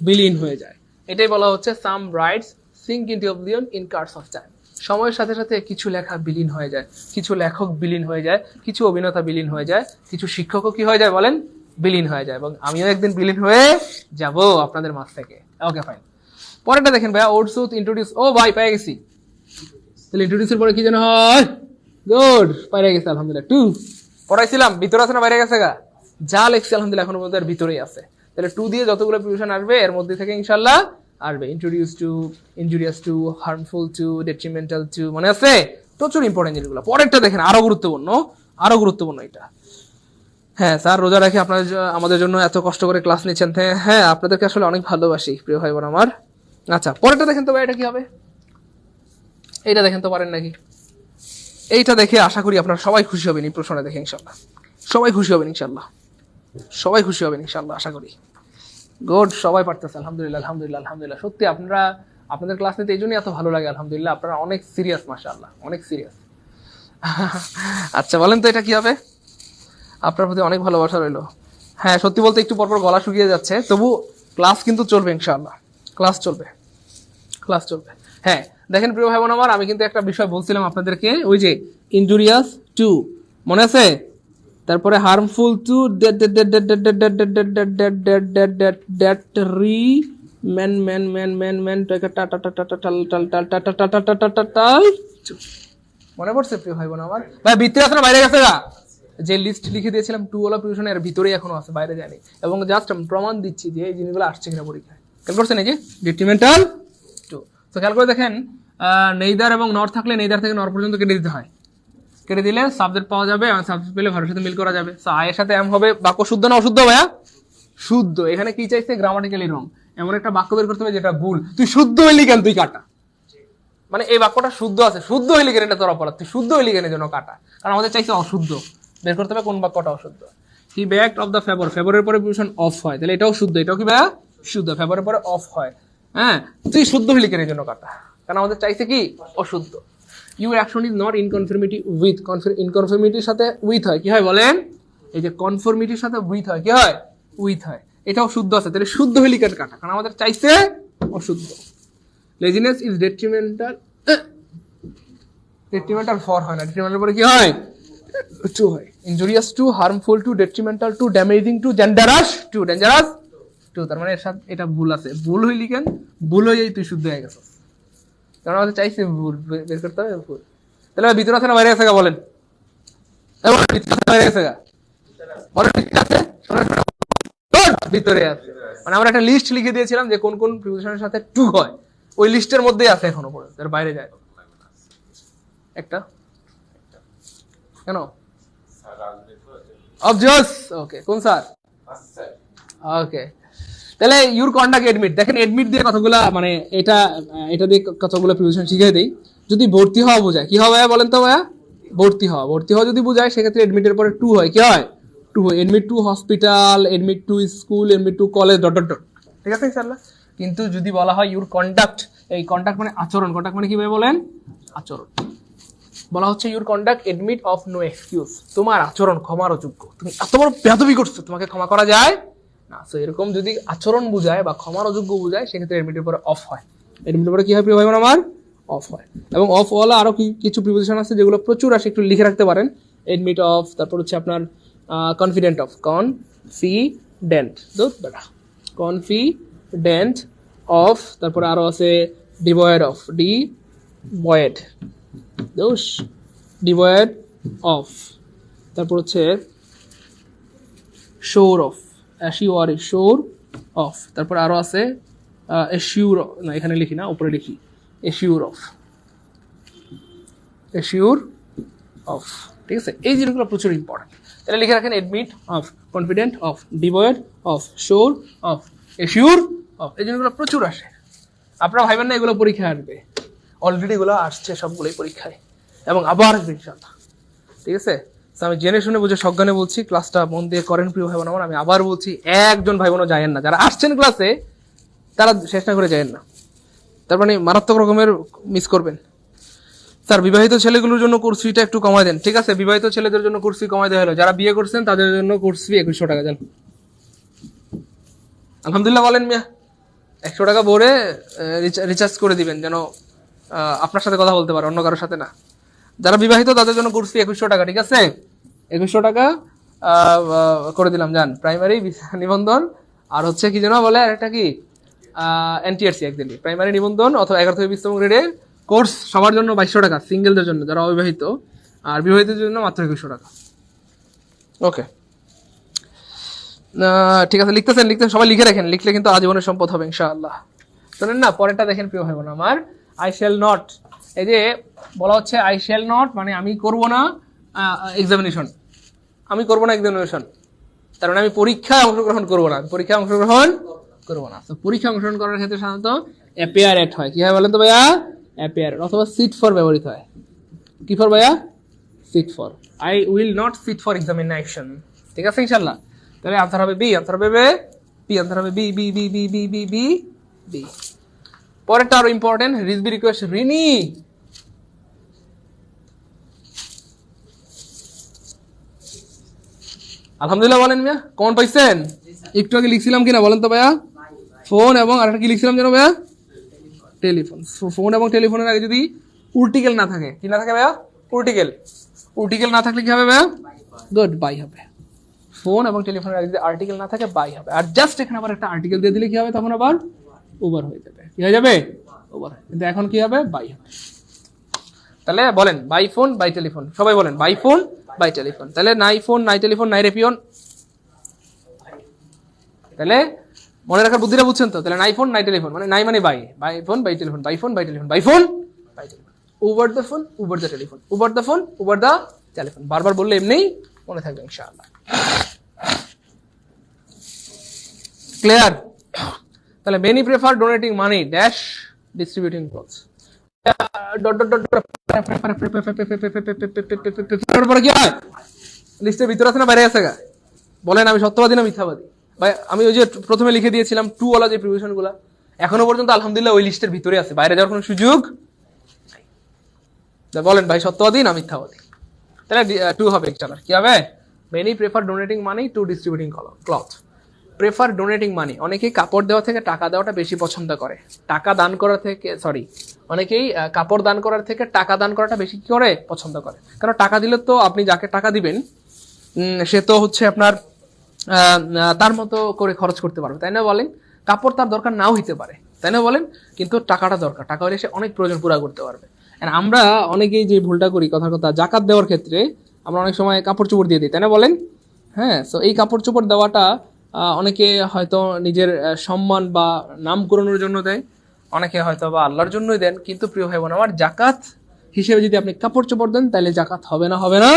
বিলীন হয়ে যায়। এটাই বলা হচ্ছে some rights sink into oblivion in course of time. সময়ের সাথে সাথে কিছু লেখা বিলীন হয়ে যায়, কিছু লেখক বিলীন হয়ে যায়, কিছু অভিনেতা বিলীন হয়ে যায়, কিছু শিক্ষকও কি হয়ে যায় বলেন? বিলীন হয়ে যায়। এবং আমিও একদিন বিলীন হয়ে যাব আপনাদের মাঝ থেকে। Okay fine. পরেরটা দেখেন ভাইয়া, ওটসুথ ইন্ট্রোডিউস। ও ভাই পেয়ে গেছি। তাহলে ইন্ট্রোডিউসের পরে কি যেন হয়? গুড, পেয়ে গেছে আলহামদুলিল্লাহ। 2 পড়াইছিলাম, ভিতরে আছে না বাইরে গেছে গা? যা লেখছি আলহামদুলিল্লাহ এখনো পর্যন্ত এর ভিতরেই আছে। তাহলে 2 দিয়ে যতগুলো প্রিপারেশন আসবে এর মধ্যে থেকে ইনশাআল্লাহ আসবে। Introduce two, injurious to, harmful to, detrimental two, মনে আছে? প্রচুর ইম্পর্টেন্ট জিনিসগুলো। পরেরটা দেখেন আরো গুরুত্বপূর্ণ এটা। হ্যাঁ স্যার রোজা রেখে আপনাদের আমাদের জন্য এত কষ্ট করে ক্লাস নিচ্ছেন, হ্যাঁ আপনাদেরকে আসলে অনেক ভালোবাসি প্রিয় ভাই বোন আমার। আচ্ছা পরেরটা দেখেন তো ভাই, এটা কি হবে? এইটা দেখেন তো, পারেন নাকি? এইটা দেখে আশা করি আপনারা সবাই খুশি হবেন। এই প্রশ্নটা দেখে ইনশাল্লাহ সবাই খুশি হবেন ইনশাল্লাহ আশা করি। গুড, সবাই পারতেছে আলহামদুলিল্লাহ। সত্যি আপনাদের ক্লাস নিতে এই জন্যই এত ভালো লাগে আলহামদুলিল্লাহ। আপনারা অনেক সিরিয়াস, মাশাআল্লাহ অনেক সিরিয়াস। আচ্ছা বলেন তো এটা কি হবে? আপনার প্রতি অনেক ভালোবাসা রইলো। হ্যাঁ সত্যি বলতে একটু পরপর গলা শুকিয়ে যাচ্ছে, তবু ক্লাস কিন্তু চলবে ইনশাআল্লাহ, ক্লাস চলবে। হ্যাঁ দেখেন প্রিয় ভাই বোন আমার, আমি কিন্তু একটা বিষয় বলছিলাম আপনাদেরকে, ওই যে ইনজুরিয়াস টু মনে আছে, তারপরে হার্মফুল টু, মনে পড়ছে প্রিয় ভাই বোন আমার? ভাই ভিতরে আছে না বাইরে গেছে গা? যে লিস্ট লিখে দিয়েছিলাম 2 ওয়ালা প্রিপারেশন এর ভিতরেই এখনো আছে, বাইরে যায়নি। এবং জাস্ট প্রমাণ দিচ্ছি যে এই জিনিসগুলো আসছে কিনা পরীক্ষায়। খেয়াল করছেন এই যে ডিট্রিমেন্টাল টু। তো খেয়াল করে দেখেন নেইদার এবং নর থাকলে নেইদার থেকে নর পর্যন্ত কেটে দিতে হয়। কেটে দিলে সাবজেক্ট পাওয়া যাবে, আর সাবজেক্ট পেলে ভার্বের সাথে মিল করা যাবে। সো আয়ের সাথে এম হবে। বাক্য শুদ্ধ না অশুদ্ধ ভাইয়া? শুদ্ধ। এখানে কি চাইছে? গ্রামাটিক্যালি রং। এমন একটা বাক্য বের করতে হবে যেটা ভুল। তুই শুদ্ধ হইলি কেন? তুই কাটা। মানে এই বাক্যটা শুদ্ধ আছে, শুদ্ধ হইলি কেন এটা তোর অপরাধ, তুই শুদ্ধ হইলি কেন জন্য কাটা। কারণ আমাদের চাইছে অশুদ্ধ, বের করতে হবে কোন বাক্যটা অশুদ্ধ। হি ব্যাকড অফ দ্য ফেভার, ফেভারের পরে প্রিপোজিশন অফ হয়, তাহলে এটাও শুদ্ধ। এটাও কি ভাইয়া? শুদ্ধ। ফেভারের পরে অফ হয়। হ্যাঁ তুই শুদ্ধ হইলি কেন জন্য কাটা, কারণ আমাদের চাইছে কি? অশুদ্ধ। Your action is not in conformity with, ইনকনফর্মিটির সাথে উইথ হয়, কি হয় বলেন? এই যে কনফর্মিটির সাথে উইথ হয়, কি হয়? উইথ হয়। এটাও শুদ্ধ আছে, তাহলে শুদ্ধ হইলি কেন কাটা, কারণ আমাদের চাইছে অশুদ্ধ। Laziness is detrimental, detrimental for হয় না, ডেট্রিমেন্টাল পরে কি হয়? টু হয়। Injurious to, harmful to, detrimental to, damaging to, dangerous to, dangerous to. তার মানে এর সাথে এটা ভুল আছে, ভুল হইলি কেন? ভুল হয়েই তুই শুদ্ধ হয়ে গেছিস, কারণ আমাদের চাইছে ভুল বের করতে হবে, ভুল। তাহলে ভিতরে আছে না বাইরে আছে গা বলেন? বাইরে আছে গা, ভিতরে আছে। মানে আমরা একটা লিস্ট লিখে দিয়েছিলাম যে কোন কোন প্রিপোজিশনের সাথে টু হয়, ওই লিস্টের মধ্যেই আছে এখনো পর্যন্ত, এর বাইরে যায় একটা কেন? অবজাস, ওকে, কোন স্যার? ওকে, তাহলে ইউর কন্ডাক্ট এডমিট, দেখেন এডমিট দিয়ে কতগুলা, মানে এটা দিয়ে কতগুলো প্রিপোজিশন শিখিয়ে দেই। যদি ভর্তি হওয়া বোঝায়, কি হবে বলেন তো ভাইয়া? ভর্তি হওয়া, ভর্তি হওয়া যদি বোঝায় সেক্ষেত্রে এডমিটের পরে টু হয়, কি হয়? টু হয়। Admit two hospital, admit to school, admit to college, dot dot dot, ঠিক আছে ইনশাআল্লাহ। কিন্তু যদি বলা হয় ইউর কন্ডাক্ট, এই কন্ডাক্ট মানে আচরণ, কন্ডাক্ট মানে কি ভাবে বলেন? আচরণ। বলা হচ্ছে your conduct admit of no excuse, তোমার আচরণ ক্ষমার অযোগ্য, তুমি এত বড় বেয়াদবি করছো, তোমাকে ক্ষমা করা যায় না। সো এরকম যদি আচরণ বুঝায় বা ক্ষমার অযোগ্য বুঝায় সেক্ষেত্রে এডমিটের পরে অফ হয়। এডমিটের পরে কি হয় প্রিয় ভাই বোন আমার? অফ হয়। এবং অফ ওয়ালা আরো কিছু প্রিপোজিশন আছে যেগুলো প্রচুর আসে, একটু লিখে রাখতে পারেন। এডমিট অফ, তারপর হচ্ছে আপনার confident of, confident, confident of, তারপরে আরো আছে ডিভয়েড অফ, ডিভয়েড, দোষ, ডিভয়েড অফ, তারপর হচ্ছে শোর অফ, অ্যাশিওয়ারি, শোর অফ, তারপর আরো আছে এশিউর, না এখানে লিখি না, উপরে লিখি, এশিউর অফ, এশিউর অফ, ঠিক আছে। এই জিনিসগুলো প্রচুর ইম্পর্টেন্ট, তাহলে লিখে রাখেন admit of, confident of, devoid of, শোর অফ, এশিউর অফ। এই জিনিসগুলো প্রচুর আসে, আপনারা ভাইবেন না এগুলো পরীক্ষায় আসবে, অলরেডি এগুলো আসছে সবগুলোই পরীক্ষায়, এবং আবার আসবে ইনশাআল্লাহ, ঠিক আছে। আমি জেনে শুনে বুঝে সজ্ঞানে বলছি, ক্লাসটা মন দিয়ে করেন প্রিয় ভাই বোন আমার। আমি আবার বলছি, একজন ভাই বোনও যায়েন না, যারা আসছেন ক্লাসে তারা শেষ না করে যায়েন না, তার মানে মারাত্মক রকমের মিস করবেন। স্যার বিবাহিত ছেলেগুলোর জন্য কোর্স ফিটা একটু কমায় দেন, ঠিক আছে। বিবাহিত ছেলেদের জন্য কোর্স ফি কমাই দেওয়া হলো, যারা বিয়ে করছেন তাদের জন্য কোর্স ফি 2100 টাকা দেন। আলহামদুলিল্লাহ বলেন মিয়া, 100 টাকা ভরে রিচার্জ করে দিবেন, যেন আপনার সাথে কথা বলতে পারে, অন্য কারোর সাথে না। যারা বিবাহিত তাদের জন্য কোর্স ফি 2100 টাকা, ঠিক আছে। 2100 টাকা করে দিলাম, যান। প্রাইমারি নিবন্ধন আর হচ্ছে কি যেন বলে, আর একটা কি এনটিআরসি, একদিন প্রাইমারি নিবন্ধন অথবা 11 থেকে 20তম গ্রেডের কোর্স সবার জন্য 2200 টাকা, সিঙ্গেলদের জন্য, যারা অবিবাহিত, আর বিবাহিতদের জন্য মাত্র 2100 টাকা। ওকে, ঠিক আছে, লিখতেছেন, সবাই লিখে রাখেন, লিখলে কিন্তু আজীবনের সম্পদ হবে ইনশাআল্লাহ। শোনেন না, পরেরটা দেখেন প্রিয় ভাই বোন আমার, আই শ্যাল নট, এই যে বলা হচ্ছে আই শ্যাল নট মানে আমি করব না এক্সামিনেশন, আমি করব না এক্সামিনেশন, তার মানে আমি পরীক্ষায় অংশগ্রহণ করব না, পরীক্ষায় অংশগ্রহণ করব না। তো পরীক্ষায় অংশগ্রহণ করার ক্ষেত্রে সাধারণত অ্যাপিয়ার এট হয়, কি হয় বলেন তো ভাইয়া? অ্যাপিয়ার, অথবা সিট ফর ব্যবহৃত হয়। কি ফর ভাইয়া? Sit for. I will not sit for examination, ঠিক আছে ইনশাআল্লাহ। তাহলে আনসার হবে বি, আনসার হবে বি, আনসার হবে B B B B B B B B. পরেরটা আরো ইম্পর্টেন্ট, রিজবি রিকোয়েস্ট, রিনি আলহামদুলিল্লাহ বলেন মিয়া, কমন পাইছেন? একটু আগে লিখছিলাম কিনা বলেন তো ভাইয়া? ফোন এবং আরেকটা কি লিখছিলাম জানো ভাইয়া? টেলিফোন। ফোন এবং টেলিফোনের আগে যদি উর্টিকেল না থাকে, কি না থাকে ভাইয়া? উর্টিকেল। উর্টিকেল না থাকলে কি হবে ভাইয়া? গুড, বাই হবে। ফোন এবং টেলিফোনের আগে যদি আর্টিকেল না থাকে বাই হবে, আর জাস্ট এখানে আবার একটা আর্টিকেল দিয়ে দিলে কি হবে? তখন আবার ওভার হয়ে যাবে। কি হয়ে যাবে? ওভার। কিন্তু এখন কি হবে? বাই হবে। তাহলে বলেন বাই ফোন বাই টেলিফোন, সবাই বলেন বাই ফোন বাই টেলিফোন। তাহলে নাই ফোন নাই টেলিফোন নাই রেপিয়ন, তাহলে মনে রাখার বুদ্ধিটা বুঝছেন তো? তাহলে নাই ফোন নাই টেলিফোন মানে নাই মানে by, by phone by telephone, by phone by telephone, by phone by telephone, over the phone over the telephone, over the phone over the telephone. বারবার বললে এমনিই মনে থাকবে ইনশাআল্লাহ। ক্লিয়ার? তাহলে many prefer donating money dash distributing clothes. কি হয়? লিস্টের ভিতরে আছে না বাইরে আছে? বলেন আমি সত্যবাদী না মিথ্যাবাদী? ভাই আমি ওই যে প্রথমে লিখে দিয়েছিলাম টু ওয়ালা যে প্রিভিশন গুলা, এখনো পর্যন্ত আলহামদুলিল্লাহ ওই লিস্টের ভিতরে আছে, বাইরে যাওয়ার কোনো সুযোগ নাই। বলেন ভাই সত্যবাদী না মিথ্যাবাদী? তাহলে টু হবে ইনশাআল্লাহ। কি হবে? Many prefer donating money to distributing cloth. Prefer donating money, অনেকেই কাপড় দেওয়া থেকে টাকা দেওয়াটা বেশি পছন্দ করে। টাকা দান করা থেকে অনেকেই কাপড় দান করার থেকে টাকা দান করাটা বেশি কি করে পছন্দ করে। কারণ টাকা দিলে তো আপনি যাকে টাকা দিবেন সে তো হচ্ছে আপনার তার মতো করে খরচ করতে পারবে, তাই না বলেন? কাপড় তার দরকার নাও হইতে পারে, তাই না বলেন? কিন্তু টাকাটা দরকার, টাকা হলে সে অনেক প্রয়োজন পুরা করতে পারবে। আমরা অনেকেই যে ভুলটা করি, কথা জাকাত দেওয়ার ক্ষেত্রে আমরা অনেক সময় কাপড় চোপড় দিয়ে দিই, তাই না বলেন? হ্যাঁ, তো এই কাপড় চোপড় দেওয়াটা অনেকে হয়তো নিজের সম্মান বা নাম করানোর জন্য দেয়, অনেকে হয়তো বা আল্লাহর জন্যই দেন। কিন্তু প্রিয় ভাই বোন আমার, জাকাত হিসেবে যদি আপনি কাপড় চোপড় দেন তাহলে জাকাত হবে না, হবে না?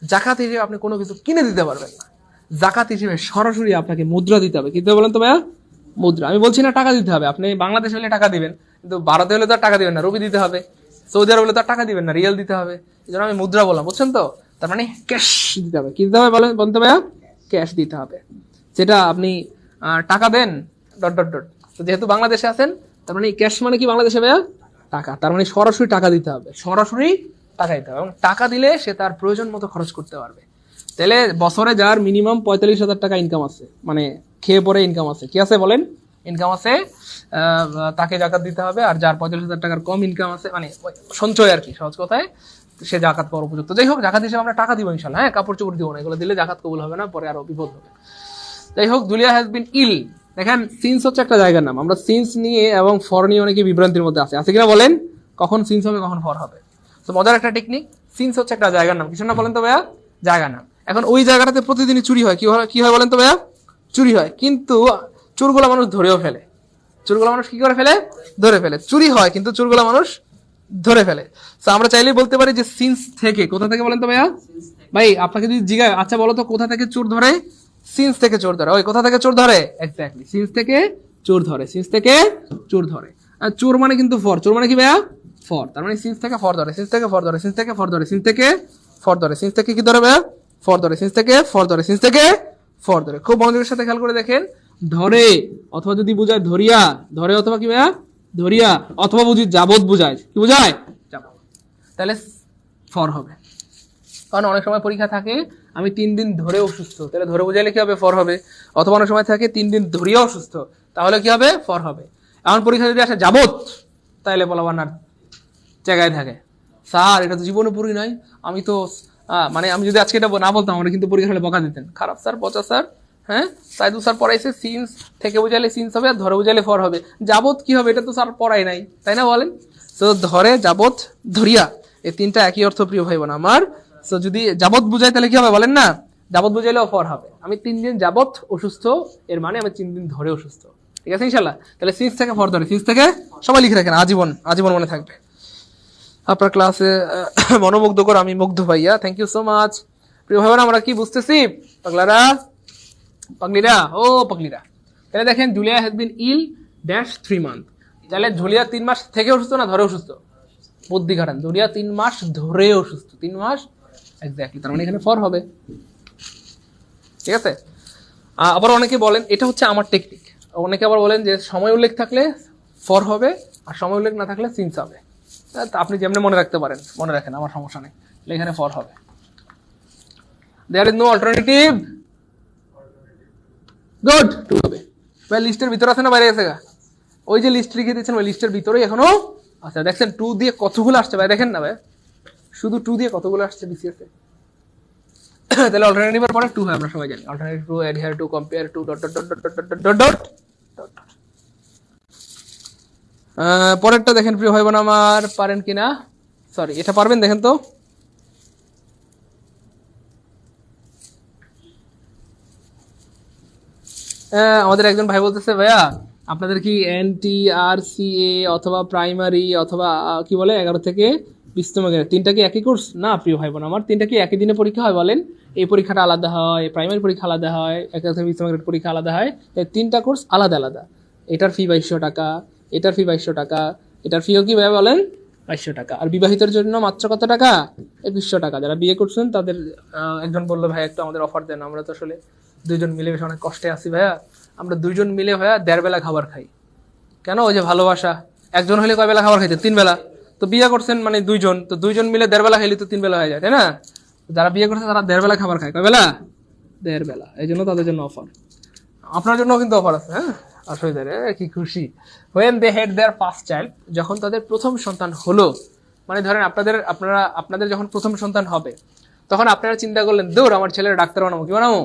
জাকাত হিসেবে আপনি কোনো কিছু কিনে দিতে পারবেন না। জাকাত হিসেবে সরাসরি আপনাকে মুদ্রা দিতে হবে। কি দিতে বলেন তো ভাইয়া? মুদ্রা। আমি বলছি না টাকা দিতে হবে, আপনি বাংলাদেশ হলে টাকা দিবেন, কিন্তু ভারতে হলে তো আর টাকা দিবেন না, রুপি দিতে হবে। সৌদি আরব হলে তো আর টাকা দিবেন না, রিয়াল দিতে হবে। এই জন্য আমি মুদ্রা বললাম, বুঝছেন তো? তার মানে ক্যাশ দিতে হবে। কি দিতে হবে বলেন তো ভাইয়া? ক্যাশ দিতে হবে। যেটা আপনি টাকা দেন ডট ডট ডট, তো যেহেতু বাংলাদেশে আছেন তার মানে ক্যাশ মানে কি বাংলাদেশে ভাইয়া? টাকা। তার মানে সরাসরি টাকা দিতে হবে, সরাসরি টাকা দিতে হবে। এবং টাকা দিলে সে তার প্রয়োজন মতো খরচ করতে পারবে। তাহলে বছরে যার মিনিমাম 45,000 টাকা ইনকাম আছে, মানে খেয়ে পরে ইনকাম আছে, কি আছে বলেন? ইনকাম আছে, তাকে জাকাত দিতে হবে। আর যার 45,000 টাকার কম ইনকাম আছে, মানে সঞ্চয় আর কি, সহজ কথায়, সে জাকাত পাওয়ার উপযুক্ত। যাই হোক, জাকাত হিসেবে আমরা টাকা দিব ইনশাল্লাহ। হ্যাঁ, কাপড় চোপড় দিব না, এগুলো দিলে জাকাত কবুল হবে না, পরে আরো বিপদ হবে। যাই হোক, দুলিয়া হ্যাজ বিন ইল। দেখেন, সিন্স হচ্ছে একটা জায়গার নাম। আমরা সিন্স নিয়ে এবং ফর নিয়ে অনেকে বিভ্রান্তির মধ্যে আছে কিনা বলেন? কখন সিন্স হবে, কখন ফর হবে। তো মজার একটা টেকনিক, সিন্স হচ্ছে একটা জায়গার নাম। কিছু না বলেন তো ভাইয়া? জায়গার নাম। এখন ওই জায়গাটাতে প্রতিদিনই চুরি হয়। কি হয় বলেন তো ভাইয়া? চুরি হয়। কিন্তু চোরগুলা মানুষ ধরেও ফেলে। চোরগুলা মানুষ কি করে ফেলে? ধরে ফেলে। চুরি হয় কিন্তু চোরগুলা মানুষ ধরে ফেলে। তো আমরা চাইলেই বলতে পারি যে সিন্স থেকে, কোথা থেকে বলেন তো ভাইয়া? ভাই আপনাকে যদি জিজ্ঞাসা, আচ্ছা বলো তো কোথা থেকে চোর ধরে? সিন্স থেকে চোর ধরে। ওই কোথা থেকে চোর ধরে? এক্স্যাক্টলি, সিন্স থেকে চোর ধরে। সিন্স থেকে চোর ধরে। আর চোর মানে কিন্তু ফর। চোর মানে কি ভাইয়া? ফর। তার মানে সিন্স থেকে ফর ধরে, সিন্স থেকে ফর ধরে, সিন্স থেকে ফর ধরে, সিন্স থেকে ফর ধরে, সিন্স থেকে কি ধরে ভাইয়া? ফর ধরে, সিন্স থেকে ফর ধরে, সিন্স থেকে ফর ধরে। খুব মনোযোগের সাথে খেয়াল করে দেখেন, ধরে অথবা যদি বুঝায় ধরিয়া, ধরে অথবা কি ভাইয়া? ধরিয়া, অথবা বুঝি যাবত বুঝায়, কি বুঝায়? যাবত, তাহলে ফর হবে। কারণ অনেক সময় পরীক্ষা থাকে আমি 3 দিন ধরে অসুস্থ, তাহলে ধরে বুঝাইলে কি হবে? ফর হবে। অথবা অনেক সময় থাকে 3 দিন ধরিয়া অসুস্থ, তাহলে কি হবে? ফর হবে। এমন পরীক্ষা যদি আসে যাবত, তাহলে বলবার না জায়গায় থাকে, স্যার এটা তো জীবনে পড়ি নাই, আমি তো মানে আমি যদি আজকে এটা না বলতাম আমরা কিন্তু পরীক্ষা হলে বকা দিতেন, খারাপ স্যার, পচা স্যার। হ্যাঁ, সাইদুল স্যার পড়াইছে, সিন্স থেকে বুঝাইলে সিন্স হবে, আর ধরে বুঝাইলে ফর হবে। যাবত কি হবে? এটা তো স্যার পড়াই নাই, তাই না বলেন? তো ধরে, যাবত, ধরিয়া, এই তিনটা একই অর্থ প্রিয় ভাই বোন আমার। তো যদি যাবত বুঝাই তাহলে কি হবে বলেন না? যাবত বুঝাইলেও ফর হবে। আমি 3 দিন যাবত অসুস্থ, এর মানে আমি 3 দিন ধরে অসুস্থ। ঠিক আছে ইনশাল্লাহ? তাহলে সিন্স থেকে ফর ধরে, সিন্স থেকে সবাই লিখে রাখেন, আজীবন, আজীবন মনে থাকবে। আপনার ক্লাসে মনোমুগ্ধকর, আমি মুগ্ধ ভাইয়া, থ্যাংক ইউ সো মাচ। প্রিয় ভাই বোন আমরা কি বুঝতেছি? পাগলারা, পাগলিরা, ও পাগলিরা। তাহলে দেখেন, Julia has been ill dash 3 month. তাহলে জুলিয়া 3 মাস থেকে অসুস্থ না ধরে অসুস্থ? বুদ্ধি খাটান, জুলিয়া 3 মাস ধরে অসুস্থ। 3 মাস এক্স্যাক্টলি, তার মানে এখানে ফর হবে। ঠিক আছে? আবার অনেকে বলেন, এটা হচ্ছে আমার টেকনিক, অনেকে আবার বলেন যে সময় উল্লেখ থাকলে ফর হবে আর সময় উল্লেখ না থাকলে সিন্স হবে। আপনি যেমনি মনে রাখতে পারেন মনে রাখেন, আমার সমস্যা নেই, এখানে ফর হবে। There is no alternative, good, to হবে। ভাই লিস্টের ভিতরে আছে না বাইরে গেছে? ওই যে লিস্ট লিখে দিয়েছেন, ওই লিস্টের ভিতরে এখনো আচ্ছা দেখছেন 2 দিয়ে কতগুলো আসছে ভাই, দেখেন না ভাই, শুধু 2 দিয়ে কতগুলো আসছে বিসিএস এ। তাহলে অল্টারনেটিভের পরে 2 হয়, আমরা সবাই জানি। Alternative to, adhere to, compare to, dot dot dot dot dot dot dot. পরেরটা দেখেন প্রিয় ভাই বোন আমার, পারেন কিনা? সরি, এটা পারবেন, দেখেন তো। আমাদের একজন ভাই বলতেছে, ভাইয়া আপনাদের কি NTRCA অথবা প্রাইমারি অথবা কি বলে 11 থেকে 20তম গ্রেড, 3টা কি একই কোর্স? না প্রিয় ভাই বোন আমার, 3টা কি একই দিনে পরীক্ষা হয় বলেন? এই পরীক্ষাটা আলাদা হয়, প্রাইমারি পরীক্ষা আলাদা হয়, 11 থেকে 20তম গ্রেড পরীক্ষা আলাদা হয়। এই 3টা কোর্স আলাদা আলাদা। এটার ফি 2200 টাকা, এটার ফি 2200 টাকা, এটার ফিও কি ভাই বলেন? 2200 টাকা। আর বিবাহিতের জন্য মাত্র কত টাকা? 2100 টাকা। যারা বিয়ে করছেন তাদের একজন বললো, ভাই একটু আমাদের অফার দেন, আমরা তো আসলে 2 জন মিলে বেশ অনেক কষ্টে আছি ভাইয়া, আমরা 2 জন মিলে ভাইয়া 1.5 বেলা খাবার খাই। কেন? ওই যে ভালোবাসা। একজন হলে কয় বেলা খাবার খাইতেন? 3 বেলা। তো বিয়ে করছেন মানে দুইজন, তো দুইজন মিলে 1.5 বেলা খাইলে তো 3 বেলা হয়ে যায়, তাই না? যারা বিয়ে করছে তারা 1.5 বেলা খাবার খায়, কয় বেলা? 1.5 বেলা। এই জন্য তাদের জন্য অফার, আপনার জন্য কিন্তু অফার আছে। হ্যাঁ, আসলে কি খুশি। when they had their first child, যখন তাদের প্রথম সন্তান হলো, মানে ধরেন আপনাদের যখন প্রথম সন্তান হবে, তখন আপনারা চিন্তা করলেন, দূর আমার ছেলের ডাক্তার বানাবো, কি বানাবো?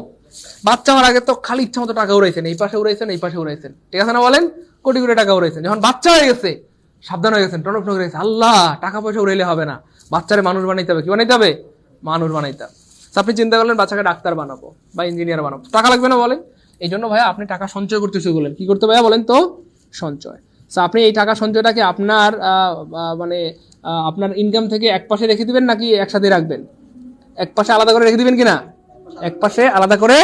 বাচ্চা হওয়ার আগে তো খালি ইচ্ছা মতো টাকা উড়াইছেন, এই পাশে উড়াইছেন, এই পাশে উড়াইছেন, ঠিক আছে না? বলেন, কোটি কোটি টাকা উড়াইছেন। যখন বাচ্চা হয়ে গেছে, সাবধান হয়ে গেছেন, টনক টনক হয়ে গেছে, আল্লাহ টাকা পয়সা উড়াইলে হবে না, বাচ্চারে মানুষ বানাইতে হবে। কি বানাইতে হবে? মানুষ বানাইতে হবে। আপনি চিন্তা করলেন বাচ্চাকে ডাক্তার বানাবো বা ইঞ্জিনিয়ার বানাবো, টাকা লাগবে না? বলেন, এই জন্য ভাইয়া আপনি টাকা সঞ্চয় করতে শুরু করলেন। কি করতে ভাইয়া বলেন তো? সঞ্চয়। আপনি এই টাকা সঞ্চয়টাকে আপনার মানে আপনার ইনকাম থেকে এক পাশে রেখে দিবেন নাকি একসাথে রাখবেন? এক পাশে আলাদা করে রেখে দিবেন কিনা? এক পাশে আলাদা করে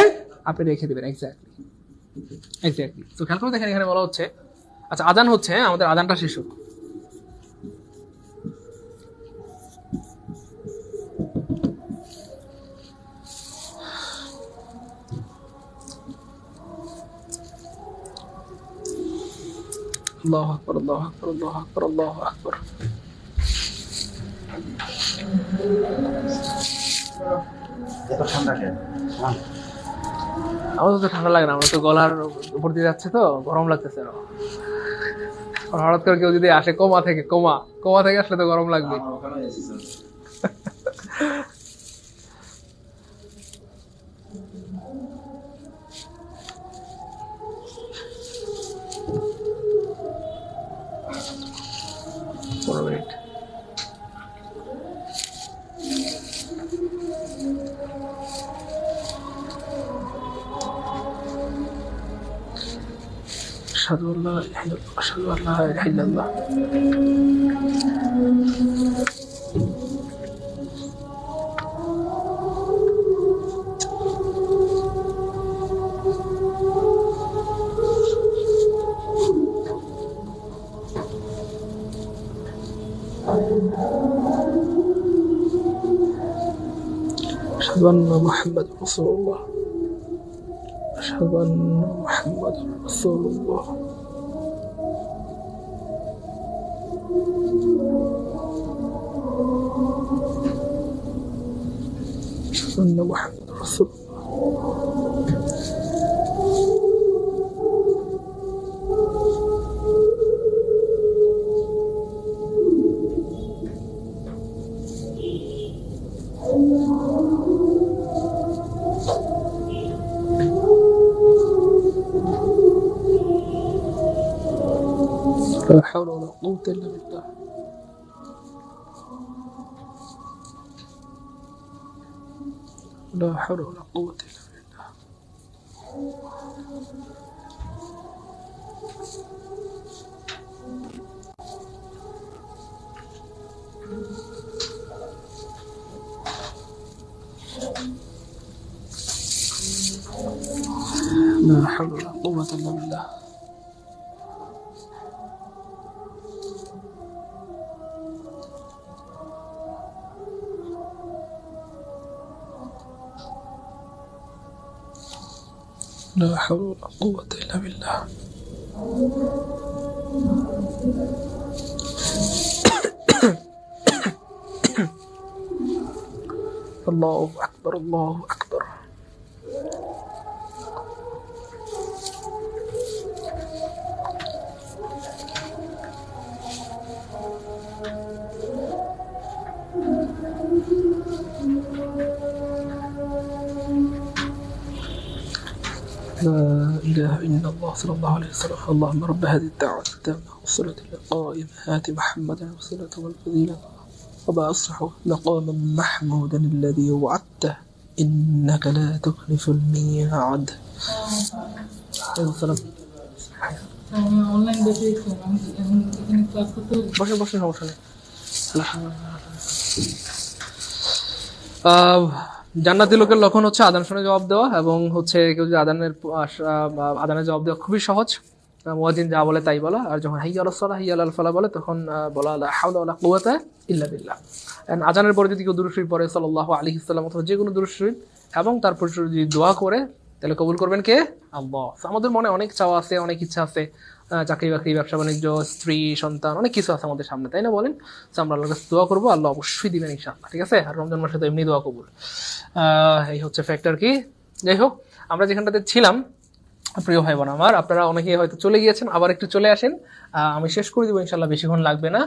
আপনি রেখে দিবেন। এক্স্যাক্টলি। তো খেয়াল করে দেখেন, এখানে বলা হচ্ছে, আচ্ছা আজান হচ্ছে, আমাদের আজানটা শেষ হোক। আল্লাহু আকবার, আল্লাহু আকবার, আল্লাহু আকবার, আল্লাহু আকবার। এত ঠান্ডা কেন? আমাদের তো ঠান্ডা লাগে না, আমরা তো গলার উপর দিয়ে যাচ্ছে তো গরম লাগতেছে। হঠাৎ করে কেউ যদি আসে কোমা থেকে আসলে তো গরম লাগবে। أشهد أن لا إله إلا الله، أشهد أن لا إله إلا الله. أشهد أن محمد رسول الله، أشهد أن محمد رسول الله. أشهد أن محمد رسول الله. لا حول ولا قوة إلا بالله. لا حول ولا قوة إلا بالله. لا حول ولا قوة إلا بالله. لا حول ولا قوة إلا بالله. الله أكبر، الله أكبر. لا إله إلا الله صلى الله عليه وسلم. اللهم رب هذه الدعوة التامة والصلاة القائمة آت محمدا وصلة والفضيلة وبأصلح مقاما محمودا الذي وعدته إنك لا تخلف الميعاد. জান্নাতি লোকের লক্ষণ হচ্ছে আজান শুনে জবাব দেওয়া, এবং হচ্ছে কেউ যদি আজানের জবাব দেওয়া খুবই সহজ। মুয়াজ্জিন যা বলে তাই বলা, আর যখন হাইয়া আলাস সালাহ হাইয়া আলাল ফালাহ বলে তখন বলা লা হাওলা ওয়ালা কুওয়াতা ইল্লা বিল্লাহ। এন্ড আজানের পরে যদি কেউ দুরূদ শরীফ পড়ে সাল্লাল্লাহু আলাইহি ওয়াসাল্লাম অথবা যে কোনো দুরূদ শরীফ, এবং তারপর যদি দোয়া করে, তাহলে কবুল করবেন কে? আল্লাহ। আমাদের মনে অনেক চাওয়া আছে, অনেক ইচ্ছা আছে, চাকরি বাকরি, ব্যবসা বাণিজ্য, স্ত্রী, সন্তান, অনেক কিছু আছে আমাদের সামনে, তাই না বলেন? তো আমরা আল্লাহর কাছে দোয়া করবো, আল্লাহ অবশ্যই দিবেন ইনশাআল্লাহ, ঠিক আছে? আর রমজান মাসে তো এমনি দোয়া কবুল। এই হচ্ছে ফ্যাক্টর কি। যাই হোক, আমরা যেখানটাতে ছিলাম, প্রিয় ভাই বোন আমার, আপনারা অনেকেই হয়তো চলে গিয়েছেন, আবার একটু চলে আসেন, আমি শেষ করে দিব ইনশাল্লাহ, বেশিক্ষণ লাগবে না।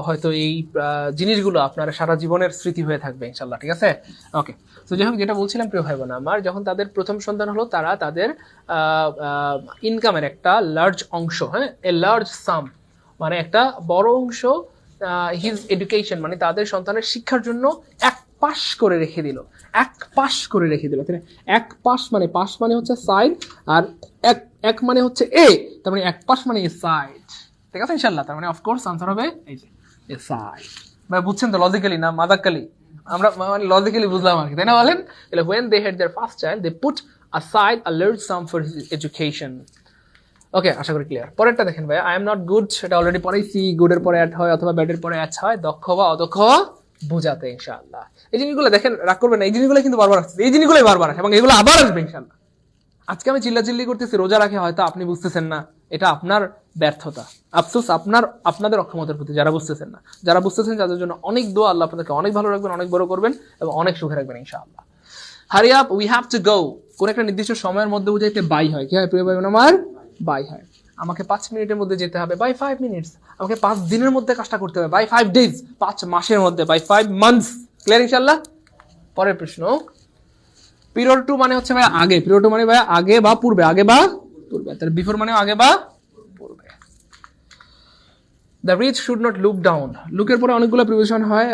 হয়তো এই জিনিসগুলো আপনার সারা জীবনের স্মৃতি হয়ে থাকবে ইনশাল্লাহ, ঠিক আছে? ওকে, তো যাই হোক, যেটা বলছিলাম প্রিয় ভাই বোন আমার, যখন তাদের প্রথম সন্তান হলো, তারা তাদের ইনকামের একটা লার্জ অংশ, হ্যাঁ, এ লার্জ সাম, মানে একটা বড় অংশ হিজ এডুকেশন, মানে তাদের সন্তানের শিক্ষার জন্য এক পাশ করে রেখে দিল, এক পাশ করে রেখে দিল। এক পাশ মানে, পাশ মানে হচ্ছে সাইড, আর এক এক মানে হচ্ছে এ, তার মানে এক পাশ মানে এ সাইড, ঠিক আছে ইনশাআল্লাহ? তার মানে অফকোর্স আনসার হবে এই যে এ সাইড। ভাই বুঝছেন তো, লজিক্যালি না মাদাক্কালি? আমরা মানে লজিক্যালি বুঝলাম আর কি, তাই না বলেন? তাহলে when they had their first child they put aside a large sum for his education. ওকে, আশা করি ক্লিয়ার। পরেরটা দেখেন ভাই, আই এম নট গুড, এটা অলরেডি পড়াইছি, গুডের পরে অ্যাড হয় অথবা ব্যাডের পরে অ্যাড হয় দক্ষ বা অদক্ষ বোঝাতে ইনশাআল্লাহ। এই জিনিসগুলো দেখেন, রাগ করবেন না, এই জিনিসগুলো কিন্তু বারবার আসছে, এই জিনিসগুলোই বারবার আসে এবং এগুলো আবার আসবে ইনশাআল্লাহ। আজকে আমি চিল্লাচিল্লি করতেছি রোজা রাখে, হয়তো আপনি বুঝতেছেন না, এটা আপনার ব্যর্থতা, আফসোস আপনাদের অক্ষমতার প্রতি, যারা বুঝতেছেন না। যারা বুঝতেছেন তাদের জন্য অনেক দোয়া, আল্লাহ আপনাদেরকে অনেক ভালো রাখবেন, অনেক বড় করবেন এবং অনেক সুখে রাখবেন ইনশাআল্লাহ। Hurry up, we have to go. কোন একটা নির্দিষ্ট সময়ের মধ্যে বুঝাইতে বাই হয়, কি হয় প্রিয় ভাই আমার? বাই হয়। আমাকে 5 মিনিটের মধ্যে যেতে হবে, বাই 5 মিনিটস। আমাকে 5 দিনের মধ্যে কাজটা করতে হবে, বাই 5 ডেজ। 5 মাসের মধ্যে, বাই 5 মান্থস। ক্লিয়ার ইনশাআল্লাহ? পরের প্রশ্ন, পিরিয়ড টু মানে হচ্ছে ভাই আগে, পিরিয়ড টু মানে ভাই আগে বা পূর্বে, আগে বা পূর্বে, তার বিফোর মানে আগে বা পূর্বে। The rich should not look down, লুকের পরে অনেকগুলো প্রিপোজিশন হয়,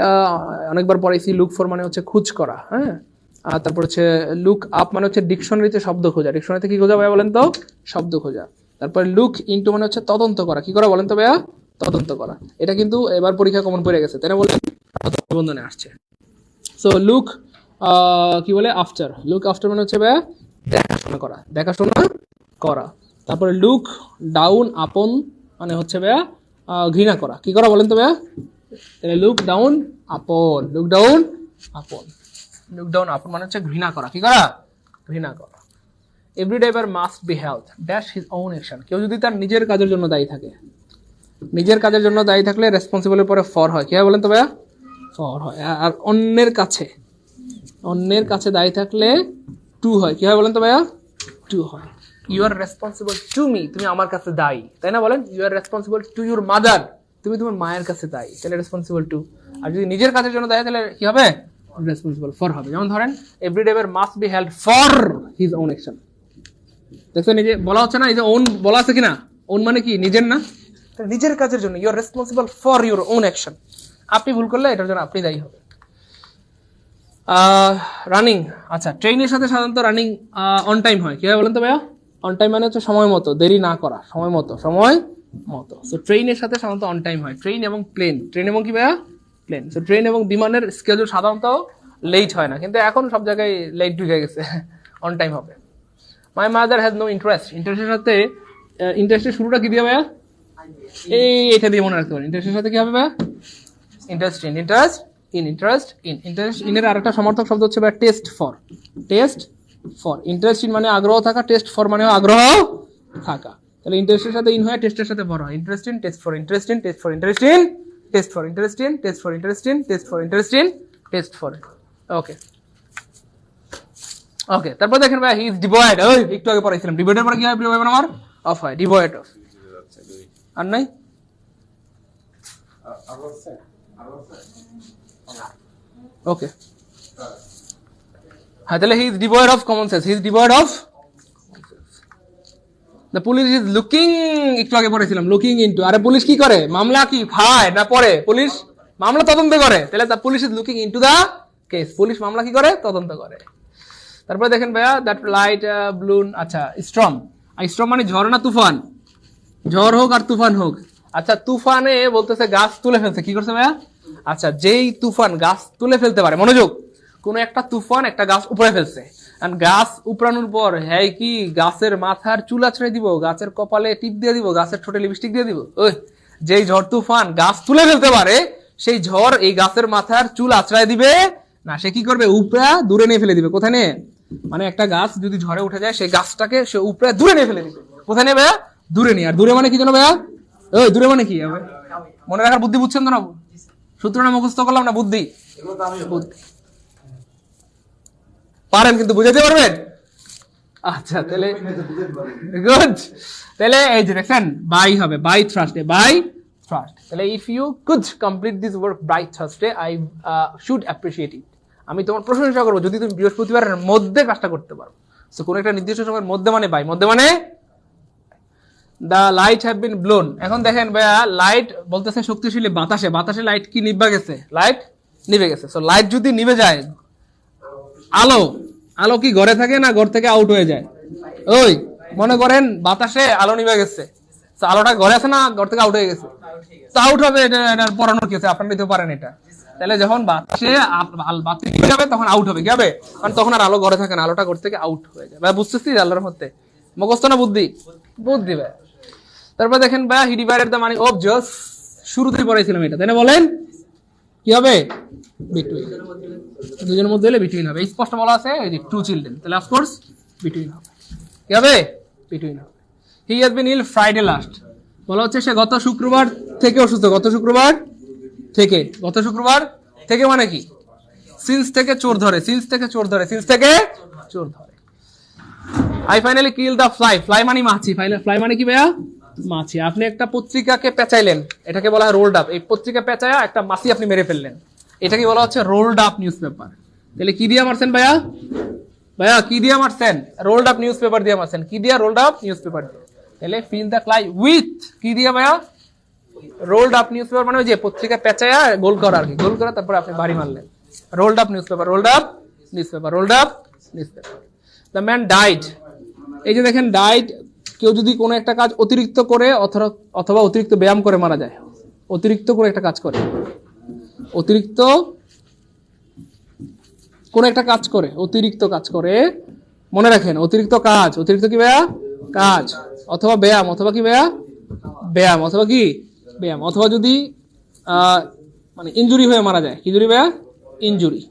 অনেকবার পড়াইছি। লুক ফর মানে হচ্ছে খোঁজ করা, হ্যাঁ। আর তারপর হচ্ছে লুক আপ মানে হচ্ছে ডিকশনারিতে শব্দ খোঁজা, ডিকশনারিতে কি খোঁজা ভাইয়া বলেন তো? শব্দ খোঁজা। তারপর লুক ইনটু মানে হচ্ছে তদন্ত করা, কি করা বলেন তো ভাইয়া? তদন্ত করা। এটা কিন্তু এবার পরীক্ষা কমন পড়ে গেছে, তাই না বলেন? নিবন্ধনে আসছে। সো লুক কি বলে? আফটার। লুক আফটার মানে হচ্ছে ভাইয়া দেখাশোনা করা, দেখাশোনা করা। তারপরে লুক ডাউন আপন মানে হচ্ছে ভাইয়া ঘৃণা করা, কি করা বলেন তো ভাইয়া? তাহলে look down upon, look down upon, look down upon মানে হচ্ছে ঘৃণা করা, কি করা? ঘৃণা করা। Every driver must be held dash his own action, কেউ যদি তার নিজের কাজের জন্য দায়ী থাকে, নিজের কাজের জন্য দায়ী থাকলে রেসপন্সিবলের পরে ফর হয়, কি হয় বলেন তো ভাইয়া? ফর হয়। আর অন্যের কাছে দায়ী থাকলে টু হয়, কি হয় বলেন তো ভাইয়া? টু হয়। You are responsible to me, তুমি আমার কাছে দায়ী, তাই না বলেন? You are responsible to your mother, তুমি তোমার মায়ের কাছে দায়ী, তাহলে রেসপন্সিবল টু। আর যদি নিজের কাজের জন্য দায়ী তাহলে কি হবে? রেসপন্সিবল ফর হবে। যেমন ধরেন, every driver must be held for his own action. দেখছেন, এই যে বলা হচ্ছে না, এই যে ওন বলা আছে কিনা? ওন মানে কি? নিজের না? নিজের কাজের জন্য you are responsible for your own action. আপনি ভুল করলে এটার জন্য আপনি দায়ী হবে। রানিং, আচ্ছা, ট্রেনের সাথে সাধারণত রানিং অন টাইম হয়, কি হয় বলেন তো ভাইয়া? অন টাইম মানে হচ্ছে সময় মতো, দেরি না করা, সময় মতো, সময় মতো। সো ট্রেনের সাথে সাধারণত অন টাইম হয়। ট্রেন এবং প্লেন, ট্রেন এবং কি ভাইয়া? প্লেন। সো ট্রেন এবং বিমানের স্কেজুল সাধারণত লেট হয় না, কিন্তু এখন সব জায়গায় লেট ঢুকে গেছে, অন টাইম হবে। My mother has no interest, ইন্টারেস্টের সাথে ইন্টারেস্টের শুরুটা কি দিয়ে ভাইয়া? এটা দিয়ে মনে রাখতে পারেন। ইন্টারেস্টের সাথে কি হবে ভাইয়া? Interest in, interest in, interest in. Interest ইনের আরেকটা সমর্থক শব্দ হচ্ছে ভাইয়া test for, test for. Interest in মানে আগ্রহ থাকা, টেস্ট ফর মানে আগ্রহ থাকা। তাহলে ইন্টারেস্টের সাথে ইন হয়, টেস্টের সাথে ফর হয়। Interest in, test for, interest in, test for, interest in, test for, interest in, test for, interest in, test for, interest in, test for. Okay okay, তারপর দেখেন ভাই, হি ইজ ডিভয়েড, ওই একটু আগে পড়াইছিলাম, ডিভয়েডের পরে কি হয় প্রিয় ভাই আমার? অফ হয়, ডিভয়েড অফ। আর নাই? ওকে, হ্যাঁ, তাহলে he is devoid of common sense, he is devoid of. The police is looking, একটু আগে পড়েছিলাম, লুকিং ইনটু। আরে পুলিশ কি করে? মামলা কি খায় না পড়ে? পুলিশ মামলা তদন্ত করে, তাহলে the police is looking into the case, police মামলা কি করে? তদন্ত করে। তারপরে দেখেন ভাইয়া, দ্যাট লাইট ব্লুন, আচ্ছা, স্টর্ম। স্টর্ম মানে ঝড় না তুফান? ঝড় হোক আর তুফান হোক। আচ্ছা, তুফানে বলতেছে গাছ তুলে ফেলছে, কি করছে ভাইয়া? আচ্ছা, যেই তুফান গাছ তুলে ফেলতে পারে, মনোযোগ, কোন একটা তুফান একটা গাছ উপরে ফেলছে, গাছ উপরানোর পর হ্যাঁ কি গাছের মাথার চুল আছড়াই দিব, গাছের কপালে টিপ দিয়ে দিব, গাছের ঠোঁটে লিপস্টিক দিয়ে দিব? ওই যেই ঝড় তুফান গাছ তুলে ফেলতে পারে, সেই ঝড় এই গাছের মাথার চুল আছড়াই দিবে না, সে কি করবে? উপরা দূরে নিয়ে ফেলে দিবে। কোথায় নিয়ে? মানে একটা গাছ যদি ঝড়ে উঠে যায়, সেই গাছটাকে সে উপরে দূরে নিয়ে ফেলে দিবে। কোথায় নেবে? দূরে নেই। আর দূরে মানে কি জানো ভাইয়া? ওই দূরে মানে কি হবে? মনে রাখার বুদ্ধি বুঝছেন তো না? সূত্রটা মুখস্থ করলাম না, বুদ্ধি পারেন কিন্তু বুঝাতে পারবেন। আচ্ছা তাহলে গুড। তাহলে এই যে দেখেন বাই হবে, বাই থার্সডে, বাই থার্সডে। তাহলে if you could complete this work by Thursday I should appreciate it. আমি তোমার প্রশংসা করবো যদি তুমি বৃহস্পতিবারের মধ্যে কাজটা করতে পারো। সো কোন একটা নির্দিষ্ট সময়ের মধ্যে মানে বাই, মধ্যে মানে the light have been blown. এখন দেখেন ভাইয়া লাইট বলতেছে শক্তিশালী বাতাসে, বাতাসে লাইট কি নিভা গেছে? লাইট নিভে গেছে। সো লাইট যদি নিভে যায়, আলো, আলো কি ঘরে থাকে না ঘর থেকে আউট হয়ে যায়? ওই মনে করেন বাতাসে আলো নিভে গেছে, আলোটা ঘরে আছে না ঘর থেকে আউট হয়ে গেছে? তো আউট হবে, এটা পড়ানোর কি আছে, আপনারা নিতে পারেন এটা। তাহলে যখন বাতাসে বাতি নিভে যাবে তখন আউট হবে, কি হবে? কারণ তখন আর আলো ঘরে থাকে না, আলোটা ঘর থেকে আউট হয়ে যায়। ভাই বুঝতেছি আল্লাহর মধ্যে মুখস্থ না বুদ্ধি? বুদ্ধি ভাই। তারপর দেখেন ভাই হি divided the money of just, শুরুতেই পড়াইছিলাম এটা, তাই না? বলেন কি হবে? বিটুইন, দুজনের মধ্যে হলে বিটুইন হবে। স্পষ্ট বলা আছে এই যে টু চিলড্রেন, তাহলে অফকোর্স বিটুইন হবে। কি হবে? বিটুইন হবে। He has been ill Friday last, বলা হচ্ছে সে গত শুক্রবার থেকে অসুস্থ। গত শুক্রবার থেকে, গত শুক্রবার থেকে মানে কি? সিন্স থেকে চোর ধরে, সিন্স থেকে চোর ধরে, সিন্স থেকে চোর ধরে। I finally kill the fly, fly মানে মাছি, ফ্লাই মানে কি ভাইয়া? মাছি। আপনি একটা পত্রিকাকে পেঁচাইলেন, এটাকে বলা হয় রোলড আপ। এই পত্রিকা পেঁচায়া একটা মাছি আপনি মেরে ফেললেন, এটাকে বলা হচ্ছে রোলড আপ নিউজ পেপার। তাহলে কি দিয়ে মারছেন ভাইয়া? ভাইয়া কি দিয়ে মারছেন? রোলড আপ নিউজ পেপার দিয়ে মারছেন। কি দিয়ে? রোলড আপ নিউজ পেপার দিয়ে। তাহলে ফিল দ্য ক্লাই উইথ কি দিয়ে ভাইয়া? রোলড আপ নিউজ পেপার মানে ওই যে পত্রিকা পেঁচায়া গোল করা আর কি, গোল করা তারপর আপনি বাড়ি মারলেন। Rolled up news paper, rolled up news paper, rolled up news paper. The man died, এই যে দেখেন ডাইড, কেউ যদি কোনো একটা কাজ অতিরিক্ত করে অথবা অতিরিক্ত ব্যায়াম করে মারা যায়। অতিরিক্ত করে একটা কাজ করে, অতিরিক্ত কোন একটা কাজ করে, অতিরিক্ত কাজ করে, মনে রাখেন অতিরিক্ত কাজ, অতিরিক্ত কি ভাইয়া? কাজ, অথবা ব্যায়াম, অথবা কি ভাইয়া? ব্যায়াম, অথবা কি ব্যায়াম, অথবা যদি মানে ইনজুরি হয়ে মারা যায়। ইনজুরি ভাইয়া? ইনজুরি।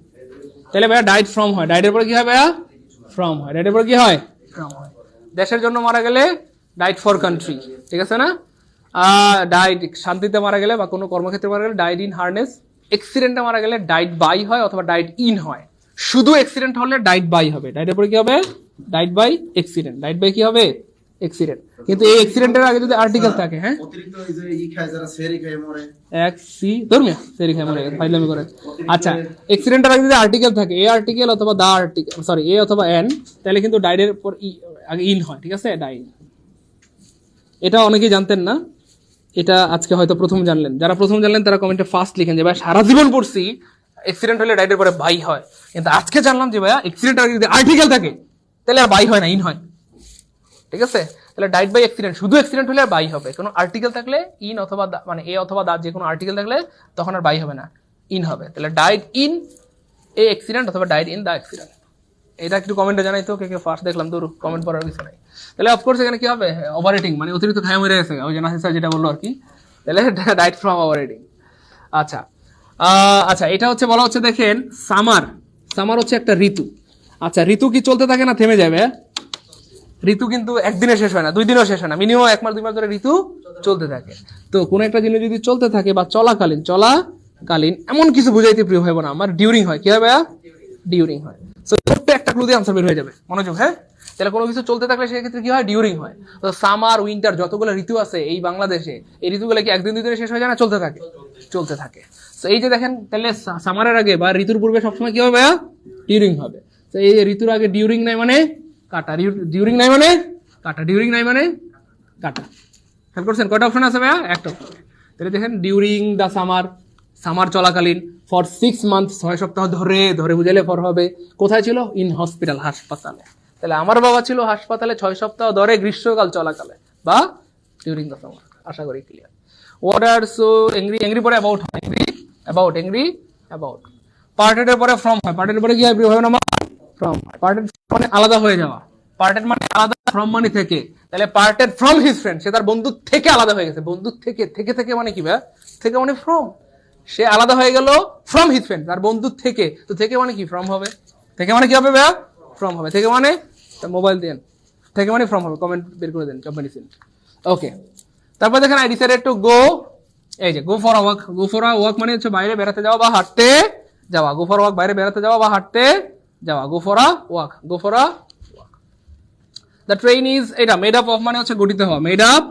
তাহলে ভাইয়া ডাইড ফ্রম হয়, ডাইডের পরে কি হয় ভাইয়া? ফ্রম হয়। ডাইডের পরে কি হয়? ফ্রম হয়। দেশের জন্য মারা গেলে ডাইড ফর কান্ট্রি, ঠিক আছে না? ডাইড শান্তিতে মারা গেলে বা কোনো কর্মক্ষেত্রে মারা গেলে ডাইড ইন হার্নেস। এক্সিডেন্টে মারা গেলে ডাইড বাই হয় অথবা ডাইড ইন হয়। শুধু এক্সিডেন্ট হলে ডাইড বাই হবে। ডাইডের পরে কি হবে? Died by accident. Died by কি হবে? এক্সিডেন্ট। কিন্তু এই এক্সিডেন্টের আগে যদি আর্টিকেল থাকে, হ্যাঁ অতিরিক্ত এই যে ই খায় যারা সেরি খায় মরে, এক সি ধর্মিয়া সেরি খায় মরে ফাইলামি করে। আচ্ছা এক্সিডেন্টের আগে যদি আর্টিকেল থাকে, এ আর্টিকেল অথবা দা আর্টিকেল, সরি এ অথবা এন, তাহলে কিন্তু ডাইডের পর আগে ইন হয়, ঠিক আছে? ডাইড, এটা অনেকেই জানতেন না, এটা আজকে হয়তো প্রথম জানলেন। যারা প্রথম জানলেন তারা কমেন্টে ফার্স্ট লিখেন যে ভাই সারা জীবন পড়ছি এক্সিডেন্ট হলে ডাইডের পরে বাই হয়, কিন্তু আজকে জানলাম যে ভাইয়া এক্সিডেন্ট আগে যদি আর্টিকেল থাকে তাহলে আর বাই হয় না, ইন হয়, ঠিক আছে? তাহলে ডাইড বাই অ্যাক্সিডেন্ট, শুধু অ্যাক্সিডেন্ট হলে আর বাই হবে। কোনো আর্টিকেল থাকলে ইন অথবা মানে এ অথবা দা, যে কোনো আর্টিকেল থাকলে তখন আর বাই হবে না, ইন হবে। তাহলে ডাইড ইন এ অ্যাক্সিডেন্ট অথবা ডাইড ইন দা অ্যাক্সিডেন্ট। এটা একটু কমেন্টে জানাই তো কে কে ফার্স্ট দেখলাম, তো কমেন্ট করার কিছু নাই। তাহলে অফকোর্স এখানে কি হবে? ওভাররেটিং, মানে অতিরিক্ত খায় মরে গেছে, ওই যে নাসির স্যার যেটা বললো আর কি। তাহলে ডাইড ফ্রম ওভাররেটিং। আচ্ছা আচ্ছা, এটা হচ্ছে বলা হচ্ছে দেখেন সামার, সামার হচ্ছে একটা ঋতু। আচ্ছা ঋতু কি চলতে থাকে না থেমে যাবে? ঋতু কিন্তু একদিনে শেষ হয় না, 2 দিনেও শেষ হয় না, মিনিমাম 1 মাস 2 মাস ধরে ঋতু চলতে থাকে। তো কোন একটা জিনিস যদি চলতে থাকে বা চলাকালীন এমন কিছু বুঝাইতে প্রিয় ভাই বোন আমার ডিউরিং হয়। কি হয় ভাইয়া? ডিউরিং হয়। সো ছোট্ট একটা ক্লু দিয়ে আনসার বের হয়ে যাবে, মনোযোগ। হ্যাঁ, তাহলে কোনো কিছু চলতে থাকলে সেক্ষেত্রে কি হয়? ডিউরিং হয়। তো সামার, উইন্টার, যতগুলো ঋতু আছে এই বাংলাদেশে, এই ঋতুগুলো কি একদিন 2 দিনে শেষ হয়ে যায় না? চলতে থাকে, চলতে থাকে। তো এই যে দেখেন, তাহলে সামারের আগে বা ঋতুর পূর্বে সবসময় কি হবে ভাইয়া? ডিউরিং হবে। তো এই ঋতুর আগে ডিউরিং নাই মানে কাটা, ডিউরিং নাই মানে কাটা, ডিউরিং নাই মানে কাটা। খেয়াল করছেন কয়টা অপশন আছে ভাইয়া? একটা অপশন। তাহলে দেখেন ডিউরিং দ্য সামার, সামার চলাকালীন, ফর 6 মান্থ 6 সপ্তাহ ধরে, ধরে বুঝাইলে ফর হবে। কোথায় ছিল? ইন হসপিটাল, হাসপাতালে। তাহলে আমার বাবা ছিল হাসপাতালে 6 সপ্তাহ ধরে গ্রীষ্মকাল চলাকালে, বা ডিউরিং দ্য সামার। আশা করি clear. What are so angry, angry পরে অ্যাবাউট হয়, এংরি অ্যাবাউট। পার্টেড এর পরে ফ্রম হয়, পার্টেড এর পরে কি হয় না? ফ্রম। পার্টেড মানে আলাদা হয়ে যাওয়া, পার্টেড মানে আলাদা, ফ্রম মানে থেকে। তাহলে পার্টেড ফ্রম হিজ ফ্রেন্ড, সে তার বন্ধু থেকে আলাদা হয়ে গেছে। বন্ধু থেকে, থেকে মানে কি ভাই? থেকে মানে ফ্রম, সে আলাদা হয়ে গেল ফ্রম হিজ ফ্রেন্ড, তার বন্ধু থেকে। তো থেকে মানে কি? ফ্রম হবে। থেকে মানে কি হবে ভাইয়া? ফ্রম হবে। থেকে মানে মোবাইল দেন, থেকে মানে ফ্রম হবে। কমেন্ট বের করে দেন, জব মেডিসিন। ওকে, তারপর দেখেন আই ডিসাইডেড টু গো, এই যে গো for a walk. Go for a walk মানে হচ্ছে বাইরে বেড়াতে যাওয়া বা হাঁটতে যাওয়া। গো ফর ওয়াক বাইরে বেড়াতে যাওয়া বা হাঁটতে যাওয়া। গো for a walk, go for a walk. The train is, এটা মেড আপ অফ মানে হচ্ছে গঠিত হওয়া। Made up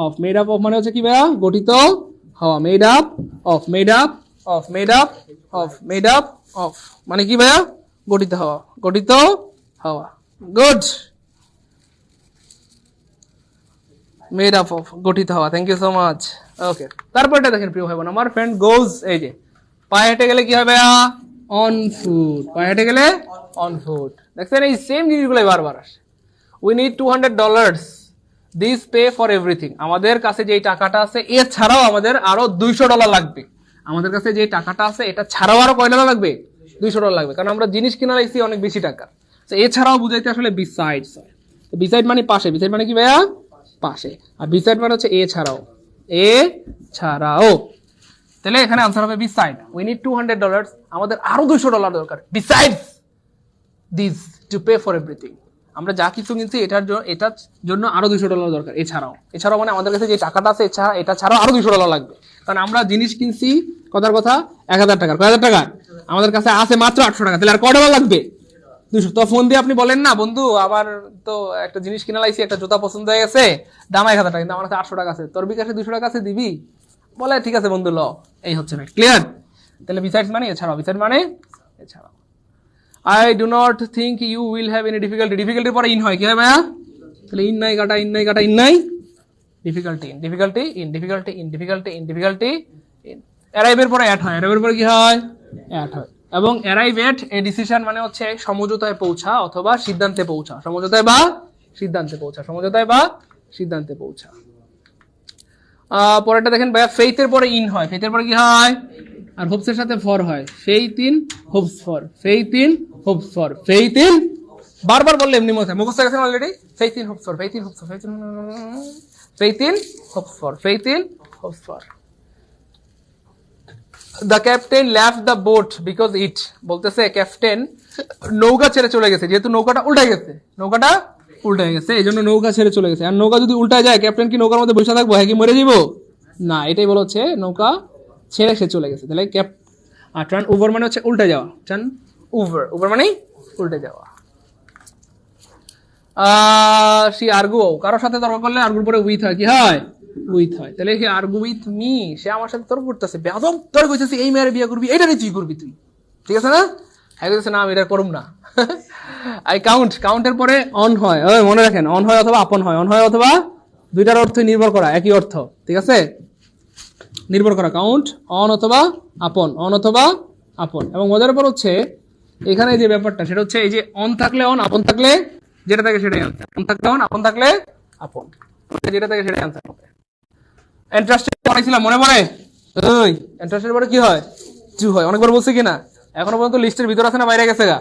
of, made up of মানে হচ্ছে কি ভাইয়া? গঠিত হওয়া। Made up of, made up of, made up of, made up of মানে কি ভাইয়া? গঠিত হওয়া, গঠিত হওয়া। গুড, মেড আপ অফ, গঠিত হওয়া। Thank you so much. Okay, তারপরটা দেখেন প্রিয় ভাই বোন, আমার ফ্রেন্ড গোজ, এই যে পায়ে হেঁটে গেলে কি হবে? On foot. পায়ে হেঁটে গেলে অন ফুট। দেখছেন এই সেম জিনিসগুলো বারবার আসে। We need $200, this pay for everything. আমাদের কাছে যে টাকাটা আছে এছাড়াও আমাদের আরো $200 লাগবে। আমাদের কাছে যে টাকাটা আছে এটা ছাড়াও আরো কয় ডলার লাগবে? $200 লাগবে, কারণ আমরা জিনিস কিনা লাগছি অনেক বেশি টাকা। তো এছাড়াও বুঝাইতে আসলে বিসাইডস হয়। বিসাইড মানে পাশে, বিসাইড মানে কি ভাইয়া? পাশে। আর বিসাইড মানে হচ্ছে এ ছাড়াও, এ ছাড়াও। তাহলে এখানে আনসার হবে বিসাইড। উই নিড $200, আমাদের আরো $200 দরকার। Besides this to pay for everything. আমরা যা কিছু কিনছি এটার জন্য আরো $200 দরকার। এছাড়াও, এছাড়াও মানে আমাদের কাছে যে টাকাটা আছে এটা ছাড়াও আরো $200 লাগবে, কারণ আমরা জিনিস কিনছি কথার কথা 1000 টাকার। কয় হাজার টাকা? আমাদের কাছে আছে মাত্র 800 টাকা। তাহলে আর কয় ডলার লাগবে? 200। তো ফোন দিয়ে আপনি বলেন না, বন্ধু আমার তো একটা জিনিস কিনা লাইছি, একটা জুতা পছন্দ হয়ে গেছে, দাম 1000 টাকা, কিন্তু আমার কাছে 800 টাকা আছে, তোর বিকাশে 200 টাকা আছে, দিবি? বলে ঠিক আছে বন্ধু ল। এই হচ্ছে না, ক্লিয়ার? তাহলে বিসাইডস মানে এছাড়াও, বিসাইড মানে এছাড়াও। I do not think you will have any difficulty. Difficulty পরে ইন হয়, কি হয় ভাইয়া? তাহলে ইন নাই কাটা, ইন নাই কাটা, ইন নাই, difficulty in, difficulty in, difficulty in, difficulty in, difficulty in. অ্যারাইভের পরে অ্যাট হয়, অ্যারাইভের পরে কি হয়? অ্যাট হয়। এবং অ্যারাইভ এট এ ডিসিশন মানে হচ্ছে সমঝোতায় পৌঁছা অথবা সিদ্ধান্তে পৌঁছা। সমঝোতায় বা সিদ্ধান্তে পৌঁছা, সমঝোতায় বা সিদ্ধান্তে পৌঁছা। পরেরটা দেখেন ভাইয়া, ফেইথের পরে ইন হয়, ফেইথের পরে কি হয়? আর হোপস এর সাথে ফর হয়। Faith in, Hopes for, faith in, Hopes for, faith in. বারবার বললে এমনি মনে হয়, মুখস্থ গেছেন already. Faith in, Hopes for, faith in, Hopes for, faith in, faith in, Hopes for, faith in, Hopes for. The captain left the boat because it, বলতেছে captain নৌকা ছেড়ে চলে গেছে, যেহেতু নৌকাটা উল্টাই গেছে, নৌকাটা উল্টাই গেছে, এই জন্য নৌকা ছেড়ে চলে গেছে। আর নৌকা যদি উল্টায় যায়, ক্যাপ্টেন কি নৌকার মধ্যে বসে থাকবো? হ্যাঁ, কি মরে যাবো? না, এটাই বলা হচ্ছে নৌকা ছেড়ে সে চলে গেছে। তাহলে টার্ন ওভার মানে হচ্ছে উল্টে যাওয়া। টার্ন ওভার, ওভার মানে উল্টে যাওয়া। সি আর্গু, কারোর সাথে তর্ক করলে আর্গুর পরে উইথ হয়, কি হয়? উইথ হয়। তাহলে হি আর্গু উইথ মি, সে আমার সাথে তর্ক করতেছে, বেয়াদব তর্ক করতেছে, এই মেয়ের বিয়ে করবি, এটা নিয়ে তুই করবি তুই, ঠিক আছে না? হ্যাঁ বলতেছে না আমি এটা করব না। আই কাউন্ট, কাউন্টের পরে অন হয়, মনে রাখেন অন হয় অথবা আপন হয়, অন হয় অথবা দুইটার অর্থ নির্ভর করা, একই অর্থ, ঠিক আছে? নির্ভর করা, কাউন্ট অন অথবা আপন, অন অথবা আপন। এবং মজার ব্যাপার হচ্ছে এখানে যে ব্যাপারটা, সেটা হচ্ছে এই যে অন থাকলে অন, আপন থাকলে যেটা থাকে সেটাই আনসার। অন থাকলে অন, আপন থাকলে আপন, যেটা থাকে সেটাই আনসার হবে। ইন্টারেস্টেড পড়াইছিলাম মনে পড়ে? ওই ইন্টারেস্টেড পরে কি হয়? টু হয়। অনেকবার বলছি কিনা? এখনো পর্যন্ত লিস্টের ভিতরে আছে না বাইরে গেছে গা?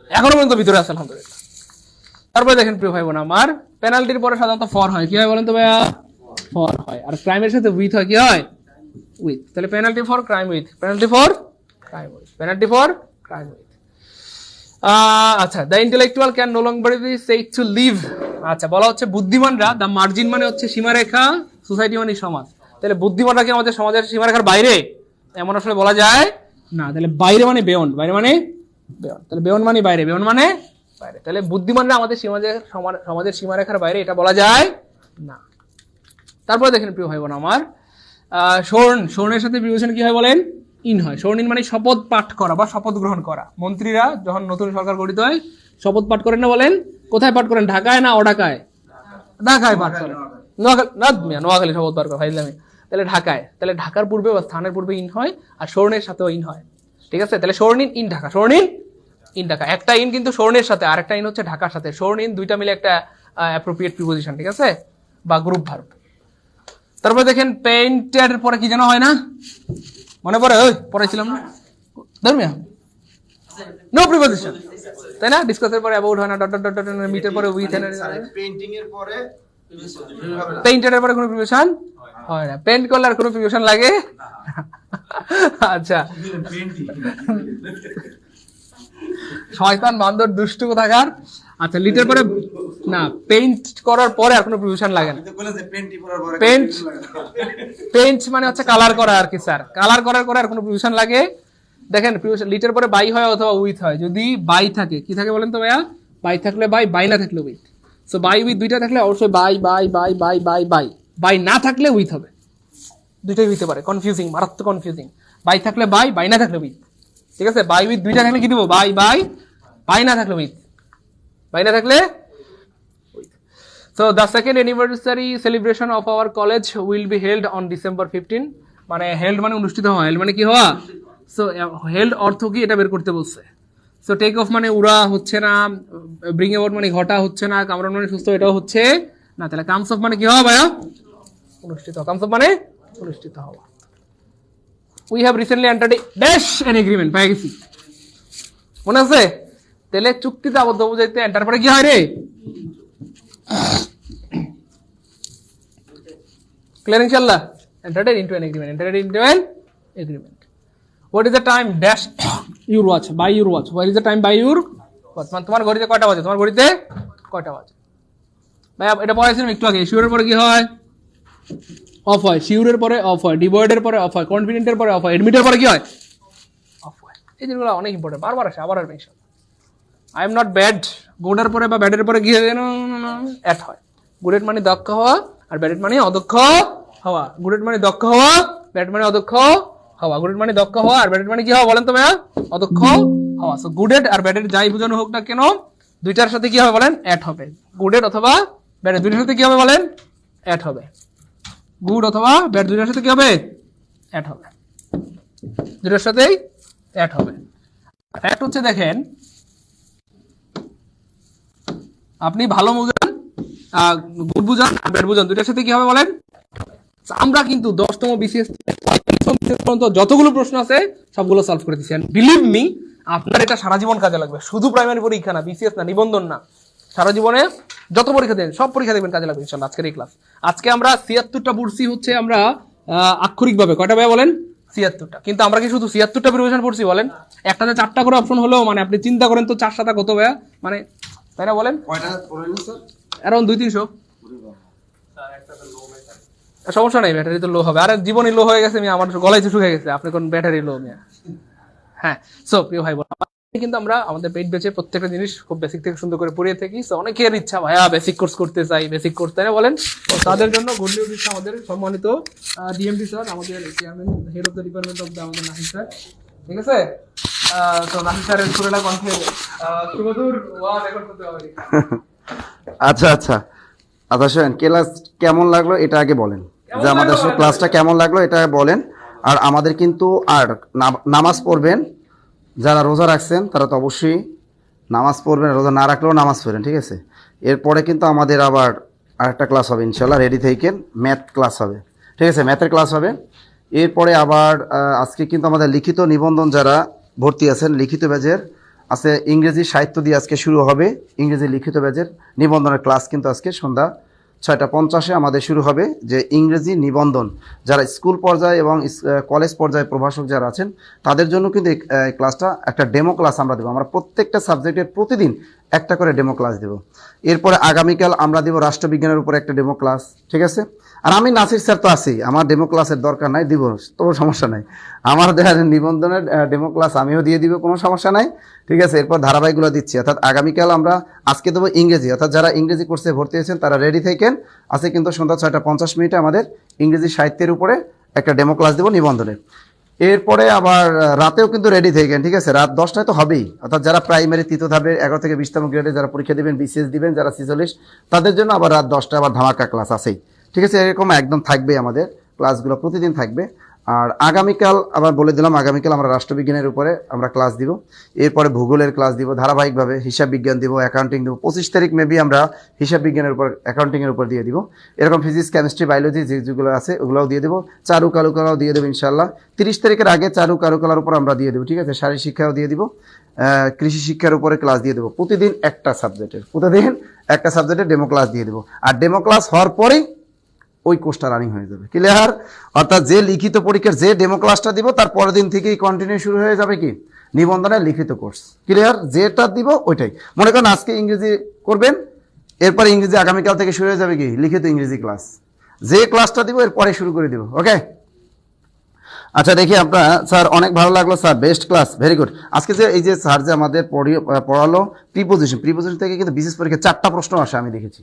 এখনো পর্যন্ত ভিতরে আছে আলহামদুলিল্লাহ। তারপরে দেখেন প্রিয় ভাই বোন আমার, পেনাল্টির পরে সাধারণত ফর হয়, কি হয় বলেন তো ভাইয়া? ফর হয়। আর ক্রাইমের সাথে উইথ হয়, কি হয়? উইথ। তাহলে penalty for crime with, penalty for crime with, penalty for crime with. আচ্ছা, the intellectual can no longer be said to live. আচ্ছা, বলা হচ্ছে বুদ্ধিমানরা, দ্য মার্জিন মানে হচ্ছে সীমারেখা, সোসাইটি মানে সমাজ। তাহলে বুদ্ধিমানরা কি আমাদের সমাজের সীমারেখার বাইরে? এমন আসলে বলা যায় না। তাহলে বাইরে মানে বেয়ন্ড, বাইরে মানে বেয়ন্ড, তাহলে বেয়ন্ড মানে বাইরে, বেয়ন্ড মানে বাইরে। তাহলে বুদ্ধিমানরা আমাদের সমাজের সীমারেখার বাইরে, এটা বলা যায় না। তারপরে দেখেন প্রিয় ভাই বোন আমার, স্বর্ণের সাথে প্রিপোজিশন কি হয় বলেন? ইন হয়। স্বর্ণ ইন মানে শপথ পাঠ করা বা শপথ গ্রহণ করা। মন্ত্রীরা যখন নতুন সরকার গঠিত হয় শপথ পাঠ করেন না বলেন? কোথায় পাঠ করেন? ঢাকায় না অঢাকায়? ঢাকায় পাঠ করেন। নোয়াখালী শপথ পাঠ করা ফাইজলামি। তাহলে ঢাকায়, তাহলে ঢাকার পূর্বে বা স্থানের পূর্বে ইন হয়, আর স্বর্ণের সাথেও ইন হয়, ঠিক আছে? তাহলে স্বর্ণিন ইন ঢাকা, স্বর্ণিন ইন ঢাকা। একটা ইন কিন্তু স্বর্ণের সাথে, আর একটা ইন হচ্ছে ঢাকার সাথে। স্বর্ণিন দুইটা মিলে একটা অ্যাপ্রোপ্রিয়েট প্রিপোজিশন, ঠিক আছে, বা গ্রুপ ভার্ব। তারপরে দেখেন পেইন্টের পরে কি যেন হয় না, মনে পড়ে? ওই পড়াইছিলাম না ধর্মিয়া, নো প্রিপোজিশন, তাই না? ডিসকাসের পরে অ্যাবাউট হয় না, ডট ডট ডট ডট, মিটের পরে উইথ, পেইন্টিং এর পরে পেইন্টের পরে কোনো প্রিপোজিশন হয় না। পেইন্ট করলে আর কোনো প্রিপোজিশন লাগে? আচ্ছা, শয়তান বান্দর দুষ্টু কোথাকার। আচ্ছা, লিটের পরে না, পেইন্ট করার পরে আর কোনো প্রিপারেশন লাগে না। পেইন্ট মানে হচ্ছে কালার করা আর কি স্যার, কালার করার পরে আর কোনো প্রিপারেশন লাগে। দেখেন লিটের পরে বাই হয় অথবা উইথ হয়। যদি বাই থাকে, কি থাকে বলেন তো ভাইয়া? বাই থাকলে বাই, বাই না থাকলে উইথ। সো বাই উইথ দুইটা থাকলে অবশ্যই by by by by by by. By না থাকলে উইথ হবে, দুইটাই হইতে পারে। কনফিউজিং, মারাত্মক কনফিউজিং। বাই থাকলে বাই, বাই না থাকলে উইথ। ঠিক আছে, বাই উইথ দুইটা থাকলে কি দিব? বাই বাই, বাই না থাকলে উইথ, বাই না থাকলে with. So the second anniversary celebration of our college will be held on December 15. মানে held মানে অনুষ্ঠিত হওয়া, held মানে কি হওয়া? So held অর্থ কি এটা বের করতে বলছে। So take off মানে উড়া হচ্ছে না, bring about মানে ঘটা হচ্ছে না, কামড়ান মানে সুস্থ এটাও হচ্ছে না। তাহলে comes off মানে কি হওয়া ভাইয়া? অনুষ্ঠিত। comes off মানে অনুষ্ঠিত হওয়া। We have recently entered a dash an agreement, পাই গেছি, মনে আছে? তাহলে চুক্তিতে আবদ্ধ বুঝাইতে এন্টার পরে কি হয় রে? Clear inshallah? Entered into an agreement. Entered into an agreement. What is the time? Dash your watch. By your watch. What is the time? By your watch. মানে তোমার ঘড়িতে কয়টা বাজে? তোমার ঘড়িতে কয়টা বাজে? ভাই এটা পড়াইছিলাম একটু আগে। শিওরের পরে কি হয়? অফ হয়। শিওরের পরে অফ হয়। ডিভয়েডের পরে অফ হয়। কনফিডেন্টের পরে অফ হয়। এডমিটের পরে কি হয়? অফ হয়। এই জিনিসগুলো অনেক ইম্পর্টেন্ট। বারবার আসে, আবার আসবে ইনশাআল্লাহ। আই এম নট ব্যাড, গুডের পরে বা ব্যাডের পরে কি হয়? অ্যাট হয়। গুডের মানে দক্ষ হওয়া, আর ব্যাডের মানে অদক্ষ হওয়া। গুডের মানে দক্ষ হওয়া, ব্যাড মানে অদক্ষ হওয়া। গুডের মানে দক্ষ হওয়া, আর ব্যাডের মানে কি হওয়া বলেন তো ভাইয়া? অদক্ষ হওয়া। সো গুডেড আর ব্যাডের যাই বোঝানো হোক না কেন, দুইটার সাথে কি হবে বলেন? অ্যাট হবে। গুডেড অথবা ব্যাডের দুইটার সাথে কি হবে বলেন? অ্যাট হবে। গুড অথবা ব্যাড দুইটার সাথে কি হবে? অ্যাট হবে। দুইটার সাথেই অ্যাট হবে। ফ্যাক্ট হচ্ছে দেখেন, আপনি ভালো বুঝান, গুড বুঝান, ব্যাড বুঝান, দুইটার সাথে কি হবে বলেন? আমরা কিন্তু 10তম বিসিএস পর্যন্ত যতগুলো প্রশ্ন আছে সবগুলো সলভ করে দিচ্ছি। বিলিভ মি, আপনার এটা সারা জীবন কাজে লাগবে। শুধু প্রাইমারি পরীক্ষা না, বিসিএস না, নিবন্ধন না, সারা জীবনে যত পরীক্ষা দেন সব পরীক্ষা দেখবেন কাজে লাগবে ইনশাআল্লাহ। আজকের এই ক্লাস, আজকে আমরা 76টা পড়ছি হচ্ছে আমরা আক্ষরিক ভাবে। কয়টা ভাই বলেন? 76টা। কিন্তু আমরা কি শুধু 76টা প্রিপারেশন পড়ছি বলেন? একটাতে 4টা করে অপশন হলেও মানে আপনি চিন্তা করেন তো 4 7 কত ভাইয়া, মানে তাই না বলেন? কয়টা পড়লেন স্যার? অ্যারাউন্ড 200-300। সমস্যা নাই, ব্যাটারি তো লো হবে। আরে জীবনই লো হয়ে গেছে, আমার গলায় শুকিয়ে গেছে, আপনি কোন ব্যাটারি লো মিয়া? হ্যাঁ। সো প্রিয় ভাই বোন, কিন্তু আমরা আমাদের পেইড ব্যাচে প্রত্যেকটা জিনিস খুব বেসিক থেকে সুন্দর করে পড়িয়ে থাকি। সো অনেকের ইচ্ছা ভাইয়া বেসিক কোর্স করতে চাই, বেসিক কোর্স, তাই না বলেন? তো তাদের জন্য গুড নিউজ দিচ্ছে আমাদের সম্মানিত ডিএমডি স্যার, আমাদের chairman, head of the department of the আমাদের নাহিদ স্যার। ঠিক আছে, তো নাহিদ স্যারের সুরেলা কণ্ঠে সুমধুর ওয়াজ রেকর্ড করতে হবে। আচ্ছা আচ্ছা আচ্ছা, শোনেন, ক্লাস কেমন লাগলো এটা আগে বলেন, যে আমাদের ক্লাসটা কেমন লাগলো এটা বলেন। আর আমাদের কিন্তু আর নামাজ পড়বেন, যারা রোজা রাখছেন তারা তো অবশ্যই নামাজ পড়বেন, রোজা না রাখলেও নামাজ পড়বেন, ঠিক আছে? এরপরে কিন্তু আমাদের আবার আরেকটা ক্লাস হবে ইনশাল্লাহ, রেডি থাকেন, ম্যাথ ক্লাস হবে, ঠিক আছে? ম্যাথের ক্লাস হবে। এরপরে আবার আজকে কিন্তু আমাদের লিখিত নিবন্ধন যারা ভর্তি আছেন, লিখিত ব্যাচের আছে, ইংরেজি সাহিত্য দিয়ে আজকে শুরু হবে। ইংরেজি লিখিত ব্যাচের নিবন্ধনের ক্লাস কিন্তু আজকে সন্ধ্যা 6:50 আমাদের শুরু হবে। যে ইংরেজি নিবন্ধন যারা স্কুল পর্যায়ে এবং কলেজ পর্যায়ে প্রভাষক যারা আছেন তাদের জন্য কিন্তু এই ক্লাসটা একটা ডেমো ক্লাস আমরা দেবো। আমরা প্রত্যেকটা সাবজেক্টের প্রতিদিন একটা করে ডেমো ক্লাস দেবো। এরপরে আগামীকাল আমরা দেবো রাষ্ট্রবিজ্ঞানের উপর একটা ডেমো ক্লাস, ঠিক আছে? আর আমি নাসির স্যার তো আছি, আমার ডেমো ক্লাসের দরকার নাই, দিব, তবু সমস্যা নাই। আমার নিবন্ধনের ডেমো ক্লাস আমিও দিয়ে দিব, কোনো সমস্যা নাই, ঠিক আছে? এরপর ধারাবাহিকগুলো দিচ্ছি। অর্থাৎ আগামীকাল আমরা আজকে দেবো ইংরেজি, অর্থাৎ যারা ইংরেজি কোর্সে ভর্তি হয়েছেন তারা রেডি থাকেন। আছে কিন্তু সন্ধ্যা 6:50 আমাদের ইংরেজি সাহিত্যের উপরে একটা ডেমো ক্লাস দেবো নিবন্ধনের। এরপরে আবার রাতেও কিন্তু রেডি থাকেন, ঠিক আছে? রাত 10টায় তো হবেই। অর্থাৎ যারা প্রাইমারি তৃতীয় ধাপে 11 থেকে 20তম গ্রেডে যারা পরীক্ষা দেবেন, বিসিএস দিবেন যারা 46, তাদের জন্য আবার রাত 10টায় আবার ধামাকা ক্লাস আছেই, ঠিক আছে? এরকম একদম থাকবে, আমাদের ক্লাসগুলো প্রতিদিন থাকবে। আর আগামীকাল আবার বলে দিলাম, আগামীকাল আমরা রাষ্ট্রবিজ্ঞানের উপরে আমরা ক্লাস দিব। এরপরে ভূগোলের ক্লাস দিব ধারাবাহিকভাবে, হিসাব বিজ্ঞান দিব, অ্যাকাউন্টিং দিব। 25 তারিখ মেবি আমরা হিসাব বিজ্ঞানের উপর, অ্যাকাউন্টিংয়ের উপর দিয়ে দিব। এরকম ফিজিক্স, কেমিস্ট্রি, বায়োলজি যেগুলো আছে ওগুলোও দিয়ে দেবো। চারু কারুকলাও দিয়ে দেবো ইনশাল্লাহ। 30 তারিখের আগে চারু কারুকলার উপর আমরা দিয়ে দেবো, ঠিক আছে? শারীরিক শিক্ষাও দিয়ে দিব, কৃষি শিক্ষার উপরে ক্লাস দিয়ে দেবো। প্রতিদিন একটা সাবজেক্টের ডেমো ক্লাস দিয়ে দেবো। আর ডেমো ক্লাস হওয়ার পরেই ওই কোর্সটা রানিং হয়ে যাবে, ক্লিয়ার? অর্থাৎ যে লিখিত পরীক্ষার যে ডেমো ক্লাসটা দিব তার পরের দিন থেকেই কন্টিনিউ শুরু হয়ে যাবে কি নিবন্ধনের লিখিত কোর্স, ক্লিয়ার? যেটা দিব ওইটাই। মনে করেন আজকে ইংরেজি করবেন, এরপর ইংরেজি আগামীকাল থেকে শুরু হয়ে যাবে কি লিখিত ইংরেজি ক্লাস, যে ক্লাসটা দিব এরপরে শুরু করে দিব। ওকে, আচ্ছা দেখি আপনার স্যার অনেক ভালো লাগলো sir, best class, very good. আজকে যে এই যে স্যার যে আমাদের পড়ালো প্রিপোজিশন থেকে কিন্তু বিশেষ পরীক্ষা 4টা প্রশ্ন আসে, আমি দেখেছি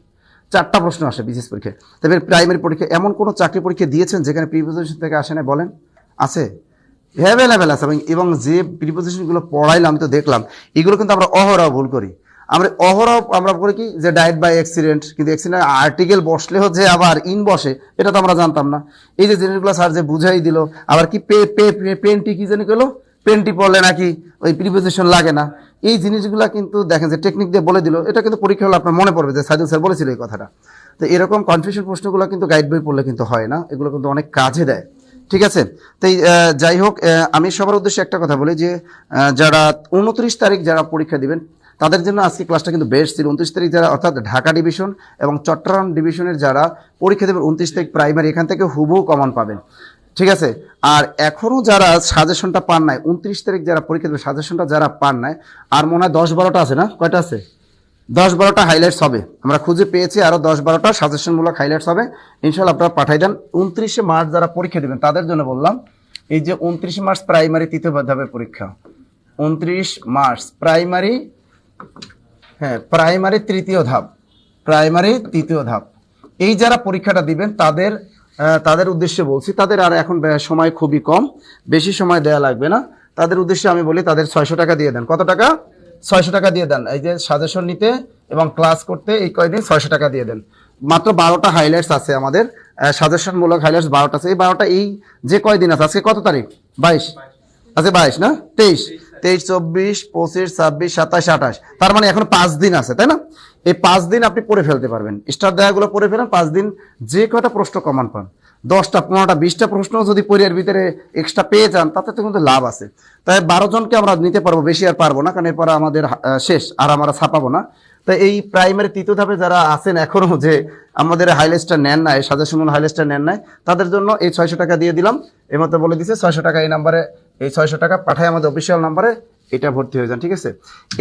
4টা প্রশ্ন আসে বিশেষ পরীক্ষায়। তবে প্রাইমারি পরীক্ষা এমন কোনো চাকরি পরীক্ষা দিয়েছেন যেখানে প্রিপোজিশন থেকে আসে না বলেন? আছে, অ্যাভেলেবেল আছে। এবং যে প্রিপোজিশনগুলো পড়াইলাম আমি তো দেখলাম এগুলো কিন্তু আমরা অহরহ ভুল করি। আমরা করি কি যে ডায়েট বাই অ্যাক্সিডেন্ট, কিন্তু অ্যাক্সিডেন্ট আর্টিকেল বসলেও যে আবার ইন বসে এটা তো আমরা জানতাম না। এই যে জিনিসগুলো স্যার যে বুঝাই দিল, আবার কি পেনটি কি জানি গেলো, পেনটি পড়লে নাকি ওই প্রিপোজিশন লাগে না, এই জিনিসগুলো কিন্তু দেখেন যে টেকনিক দিয়ে বলে দিল, এটা কিন্তু পরীক্ষা হলে আপনার মনে পড়বে যে সাইদুল স্যার বলেছিল এই কথাটা। তো এরকম কনফিউশন প্রশ্নগুলো কিন্তু গাইড বই পড়লে কিন্তু হয় না, এগুলো কিন্তু অনেক কাজে দেয়। ঠিক আছে, তাই যাই হোক, আমি সবার উদ্দেশ্যে একটা কথা বলি যে যারা 29 তারিখ যারা পরীক্ষা দিবেন তাদের জন্য আজকে ক্লাসটা কিন্তু বেস্ট ছিল। 29 তারিখ যারা অর্থাৎ ঢাকা ডিভিশন এবং চট্টগ্রাম ডিভিশনের যারা পরীক্ষা দেবেন 29 তারিখ প্রাইমারি, এখান থেকে হুবহু কমন পাবেন। ঠিক আছে, আর এখনও যারা সাজেশনটা পান নাই 29 তারিখ যারা পরীক্ষা দেবে সাজেশনটা যারা পান নাই, আর মনে হয় 10-12টা আছে না, কয়টা আছে? 10-12টা হাইলাইটস হবে, আমরা খুঁজে পেয়েছি আরও 10-12টা সাজেশনমূলক হাইলাইটস হবে, ইনশাল্লাহ আপনারা পাঠাই দেন। 29 মার্চ যারা পরীক্ষা দেবেন তাদের জন্য বললাম এই যে 29 মার্চ প্রাইমারি তৃতীয় ধাপের পরীক্ষা, 29 মার্চ প্রাইমারি, হ্যাঁ প্রাইমারি তৃতীয় ধাপ, এই যারা পরীক্ষাটা দিবেন তাদের উদ্দেশ্যে বলছি, তাদের আর এখন সময় খুবই কম, বেশি সময় দেয়া লাগবে না, তাদের উদ্দেশ্যে আমি বলি তাদের 600 টাকা দিয়ে দেন। কত টাকা? 600 টাকা দিয়ে দেন। এই যে সাজেশন নিতে এবং ক্লাস করতে এই কয়দিন 600 টাকা দিয়ে দেন। মাত্র 12টা হাইলাইটস আছে আমাদের, সাজেশনমূলক হাইলাইটস 12টা আছে। এই 12টা এই যে কয়দিন আছে, আজকে কত তারিখ? 22 আছে, 22 না 23, 24, 25, 26, 27, 28, তার মানে এখন 5 দিন আছে, তাই না? এই 5 দিন আপনি পড়ে ফেলতে পারবেন, স্টার দেয়াগুলো পড়ে ফেলেন, 5 দিন যে কয়টা প্রশ্ন কমন পান, 10টা 15টা 20টা প্রশ্ন যদি পরীক্ষার ভিতরে এক্সট্রা পেয়ে যান তাতে তো কিন্তু লাভ আছে। তাই 12 জনকে আমরা নিতে পারবো, বেশি আর পারবো না, কারণ এরপর আমাদের শেষ, আর আমরা ছাপাবো না। তো এই প্রাইমারি তৃতীয় ধাপে যারা আছেন এখনো যে আমাদের হাইলাইটসটা নেন নাই, সাজেশনমূলক হাইলাইটসটা নেন নাই, তাদের জন্য এই 600 টাকা দিয়ে দিলাম। এই মতো বলে দিছে 600 টাকা এই নাম্বারে, এই 600 টাকা পাঠায় আমাদের অফিসিয়াল নাম্বারে, এটা ভর্তি হয়ে যান। ঠিক আছে,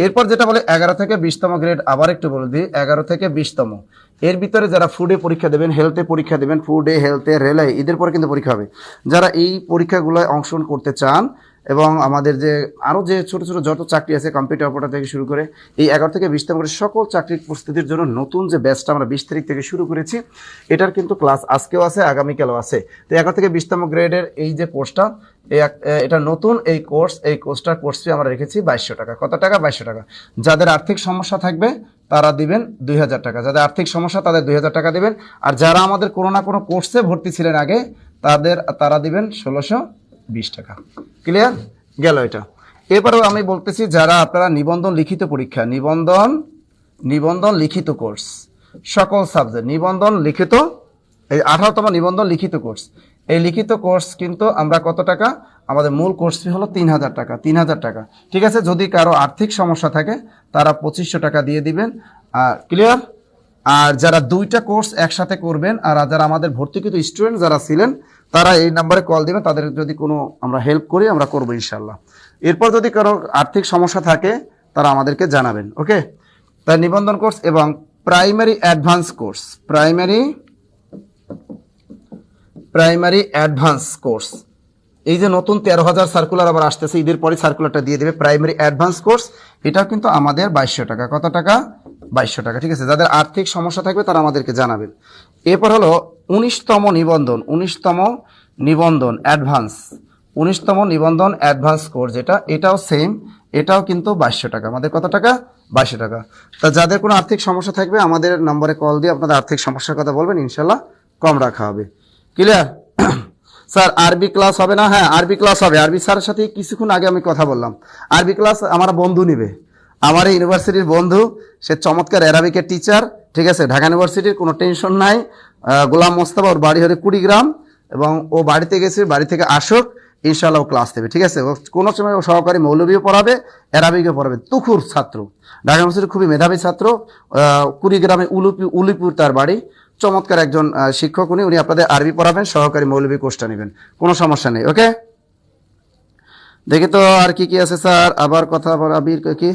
এরপর যেটা বলে 11 থেকে 20তম গ্রেড, আবার একটু বলে দিই 11 থেকে 20তম, এর ভিতরে যারা ফুডে পরীক্ষা দেবেন, হেলথে পরীক্ষা দেবেন, ফুডে, হেলথে, রেলে, ঈদের পরে কিন্তু পরীক্ষা হবে, যারা এই পরীক্ষাগুলোয় অংশগ্রহণ করতে চান এবং আমাদের যে আরও যে ছোট ছোট যত চাকরি আছে কম্পিউটার অপারেটর থেকে শুরু করে এই 11 থেকে 20তম গ্রেড সকল চাকরির প্রস্তুতির জন্য নতুন যে ব্যাচটা আমরা 20 তারিখ থেকে শুরু করেছি, এটার কিন্তু ক্লাস আজকেও আছে, আগামীকালও আছে। তো 11 থেকে 20তম গ্রেডের এই যে কোর্সটা, এটা নতুন এই কোর্সটার কোর্স ফি আমরা রেখেছি 2200 টাকা। কত টাকা? 2200 টাকা। যাদের আর্থিক সমস্যা থাকবে তারা দিবেন 2000 টাকা, যাদের আর্থিক সমস্যা তাদের 2000 টাকা দিবেন, আর যারা আমাদের কোনো না কোনো কোর্সে ভর্তি ছিলেন আগে তারা দিবেন 1620 টাকা। ক্লিয়ার গেল এটা। এবারেও আমি বলতেছি যারা আপনারা নিবন্ধন লিখিত পরীক্ষা, নিবন্ধন লিখিত কোর্স, সকল সাবজেক্ট নিবন্ধন লিখিত, এই 18তম নিবন্ধন লিখিত কোর্স, এই লিখিত কোর্স কিন্তু আমরা কত টাকা, আমাদের মূল কোর্স ফি হলো 3000 টাকা, 3000 টাকা। ঠিক আছে, যদি কারো আর্থিক সমস্যা থাকে তারা 2500 টাকা দিয়ে দিবেন। আর ক্লিয়ার, আর যারা 2টা কোর্স একসাথে করবেন আর যারা আমাদের ভর্তিকৃত স্টুডেন্ট যারা ছিলেন তারা এই নাম্বারে কল দিবেন, তাদের যদি কোনো আমরা হেল্প করি আমরা করবো ইনশাল্লাহ। এরপর যদি কারো আর্থিক সমস্যা থাকে তারা আমাদেরকে জানাবেন। ওকে, তাই নিবন্ধন কোর্স এবং primary advance course, primary advance course, এই যে নতুন 13,000 সার্কুলার আবার আসতেছে, ঈদের পরে সার্কুলারটা দিয়ে দেবে প্রাইমারি অ্যাডভান্স কোর্স, এটাও কিন্তু আমাদের 2200 টাকা। কত টাকা? 2200 টাকা। ঠিক আছে, যাদের আর্থিক সমস্যা থাকবে তারা আমাদেরকে জানাবেন। এরপর হলো 19তম নিবন্ধন অ্যাডভান্স কোর্স, এটাও সেম, এটাও কিন্তু 2200 টাকা। আমাদের কত টাকা? 2200 টাকা। তা যাদের কোনো আর্থিক সমস্যা থাকবে আমাদের নম্বরে কল দিয়ে আপনাদের আর্থিক সমস্যার কথা বলবেন, ইনশাল্লাহ কম রাখা হবে। ক্লিয়ার? স্যার আরবি ক্লাস হবে না? হ্যাঁ আরবি ক্লাস হবে। আরবি স্যারের সাথে কিছুক্ষণ আগে আমি কথা বললাম, আরবি ক্লাস আমার বন্ধু নিবে, আমার এই ইউনিভার্সিটির বন্ধু, সে চমৎকার অ্যারাবিকের টিচার। ঠিক আছে, ঢাকা ইউনিভার্সিটির কোনো টেনশন নাই। গোলাম মোস্তফা, ওর বাড়ি হলে কুড়িগ্রাম, এবং ও বাড়িতে গেছে, বাড়ি থেকে আসুক, ইনশাল্লাহ ও ক্লাস দেবে। ঠিক আছে, ও কোনো সময় ও সহকারী মৌলবীও পড়াবে, অ্যারাবিকও পড়াবে, তুখুর ছাত্র, ঢাকা ইউনিভার্সিটির খুবই মেধাবী ছাত্র, কুড়িগ্রামে উলিপুর তার বাড়ি, চমৎকার একজন শিক্ষক উনি আপনাদের আরবি পড়াবেন, সহকারী মৌলবী কোর্সটা নেবেন, কোনো সমস্যা নেই। ওকে, দেখি তো আর কি কি আছে স্যার, আবার কথা আবার কি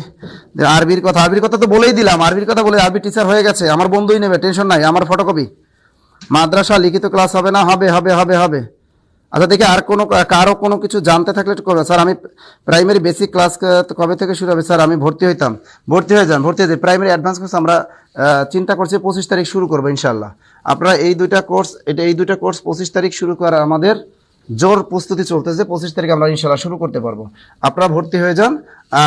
আরবির কথা তো বলেই দিলাম, আরবির কথা বলে আরবি টিচার হয়ে গেছে, আমার বন্ধুই নেবে, টেনশন নাই, আমার ফটোকপি। মাদ্রাসা লিখিত ক্লাস হবে না? হবে হবে হবে হবে। আচ্ছা দেখি আর কারো কোনো কিছু জানতে থাকলে একটু করবে। স্যার আমি প্রাইমারি বেসিক ক্লাস কবে থেকে শুরু হবে? স্যার আমি ভর্তি হয়ে যান, ভর্তি হয়ে যান। প্রাইমারি অ্যাডভান্স কোর্স আমরা চিন্তা করছি 25 তারিখ শুরু করবো ইনশাল্লাহ। আপনারা এই দুইটা কোর্স 25 তারিখ শুরু করা আমাদের জোর প্রস্তুতি চলতেছে, 25 তারিখ আমরা ইনশাল্লাহ শুরু করতে পারবো। আপনারা ভর্তি হয়ে যান।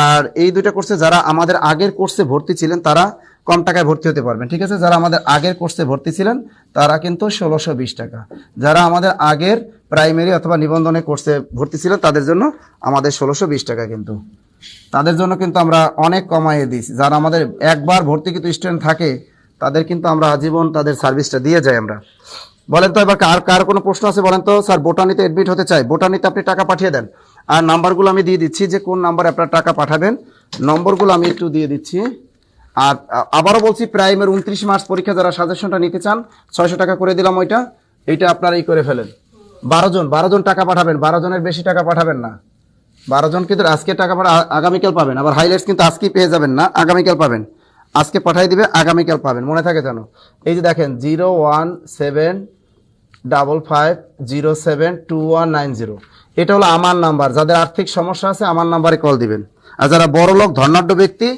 আর এই দুইটা কোর্সে যারা আমাদের আগের কোর্সে ভর্তি ছিলেন তারা কম টাকায় ভর্তি হতে পারবেন, ঠিক আছে? যারা আমাদের আগের কোর্সে ভর্তি ছিলেন তারা কিন্তু 1620 টাকা। যারা আমাদের আগের প্রাইমারি অথবা নিবন্ধনের কোর্সে ভর্তি ছিলেন তাদের জন্য আমাদের 1620 টাকা, কিন্তু তাদের জন্য কিন্তু আমরা অনেক কমাইয়ে দিয়েছি। যারা আমাদের একবার ভর্তিকৃত স্টুডেন্ট থাকে তাদের কিন্তু আমরা আজীবন তাদের সার্ভিসটা দিয়ে যাই আমরা। বলেন তো এবার কার কোনো প্রশ্ন আছে বলেন তো? স্যার বোটানিতে এডমিট হতে চাই, বোটানিতে আপনি টাকা পাঠিয়ে দেন। আর নাম্বারগুলো আমি দিয়ে দিচ্ছি যে কোন নাম্বারে আপনারা টাকা পাঠাবেন, নম্বরগুলো আমি একটু দিয়ে দিচ্ছি। আর আবারও বলছি, প্রাইমের 29 মার্চ পরীক্ষা যারা সাজেশনটা নিতে চান 600 টাকা করে দিলাম, এইটা আপনারা করে ফেলেন। 12 জন টাকা পাঠাবেন, 12 জনের বেশি টাকা পাঠাবেন না। 12 জন কিন্তু আজকে টাকা আগামীকাল পাবেন। আবার হাইলাইটস কিন্তু আজকেই পেয়ে যাবেন না, আগামীকাল পাবেন। আজকে পাঠাই দিবে, আগামীকাল পাবেন, মনে থাকে জানো। এই যে দেখেন 01755072190, এটা হলো আমার নাম্বার। যাদের আর্থিক সমস্যা আছে আমার নাম্বারে কল দিবেন। আর যারা বড় লোক ধনাঢ্য ব্যক্তি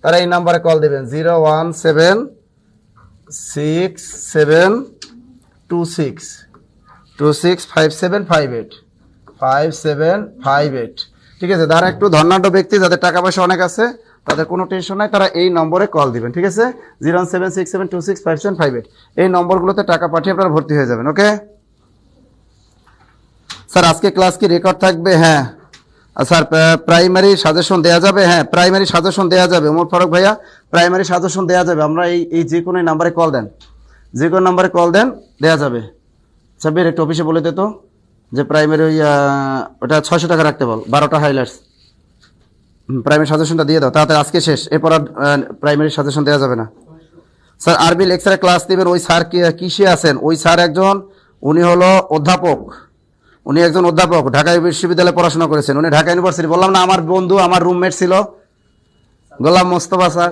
তারা এই নাম্বারে কল দিবেন 01767265758 ঠিক আছে? যারা একটু ধনাঢ্য ব্যক্তি, যাদের টাকা পয়সা অনেক আছে, তাদের কোনো টেনশন নাই, তারা এই নম্বরে কল দিবেন, ঠিক আছে? 01767265758 এই নম্বরগুলোতে টাকা পাঠিয়ে আপনারা ভর্তি হয়ে যাবেন। ওকে স্যার, আজকে ক্লাস কি রেকর্ড থাকবে? হ্যাঁ স্যার। প্রাইমারি সাজেশন দেওয়া যাবে? হ্যাঁ প্রাইমারি সাজেশন দেওয়া যাবে। ওমর ফারুক ভাইয়া, প্রাইমারি সাজেশন দেওয়া যাবে। আমরা এই যে কোনো নাম্বারে কল দেন, যে কোনো নাম্বারে কল দেন, দেওয়া যাবে। সাব্বির একটু অফিসে বলে দিত যে প্রাইমারি ওটা 600 টাকা রাখতে বল, 12টা হাইলাইটস প্রাইমারি সাজেশনটা দিয়ে দাও তাড়াতাড়ি, আজকে শেষ, এরপর আর প্রাইমারি সাজেশন দেওয়া যাবে না। স্যার আরবি লেকচারে ক্লাস নেবেন, ওই স্যার কিসে আছেন? ওই স্যার একজন, উনি হলো অধ্যাপক, উনি একজন অধ্যাপক, ঢাকা বিশ্ববিদ্যালয়ে পড়াশোনা করেছেন, উনি ঢাকা ইউনিভার্সিটি। বললাম না আমার বন্ধু, আমার রুমমেট ছিল গোলাম মোস্তফা স্যার।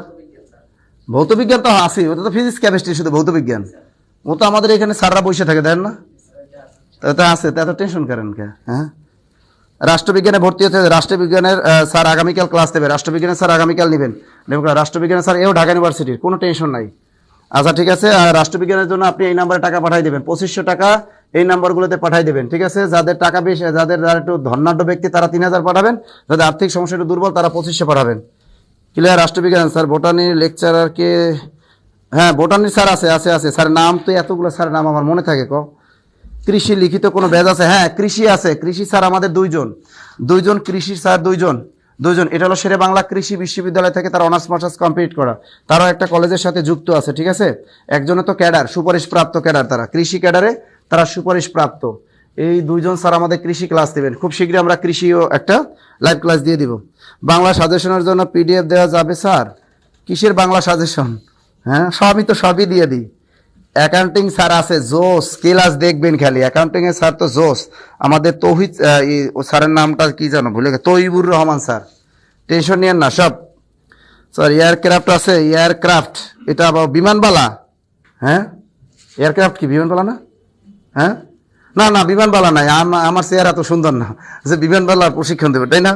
ভৌত বিজ্ঞান তো আসি, ওটা তো ফিজিক্স কেমিস্ট্রি, শুধু ভৌত বিজ্ঞান। ও তো আমাদের এখানে স্যাররা বসে থাকে, দেন না? তা আছে, তা এত টেনশন করেন কে? হ্যাঁ, রাষ্ট্রবিজ্ঞানে ভর্তি হতে, রাষ্ট্রবিজ্ঞানের স্যার আগামীকাল ক্লাস দেবে, রাষ্ট্রবিজ্ঞানের স্যার আগামীকাল নেবেন। রাষ্ট্রবিজ্ঞানের স্যার এও ঢাকা ইউনিভার্সিটির, কোনো টেনশন নাই। আচ্ছা ঠিক আছে, রাষ্ট্রবিজ্ঞানের জন্য আপনি এই নাম্বারে টাকা পাঠাই দেবেন, 2500 টাকা এই নাম্বারগুলোতে পাঠাই দেবেন, ঠিক আছে? যাদের টাকা বেশি, যাদের একটু ধনাঢ্য ব্যক্তি তারা 3000 পাঠাবেন, যাদের আর্থিক সমস্যা একটু দুর্বল তারা 2500 পাঠাবেন। ক্লিয়ার? রাষ্ট্রবিজ্ঞান স্যার, বোটানির লেকচারারকে, হ্যাঁ বোটানির স্যার আছে আছে আছে স্যার, নাম তো এতগুলো স্যার নাম আমার মনে থাকে। কৃষি লিখিত কোনো ব্যাচ আছে? হ্যাঁ কৃষি আছে, কৃষি স্যার আমাদের দুইজন কৃষি স্যার, দুইজন। এটা হলো শেরে বাংলা কৃষি বিশ্ববিদ্যালয় থেকে তারা অনার্স মাস্টার্স কমপ্লিট করা, তারাও একটা কলেজের সাথে যুক্ত আছে, ঠিক আছে? একজনে তো ক্যাডার, সুপারিশপ্রাপ্ত ক্যাডার, তারা কৃষি ক্যাডারে তারা সুপারিশপ্রাপ্ত। এই দুইজন স্যার আমাদের কৃষি ক্লাস দেবেন। খুব শীঘ্রই আমরা কৃষিও একটা লাইভ ক্লাস দিয়ে দিব। বাংলা সাজেশনের জন্য পিডিএফ দেওয়া যাবে স্যার? কিসের বাংলা সাজেশন? হ্যাঁ সবই দিয়ে দিই। অ্যাকাউন্টিং স্যার আছে জোস, ক্লাস দেখবেন খালি, অ্যাকাউন্টিং এর স্যার তো জোস। আমাদের তৌহিদ স্যারের নামটা কি জানো ভুলে গেছে, তৈবুর রহমান স্যার, টেনশন নিয়েন না সব। স্যার এয়ারক্রাফট আছে, এয়ারক্রাফট এটা আবার বিমানবালা? হ্যাঁ এয়ারক্রাফট কি বিমানবালা না? হ্যাঁ না বিমানবালা নাই, আমার চেহারা তো সুন্দর না যে বিমানবালার প্রশিক্ষণ দেবে, তাই না?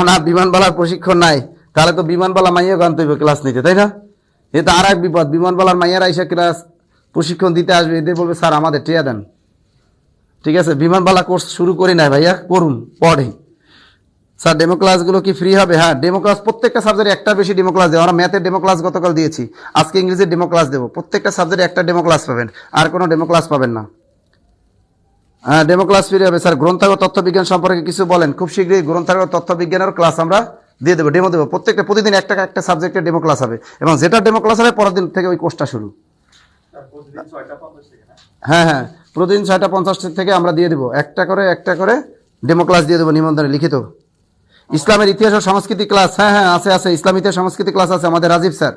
না বিমানবালার প্রশিক্ষণ নাই, তাহলে তো বিমানবালা মাইয়া গানতে হইবে ক্লাস নিতে, তাই না? এটা আর এক বিপদ, বিমানবালার মাইয়ারা এসে ক্লাস প্রশিক্ষণ দিতে আসবে, এদের বলবে স্যার আমাদের টিয়া দেন, ঠিক আছে? বিমানবালা কোর্স শুরু করি নাই ভাইয়া, করুন পড়ে। স্যার ডেমো ক্লাসগুলো কি ফ্রি হবে? হ্যাঁ ডেমো ক্লাস প্রত্যেকটা সাবজেক্টে একটা বেশি ডেমো ক্লাস দেবো। আমরা ম্যাথের ডেমো ক্লাস গতকাল দিয়েছি, আজকে ইংরেজির ডেমো ক্লাস দেবো। প্রত্যেকটা সাবজেক্টে একটা ডেমো ক্লাস পাবেন, আর কোনো ডেমো ক্লাস পাবেন না। হ্যাঁ ডেমো ক্লাস ফ্রি হবে। স্যার গ্রন্থাগার তথ্যবিজ্ঞান সম্পর্কে কিছু বলেন। খুব শীঘ্রই গ্রন্থাগার তথ্যবিজ্ঞানের ক্লাস আমরা দিয়ে দেবো, ডেমো দেবো। প্রতিদিন একটা সাবজেক্টের ডেমো ক্লাস হবে, এবং যেটা ডেমো ক্লাস হবে পরের দিন থেকে ওই কোর্সটা শুরু। হ্যাঁ প্রতিদিন 6:50 থেকে আমরা দিয়ে দেবো একটা করে ডেমো ক্লাস দিয়ে দেবো, নিবন্ধনে লিখিত। ইসলামের ইতিহাস ও সংস্কৃতি ক্লাস, হ্যাঁ আছে ইসলাম ইতিহাস সংস্কৃতি ক্লাস আছে আমাদের রাজীব স্যার।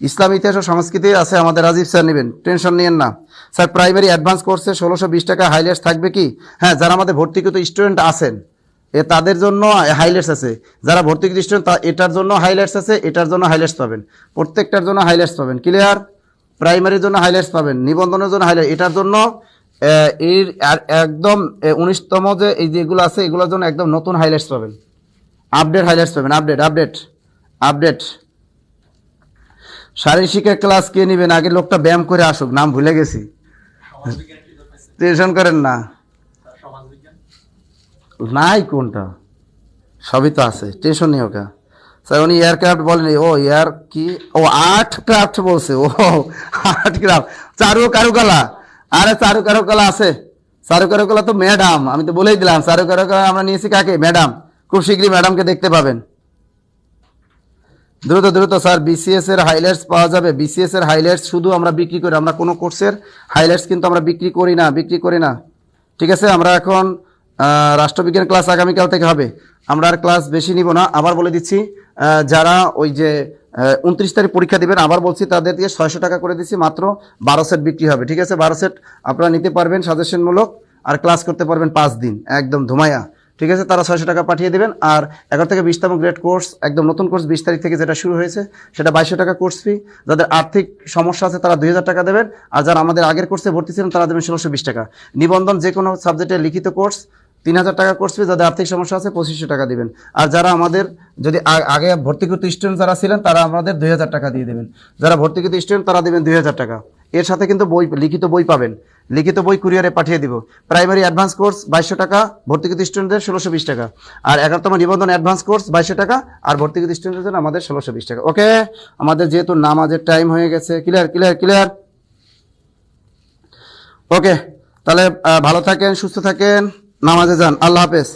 ইসলাম ইতিহাস ও সংস্কৃতি আছে আমাদের রাজীব স্যার, নেবেন, টেনশন নিয়েন না। স্যার প্রাইমারি অ্যাডভান্স কোর্সে 1620 টাকা হাইলাইটস থাকবে কি? হ্যাঁ যারা আমাদের ভর্তিকৃত স্টুডেন্ট আছেন, তাদের জন্য হাইলাইটস আছে। যারা ভর্তি স্টুডেন্ট এটার জন্য হাইলাইটস আছে, এটার জন্য হাইলাইটস পাবেন, প্রত্যেকটার জন্য হাইলাইটস পাবেন। ক্লিয়ার? প্রাইমারির জন্য হাইলাইটস পাবেন, নিবন্ধনের জন্য হাইলাইট, এটার জন্য এর একদম 19তম যে এই যেগুলো আছে এগুলোর জন্য একদম নতুন হাইলাইটস পাবেন, আপডেট হাইলাইটস পাবেন। আপডেট শারীরিক শিক্ষা ক্লাস কে নেবেন? আগে লোকটা ব্যায়াম করে আসুক, নাম ভুলে গেছি। টেনশন করেন না, নাই কোনটা, সবই তো আছে, টেনশন নেই ওকে। স্যার উনি এয়ারক্রাফট বলেনি, ও এয়ার কি, ও আর্ট ক্রাফট বলছে, ও আর্ট ক্রাফট, চারু কারুকলা। আরে চারু কারুকলা আছে, চারু কারুকলা তো ম্যাডাম, আমি তো বলেই দিলাম চারু কারুকলা আমরা নিয়েছি কাকে? ম্যাডাম। খুব শীঘ্রই ম্যাডামকে দেখতে পাবেন। দ্রুত স্যার বিসিএস এর হাইলাইটস পাওয়া যাবে? বিসিএস এর হাইলাইটস শুধু আমরা বিক্রি করি, আমরা কোনো কোর্সের হাইলাইটস কিন্তু আমরা বিক্রি করি না। ঠিক আছে, আমরা এখন রাষ্ট্রবিজ্ঞান ক্লাস আগামীকাল থেকে হবে, আমরা আর ক্লাস বেশি নিব না। আবার বলে দিচ্ছি, যারা ওই যে 29 তারিখ পরীক্ষা দিবেন, আবার বলছি তাদের দিয়ে 600 টাকা করে দিচ্ছি, মাত্র 12 সেট বিক্রি হবে। ঠিক আছে, 12 সেট আপনারা নিতে পারবেন সাজেশনমূলক, আর ক্লাস করতে পারবেন 5 দিন একদম ধুমায়া। ঠিক আছে, তারা 600 টাকা পাঠিয়ে দেবেন। আর 11 থেকে 20তম গ্রেড কোর্স, একদম নতুন কোর্স 20 তারিখ থেকে যেটা শুরু হয়েছে সেটা 2200 টাকা কোর্স ফি। যাদের আর্থিক সমস্যা আছে তারা 2000 টাকা দেবেন, আর যারা আমাদের আগের কোর্সে ভর্তি ছিলেন তারা দেবেন 1620 টাকা। নিবন্ধন যে কোনো সাবজেক্টের লিখিত কোর্স 3000 টাকা কোর্স ফি, যাদের আর্থিক সমস্যা আছে 2500 টাকা দিবেন। আর যারা আমাদের যদি আগে ভর্তিকৃত স্টুডেন্ট যারা ছিলেন তারা আমাদের 2000 টাকা দিয়ে দেবেন। যারা ভর্তিকৃত স্টুডেন্ট তারা দেবেন 2000 টাকা। এর সাথে কিন্তু লিখিত বই পাবেন, লিখিত বই কুরিয়ারে পাঠিয়ে দিব। প্রাইমারি অ্যাডভান্স কোর্স 2200 টাকা, ভর্তিকৃত স্টুডেন্টদের 1620 টাকা। আর 11তম নিবন্ধন অ্যাডভান্স কোর্স 2200 টাকা, আর ভর্তিকৃত স্টুডেন্টদের জন্য আমাদের 1620 টাকা। ওকে, আমাদের যেহেতু নামাজের টাইম হয়ে গেছে, ক্লিয়ার। ওকে, তাহলে ভালো থাকেন, সুস্থ থাকেন, নামাজে যান, আল্লাহ হাফেজ।